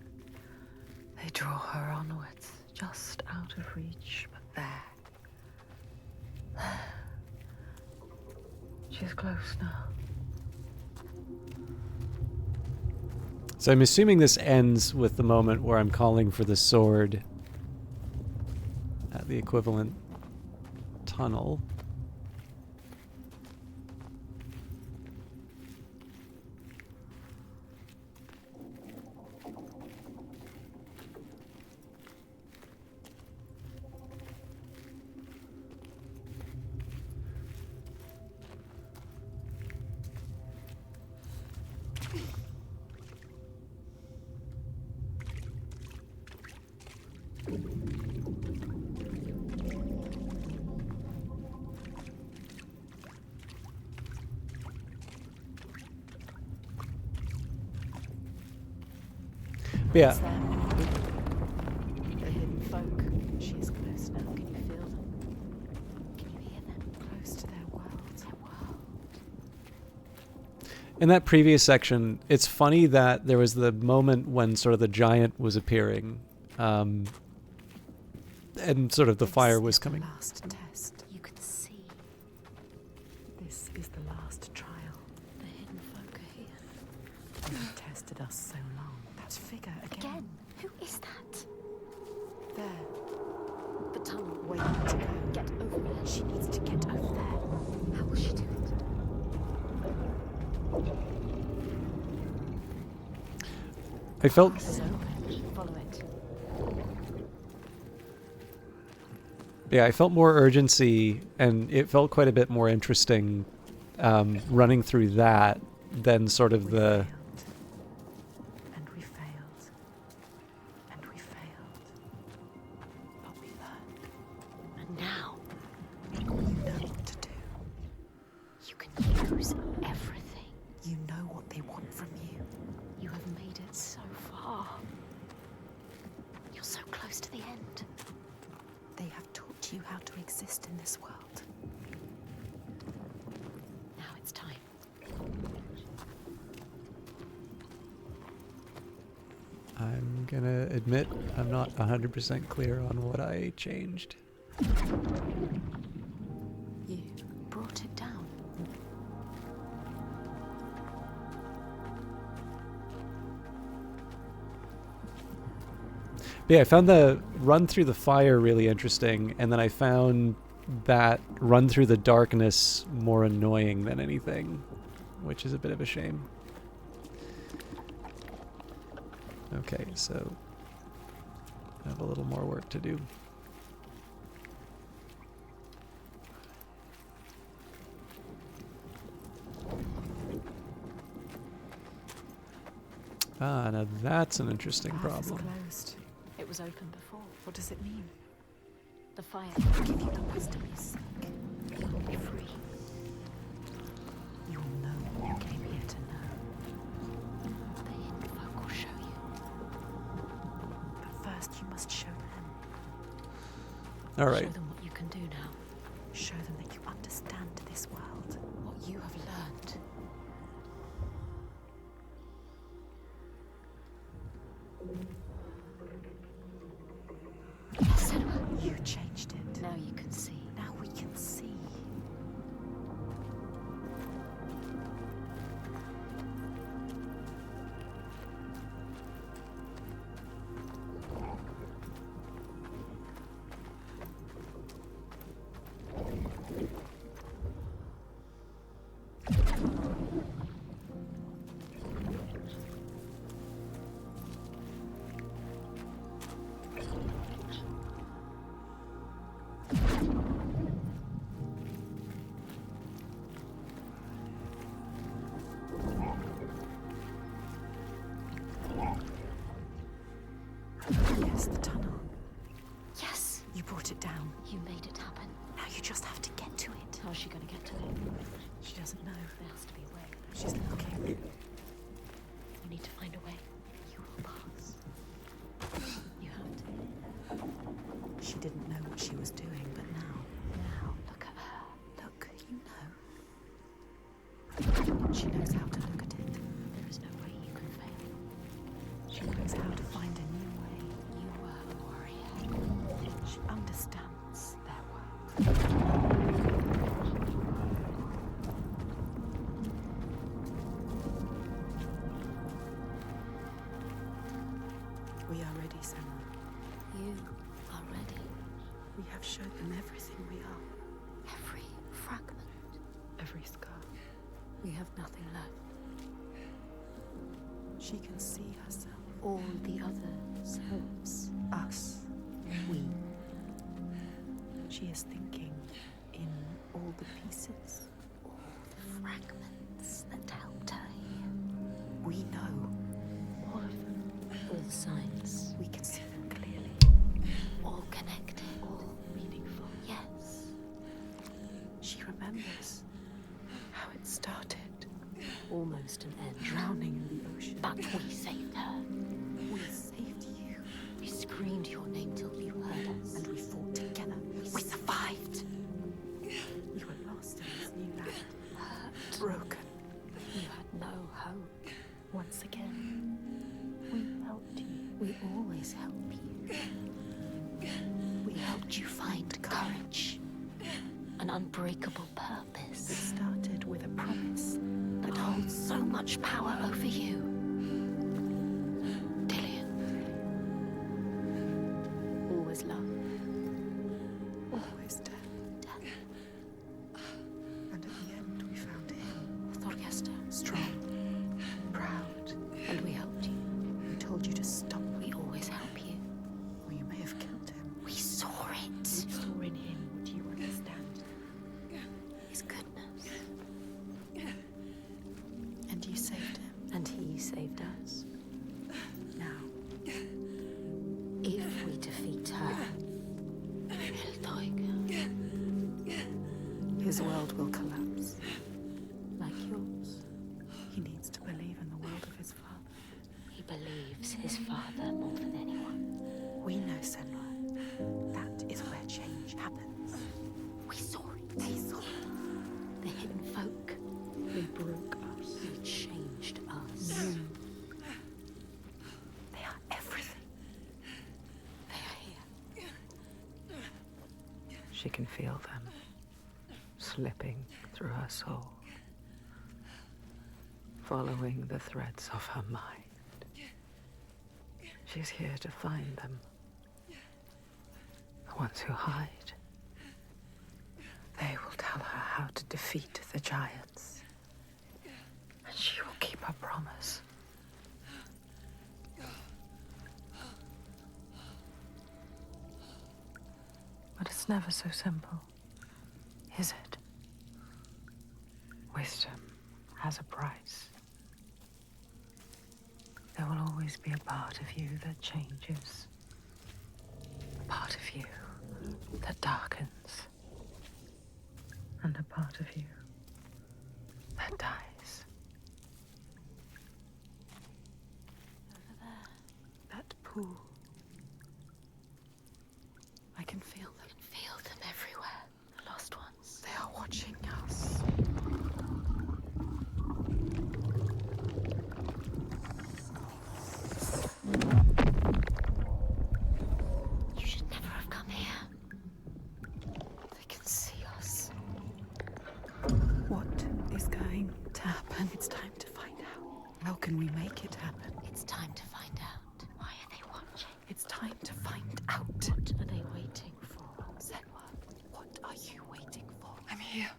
They draw her onwards, just out of reach, but there. She's close now. So I'm assuming this ends with the moment where I'm calling for the sword at the equivalent tunnel. Yeah. It's them. The hidden folk. She is close now. Can you feel them? Can you hear them? Close to their world. Their world. In that previous section, it's funny that there was the moment when sort of the giant was appearing, and sort of the fire was coming. Last test. You could see. This is the last trial. The hidden folk are here. They've tested us so long. That figure again. Who is that? There. The tunnel waiting to go. Get over there. She needs to get over there. How will she do it? I felt This is open. Follow it. Yeah, I felt more urgency, and it felt quite a bit more interesting running through that than sort of the... And we failed. And we failed. But we learned. And now, You know what to do. you can use everything. You know what they want from you. You have made it so far. You're so close to the end. They have taught you how to exist in this world. Now it's time. I'm gonna admit I'm not 100% clear on what I changed. You brought it down. But yeah, I found the run through the fire really interesting, and then I found that run through the darkness more annoying than anything, which is a bit of a shame. Okay, so I have a little more work to do. Ah, now that's an interesting Path is problem. closed. It was open before. What does it mean? The fire Will give you the wisdom you seek. will be free. You will know what you came here to know. The hidden folk will show you. But first you must show them. All right. Show them what you can do now. Show them that you understand this world. What you have learned. Senua, You changed it. now you can see. Now we can see. Yes, the tunnel. Yes, You brought it down. you made it happen. Now you just have to get to it. How's she gonna get to it? She doesn't know. There has to be a way. She's looking. You need to find a way. You will pass. You have to. She didn't know what she was doing, but now look at her. Look, you know. She knows how to look at it. There is no way you can fail. She knows how to find a new way. You were a warrior. She understands their world. We are ready, Senua. You are ready. We have showed them everything we are. Every fragment. Every scar. We have nothing left. She can see herself. All the other selves. Us. We. She is thinking in all the pieces. All the fragments that helped her here. We know all of them. All the signs. We can see them clearly. All connected. All meaningful. Yes. She remembers how it started. Almost an end. Drowning in the ocean. But we saved her. We saved you. We screamed your name till you heard us. And we fought together. We survived. We were lost in this new land. Hurt. Broken. You had no hope. Once again, we helped you. We always help you. We helped you find courage. An unbreakable It purpose started with a promise. that holds so much power over you. Dillian. Always love. Always death. Death. And at the end, we found him. Thorgester. Strong. Proud. And we helped you. We told you to stop. We always help you. Or you may have killed him. We saw it. We saw in him what you understand. His goodness. And you saved him. And he saved us. Now, If we defeat her, Hellblade, his world will collapse. like yours, He needs to believe in the world of his father. he believes his father more than anyone. We know, Senua. That is where change happens. We saw it. They saw it. The hidden folk. They broke us. They changed us. They are everything. They are here. She can feel them slipping through her soul, following the threads of her mind. She's here to find them. The ones who hide. They will tell her how to defeat the giants. And she will keep her promise. But it's never so simple, is it? Wisdom has a price. There will always be a part of you that changes. A part of you that darkens. And a part of you that dies. Over there. That pool. I can feel them. I can feel them everywhere. The lost ones. They are watching us. You should never have come here. They can see us. What is going to happen? It's time to find out. How can we make it happen? It's time to find out. Why are they watching? It's time to find out. What are they waiting for? Senua, what are you waiting for? I'm here.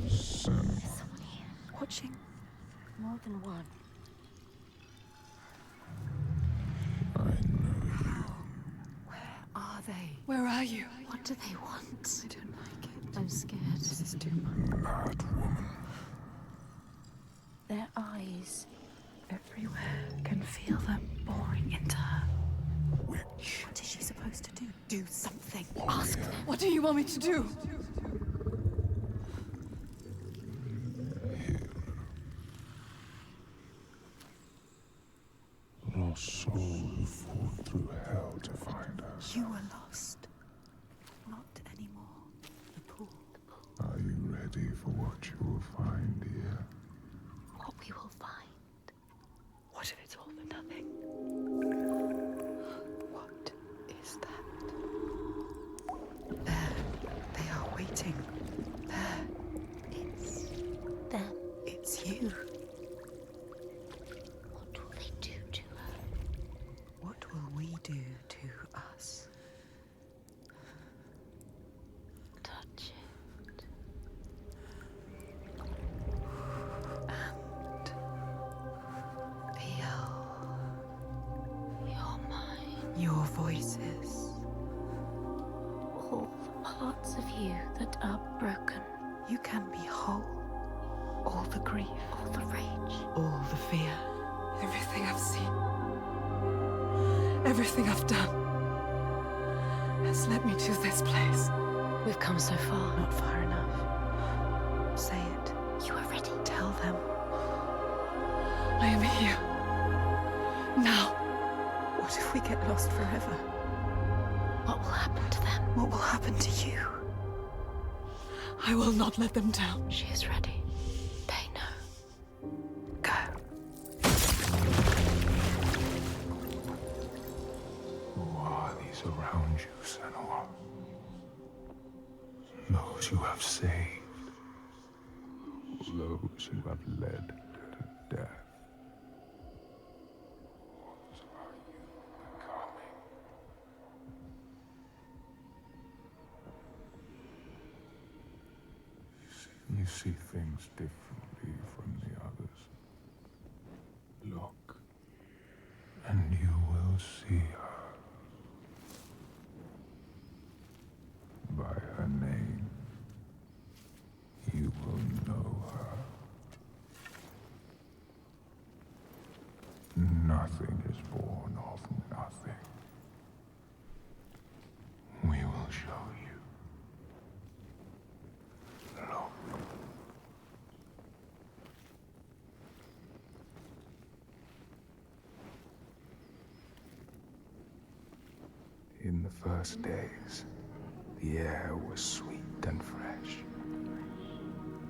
There's someone here. Watching. More than one. Where are they? Where are you? What do they want? I don't like it. I'm scared. This is too much. Mad woman. Their eyes. Everywhere can feel them boring into her. Witch. What is she supposed to do? Do something. Ask them. What do you want me to do? Lost soul who fought through hell to find us. You were lost. Not anymore. The pool. Are you ready for what you will find here? What we will find. What if it's all for nothing? What is that? There. They are waiting. There. It's them. It's you. Your voices. All the parts of you that are broken. You can be whole. All the grief. All the rage. All the fear. Everything I've seen, everything I've done, has led me to this place. We've come so far. Not far enough. Say it. You are ready. Tell them. I am here. Now. What if we get lost forever? What will happen to them? What will happen to you? I will not let them down. She is ready. They know. Go. Who are these around you, Senua? Those you have saved. Those you have led to death. What are you becoming? You see things differently from the others. Look, and you will see her. By her name, you will know her. Nothing is born of nothing. We will show you. Look. In the first days, the air was sweet and fresh.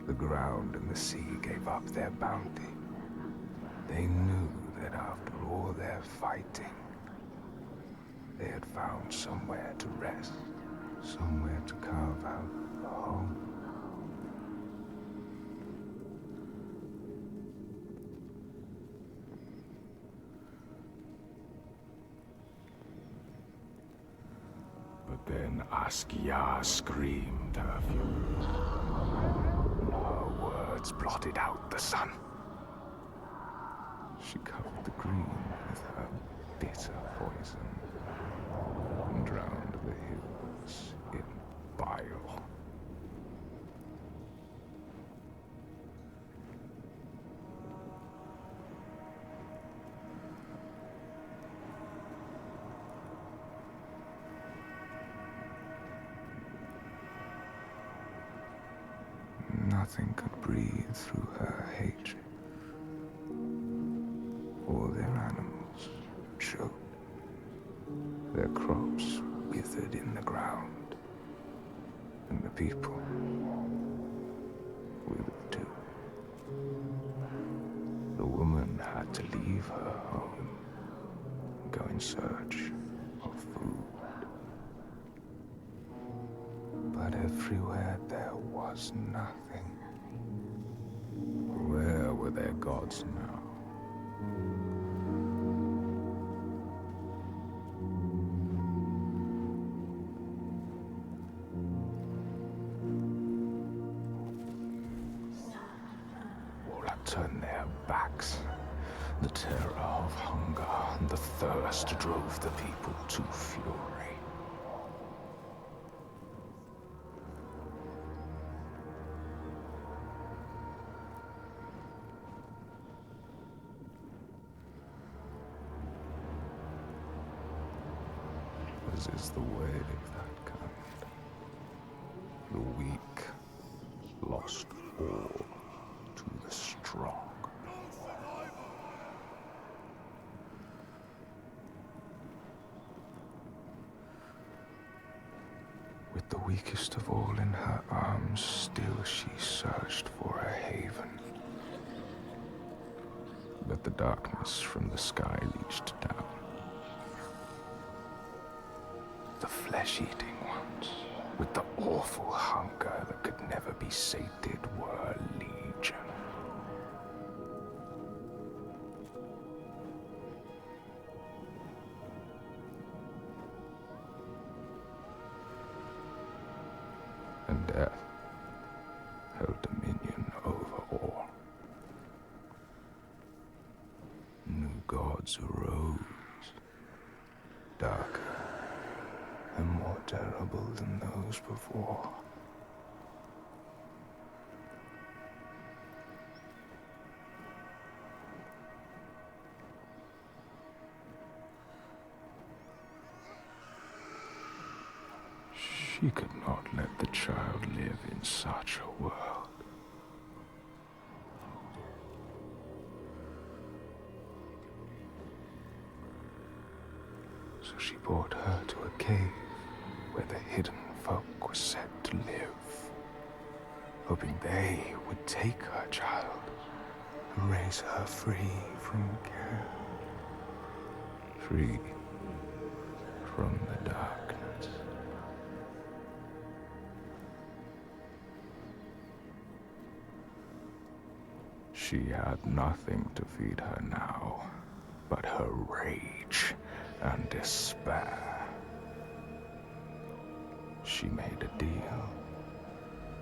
The ground and the sea gave up their bounty. They knew that after all their fighting, they had found somewhere to rest, somewhere to carve out a home. But then Askia screamed her fury. Her words blotted out the sun. She covered the green with her bitter poison and drowned the hills in bile. Nothing could breathe through her hatred. All their animals choked. Their crops withered in the ground. And the people withered too. The woman had to leave her home and go in search of food. But everywhere there was nothing. Where were their gods now? All had turned their backs. The terror of hunger and the thirst drove the people to fury. As is the way of that kind. The weak lost all to the strong. With the weakest of all in her arms, still she searched for a haven. But the darkness from the sky reached down. The flesh-eating ones, with the awful hunger that could never be sated, were legion. And death held dominion over all. New gods arose, darker and more terrible than those before. She could not let the child live in such a world. So she brought her to a cave where the hidden folk were said to live, hoping they would take her child and raise her free from care, free from the darkness. She had nothing to feed her now but her rage and despair. She made a deal.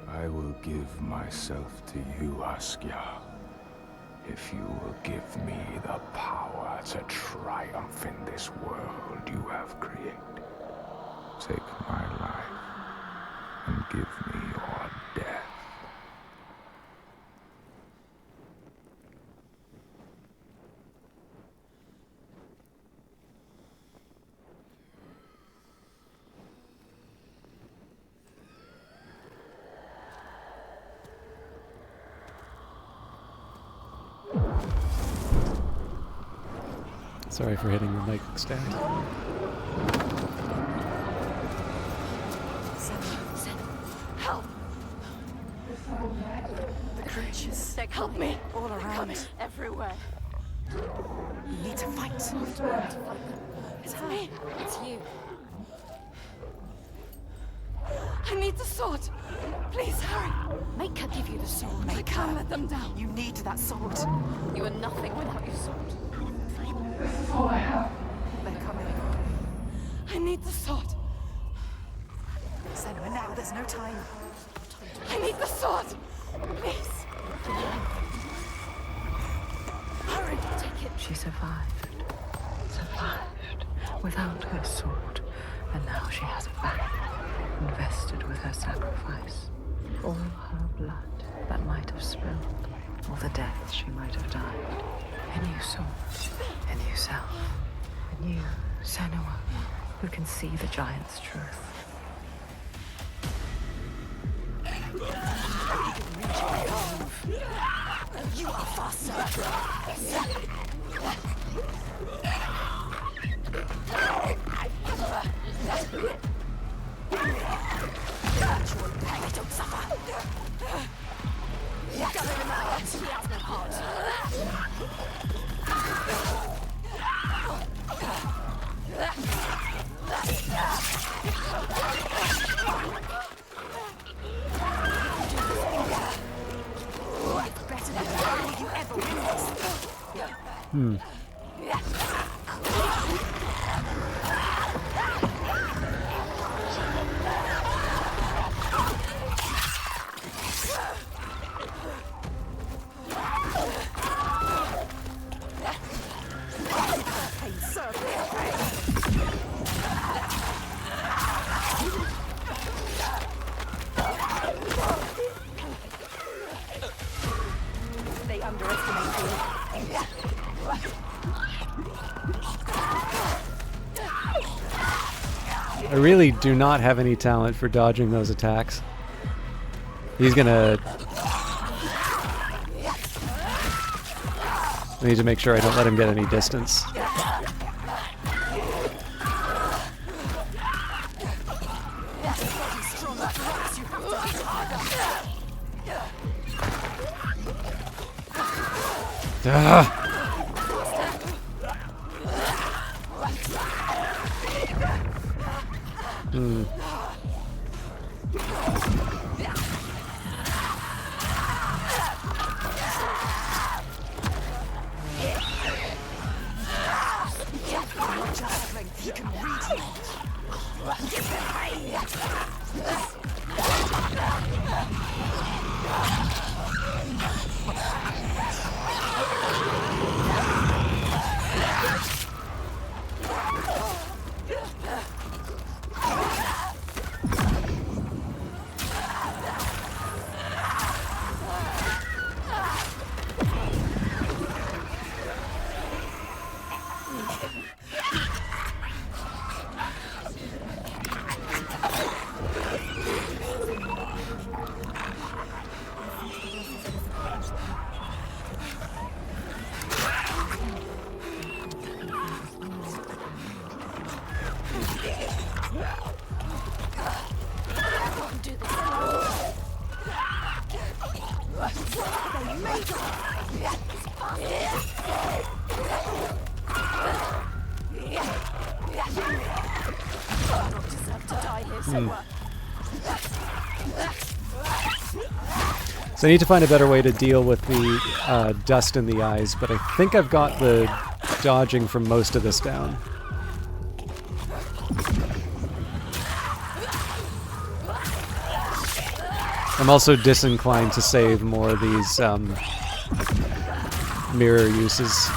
I will give myself to you, Askia, if you will give me the power to triumph in this world you have created. Take my life and give me your death. Sorry for hitting the mic stand. Help! The creatures. Help me! All around. Everywhere. You need to fight. It's me. It's you. I need the sword. Please hurry. Make her give you the sword. I Make can't her. let them down. You need that sword. You are nothing without your sword. They're coming. I need the sword. Senua, now. There's no time. I need the sword. Please. Hurry. Take it. She survived. Survived. Without her sword. And now she has it back. Invested with her sacrifice. All her blood that might have spilled. All the deaths she might have died. A new sword. A new self. A new Senua who can see the giant's truth. You are faster. Don't suffer. Got him in the heart. He has no heart. It's better than before you ever win this. They underestimate you. I really do not have any talent for dodging those attacks. He's gonna... I need to make sure I don't let him get any distance. Ah! He can read you. So I need to find a better way to deal with the dust in the eyes, but I think I've got the dodging from most of this down. I'm also disinclined to save more of these mirror uses.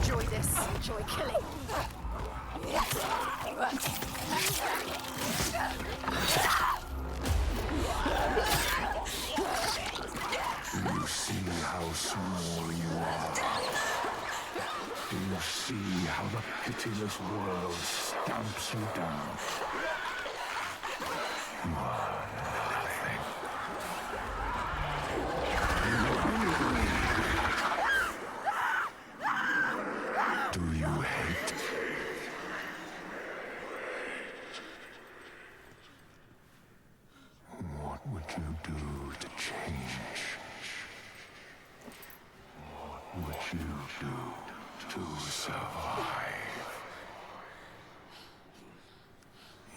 Enjoy this. Enjoy killing. You see how small you are. Do you see how the pitiless world stamps you down? You are nothing. Do you hate? What would you do to change? What would you do to survive?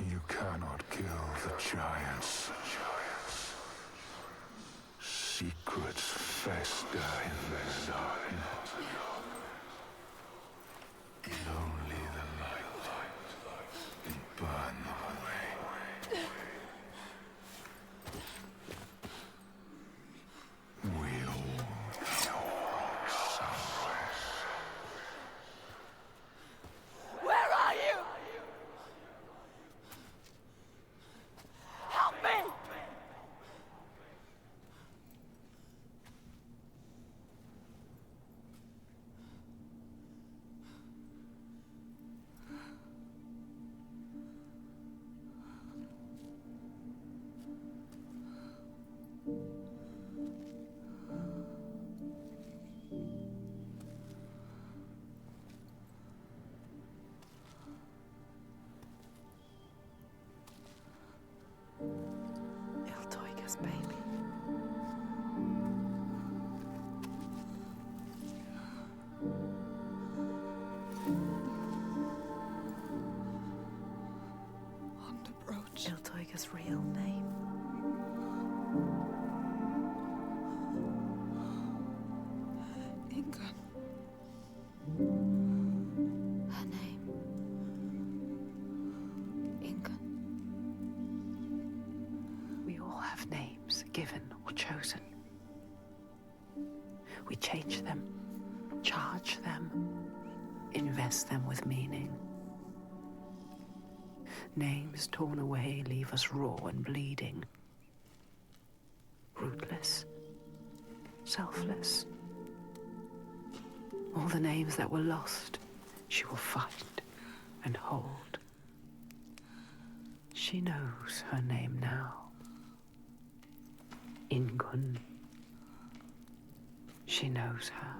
You cannot kill the giants. Secrets fester in the darkness. Only the light can burn them away. We all know somewhere. Where are you? Help me! Iltoiga's baby. On the brooch. Iltoiga's real name. Ingun. Her name. Ingun. We all have names, given or chosen. We change them, charge them, invest them with meaning. Names torn away leave us raw and bleeding. Rootless, selfless. All the names that were lost, she will fight and hold. She knows her name now. Ingun. She knows her.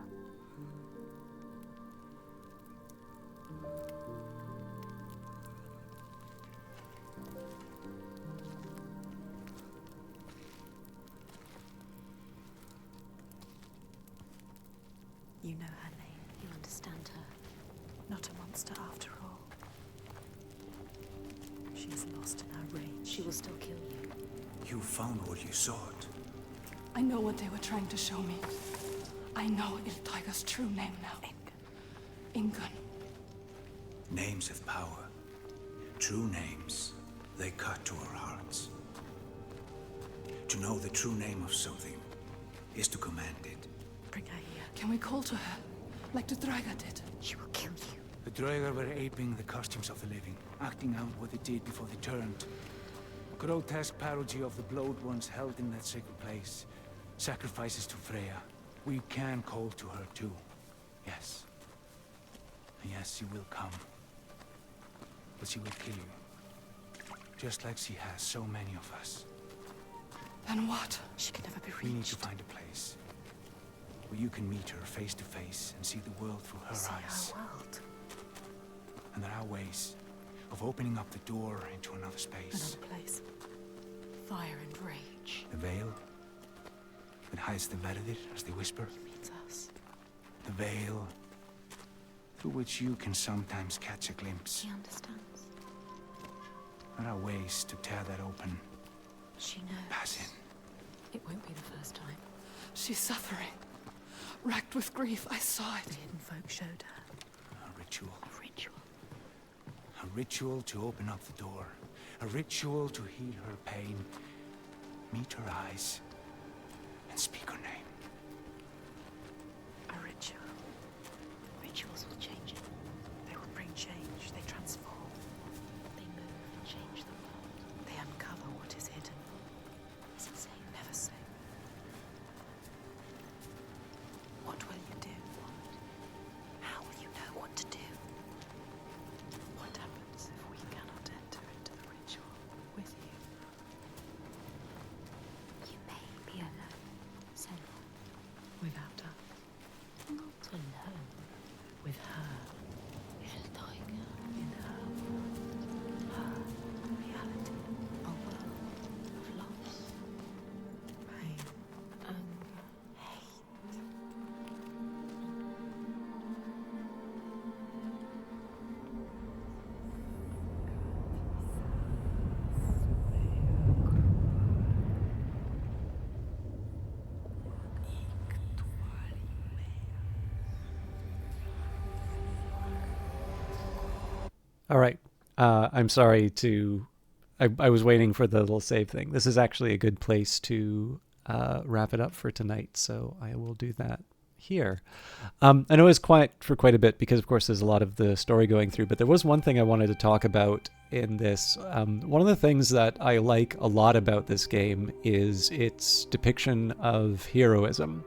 You know her name. You understand her. Not a monster after all. She is lost in her rage. She will still kill you. You found what you sought. I know what they were trying to show me. I know Iltaiga's true name now. Ingun. Names have power. True names, they cut to our hearts. To know the true name of something is to command it. Bring her here. Can we call to her? Like the Draga did? She will kill you. The Draugr were aping the costumes of the living, acting out what they did before they turned. A grotesque parody of the blood ones held in that sacred place. Sacrifices to Freya. We can call to her too. Yes. And yes, she will come. but she will kill you. Just like she has so many of us. Then what? She can never be We need to reached. find a place where you can meet her face to face and see the world through her See eyes. our world. And there are ways of opening up the door into another space. Another place. Fire and rage. The veil that hides the Verdir, as they whisper. He means us. The veil through which you can sometimes catch a glimpse. She understands. There are ways to tear that open. She knows. Pass in. It won't be the first time. She's suffering. Racked with grief, I saw The it. hidden folk showed her. A ritual. A ritual. A ritual to open up the door. A ritual to heal her pain. Meet her eyes. And speak her name. A ritual. Rituals will change it. They will bring change. They transform. They move and change the world. They uncover what is hidden. Is it safe? Never safe. What will you do? What? How will you know what to do? What happens if we cannot enter into the ritual with you? You may be alone, Senua. Without her. Not alone. With her. Hellblade. In her world. Her reality. A world of loss, Pain. anger, hate. All right. I'm sorry to. I was waiting for the little save thing. This is actually a good place to wrap it up for tonight, so I will do that here. I know it was quiet for quite a bit because, of course, there's a lot of the story going through, but there was one thing I wanted to talk about in this. One of the things that I like a lot about this game is its depiction of heroism.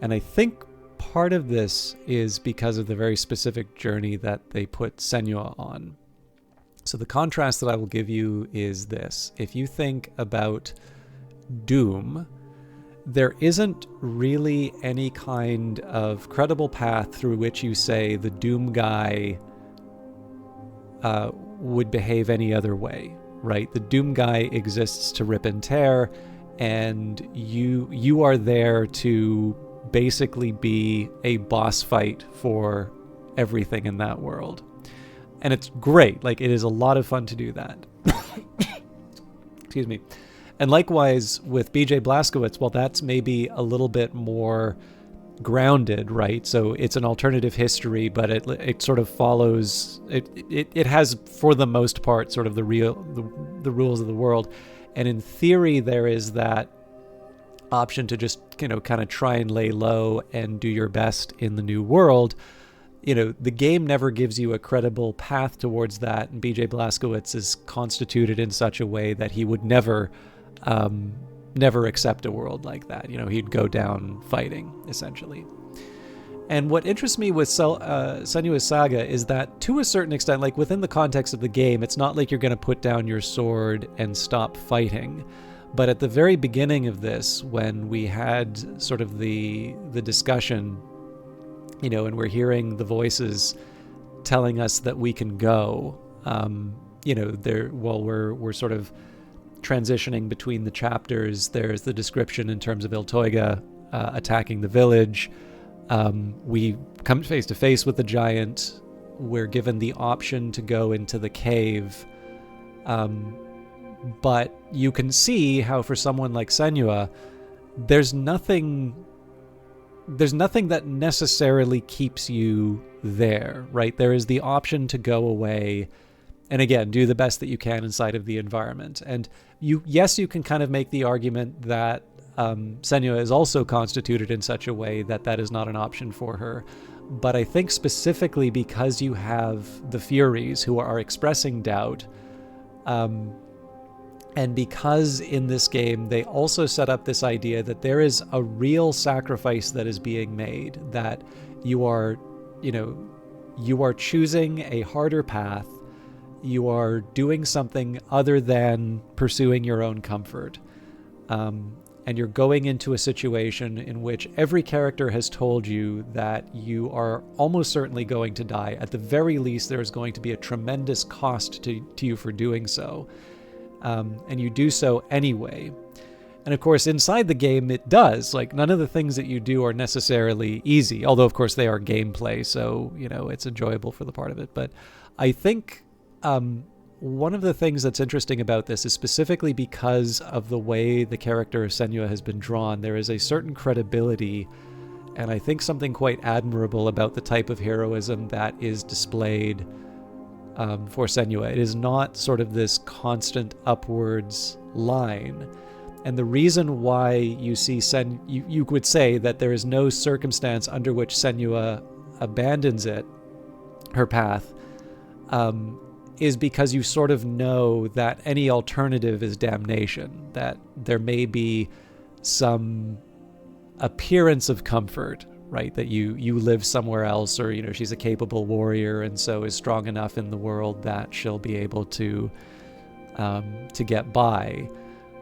And I think part of this is because of the very specific journey that they put Senua on. So the contrast that I will give you is this. If you think about Doom, there isn't really any kind of credible path through which you say the Doom guy would behave any other way, right? The Doom guy exists to rip and tear, and you are there to basically be a boss fight for everything in that world. And it's great. Like, it is a lot of fun to do that. Excuse me. And likewise with BJ Blazkowicz, well, that's maybe a little bit more grounded, right? So it's an alternative history, but it sort of follows, it has, for the most part, sort of the rules of the world. And in theory, there is that option to just, kind of try and lay low and do your best in the new world. The game never gives you a credible path towards that, and BJ Blazkowicz is constituted in such a way that he would never accept a world like that. He'd go down fighting, essentially. And what interests me with Senua's Saga is that, to a certain extent, like within the context of the game, it's not like you're going to put down your sword and stop fighting. But at the very beginning of this, when we had sort of the discussion, and we're hearing the voices telling us that we can go, we're sort of transitioning between the chapters. There's the description in terms of Iltoiga attacking the village. We come face to face with the giant. We're given the option to go into the cave. But you can see how for someone like Senua, there's nothing that necessarily keeps you there, right? There is the option to go away and, again, do the best that you can inside of the environment. And you can kind of make the argument that Senua is also constituted in such a way that that is not an option for her. But I think specifically because you have the Furies who are expressing doubt, and because in this game they also set up this idea that there is a real sacrifice that is being made, that you are choosing a harder path, you are doing something other than pursuing your own comfort. And you're going into a situation in which every character has told you that you are almost certainly going to die. At the very least, there is going to be a tremendous cost to you for doing so. And you do so anyway. And of course, inside the game, it does. Like, none of the things that you do are necessarily easy, although, of course, they are gameplay, so, it's enjoyable for the part of it. But I think one of the things that's interesting about this is specifically because of the way the character of Senua has been drawn. There is a certain credibility, and I think something quite admirable about the type of heroism that is displayed for Senua. It is not sort of this constant upwards line. And the reason why you see you would say that there is no circumstance under which Senua abandons her path, is because you sort of know that any alternative is damnation, that there may be some appearance of comfort, right? That you live somewhere else, or, she's a capable warrior and so is strong enough in the world that she'll be able to get by.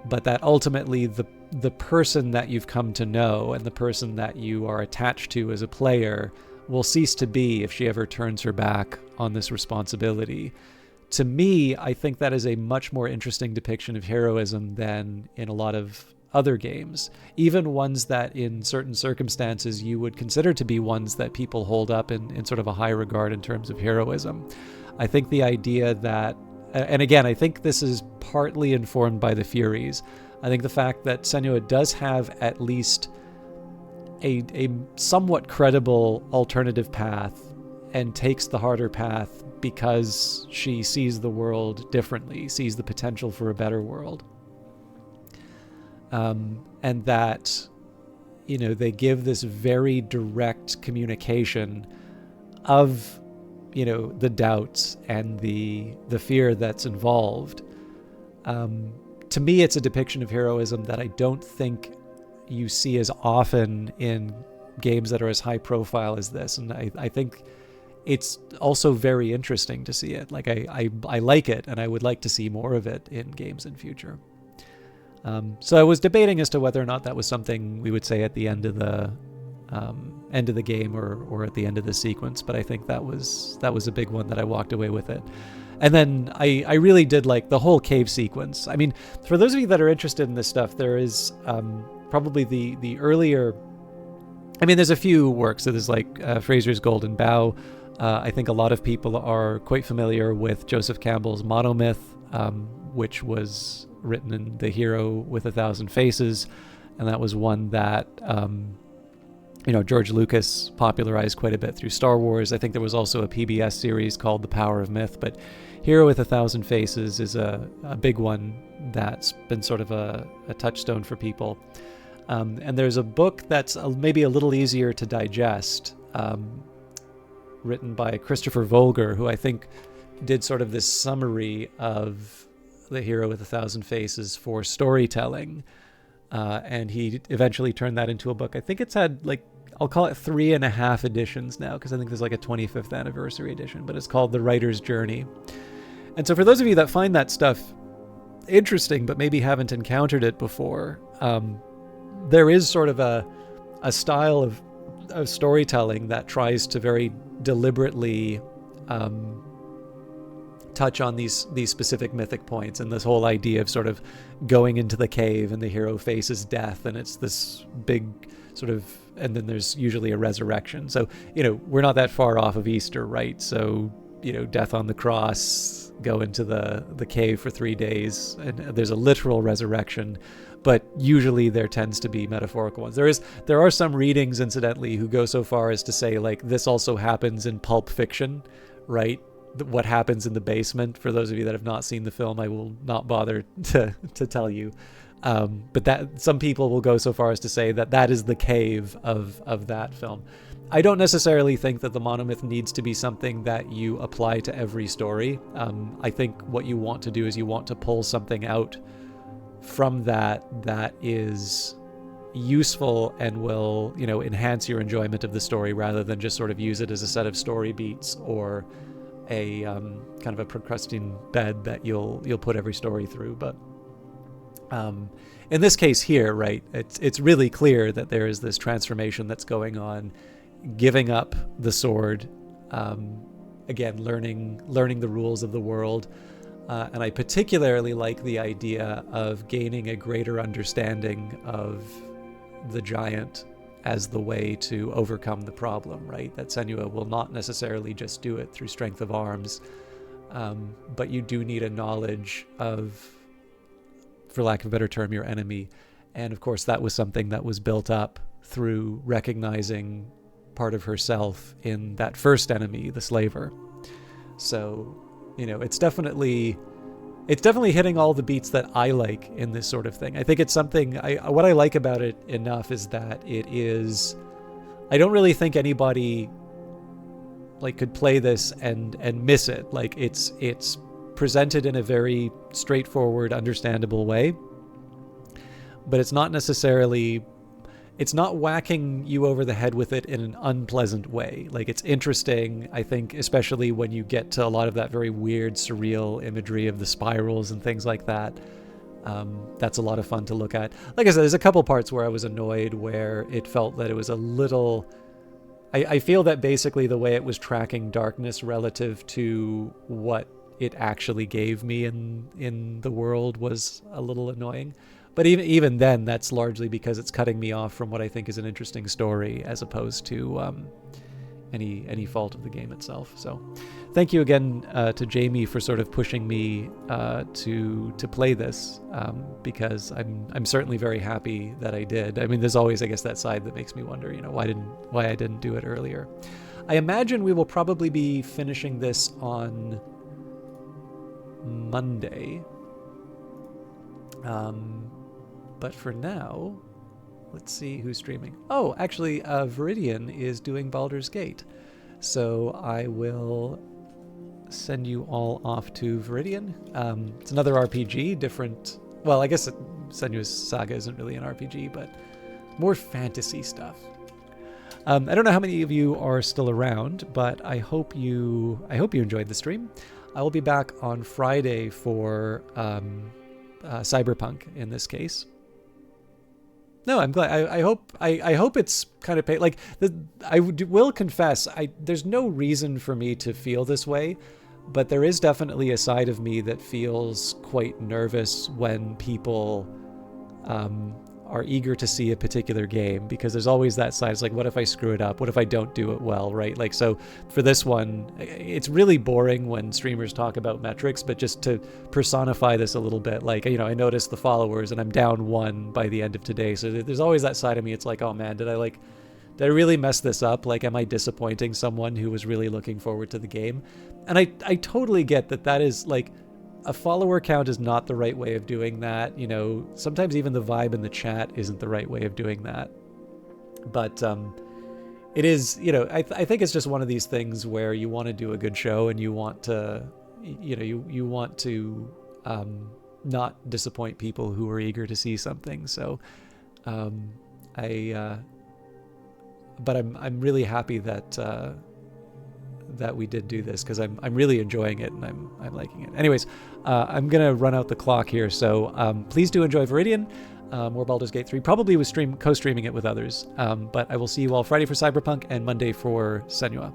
But that ultimately the person that you've come to know and the person that you are attached to as a player will cease to be if she ever turns her back on this responsibility. To me, I think that is a much more interesting depiction of heroism than in a lot of other games, even ones that in certain circumstances you would consider to be ones that people hold up in sort of a high regard in terms of heroism. I think the idea that, and again, I think this is partly informed by the Furies. I think the fact that Senua does have at least a somewhat credible alternative path and takes the harder path because she sees the world differently, sees the potential for a better world. And that, they give this very direct communication of, the doubts and the fear that's involved. To me, it's a depiction of heroism that I don't think you see as often in games that are as high profile as this. And I think it's also very interesting to see it. Like, I like it, and I would like to see more of it in games in future. So I was debating as to whether or not that was something we would say at the end of the game or at the end of the sequence, but I think that was a big one that I walked away with it. And then I really did like the whole cave sequence. I mean, for those of you that are interested in this stuff, there is probably the earlier. I mean, there's a few works. So there's like Fraser's Golden Bough. I think a lot of people are quite familiar with Joseph Campbell's Monomyth, which was written in The Hero with a Thousand Faces, and that was one that George Lucas popularized quite a bit through Star Wars. I think there was also a PBS series called The Power of Myth, but Hero with a Thousand Faces is a big one that's been sort of a touchstone for people. And there's a book that's maybe a little easier to digest, written by Christopher Vogler, who I think did sort of this summary of The Hero with a Thousand Faces for storytelling. And he eventually turned that into a book. I think it's had, I'll call it 3.5 editions now, because I think there's like a 25th anniversary edition, but it's called The Writer's Journey. And so for those of you that find that stuff interesting, but maybe haven't encountered it before, there is sort of a style of storytelling that tries to very deliberately touch on these specific mythic points, and this whole idea of sort of going into the cave and the hero faces death, and it's this big sort of, and then there's usually a resurrection. So, we're not that far off of Easter, right? So, death on the cross, go into the cave for 3 days, and there's a literal resurrection, but usually there tends to be metaphorical ones. There are some readings, incidentally, who go so far as to say, this also happens in Pulp Fiction, right? What happens in the basement. For those of you that have not seen the film, I will not bother to tell you. But that some people will go so far as to say that is the cave of that film. I don't necessarily think that the monomyth needs to be something that you apply to every story. I think what you want to do is you want to pull something out from that is useful and will, enhance your enjoyment of the story, rather than just sort of use it as a set of story beats or a kind of a procrusting bed that you'll put every story through. But in this case here, right, it's really clear that there is this transformation that's going on, giving up the sword, again, learning the rules of the world. And I particularly like the idea of gaining a greater understanding of the giant as the way to overcome the problem, right? That Senua will not necessarily just do it through strength of arms, but you do need a knowledge of, for lack of a better term, your enemy. And of course, that was something that was built up through recognizing part of herself in that first enemy, the slaver. So, it's definitely hitting all the beats that I like in this sort of thing. I think it's something, what I like about it enough is that I don't really think anybody could play this and miss it. It's presented in a very straightforward, understandable way, but it's not whacking you over the head with it in an unpleasant way. It's interesting, I think, especially when you get to a lot of that very weird, surreal imagery of the spirals and things like that. That's a lot of fun to look at. Like I said, there's a couple parts where I was annoyed, where it felt that it was a little... I feel that basically the way it was tracking darkness relative to what it actually gave me in the world was a little annoying. But even then, that's largely because it's cutting me off from what I think is an interesting story, as opposed to any fault of the game itself. So, thank you again to Jamie for sort of pushing me to play this, because I'm certainly very happy that I did. I mean, there's always, I guess, that side that makes me wonder, why I didn't do it earlier. I imagine we will probably be finishing this on Monday. But for now, let's see who's streaming. Oh, actually, Viridian is doing Baldur's Gate. So I will send you all off to Viridian. It's another RPG, different... Well, I guess Senua's Saga isn't really an RPG, but more fantasy stuff. I don't know how many of you are still around, but I hope you enjoyed the stream. I will be back on Friday for Cyberpunk in this case. No, I'm glad. I hope it's kind of paid. Will confess, there's no reason for me to feel this way, but there is definitely a side of me that feels quite nervous when people are eager to see a particular game, because there's always that side. It's like, what if I screw it up? What if I don't do it well, right? So for this one, it's really boring when streamers talk about metrics, but just to personify this a little bit, I noticed the followers and I'm down 1 by the end of today. So there's always that side of me. It's like, oh man, did I really mess this up? Am I disappointing someone who was really looking forward to the game? And I totally get that is a follower count is not the right way of doing that. Sometimes even the vibe in the chat isn't the right way of doing that. But it is, I think it's just one of these things where you want to do a good show and you want to, you want to not disappoint people who are eager to see something. So but I'm really happy that we did do this, because I'm really enjoying it and I'm liking it. Anyways, I'm gonna run out the clock here, so please do enjoy Viridian, more Baldur's Gate 3, probably with co-streaming it with others. But I will see you all Friday for Cyberpunk and Monday for Senua.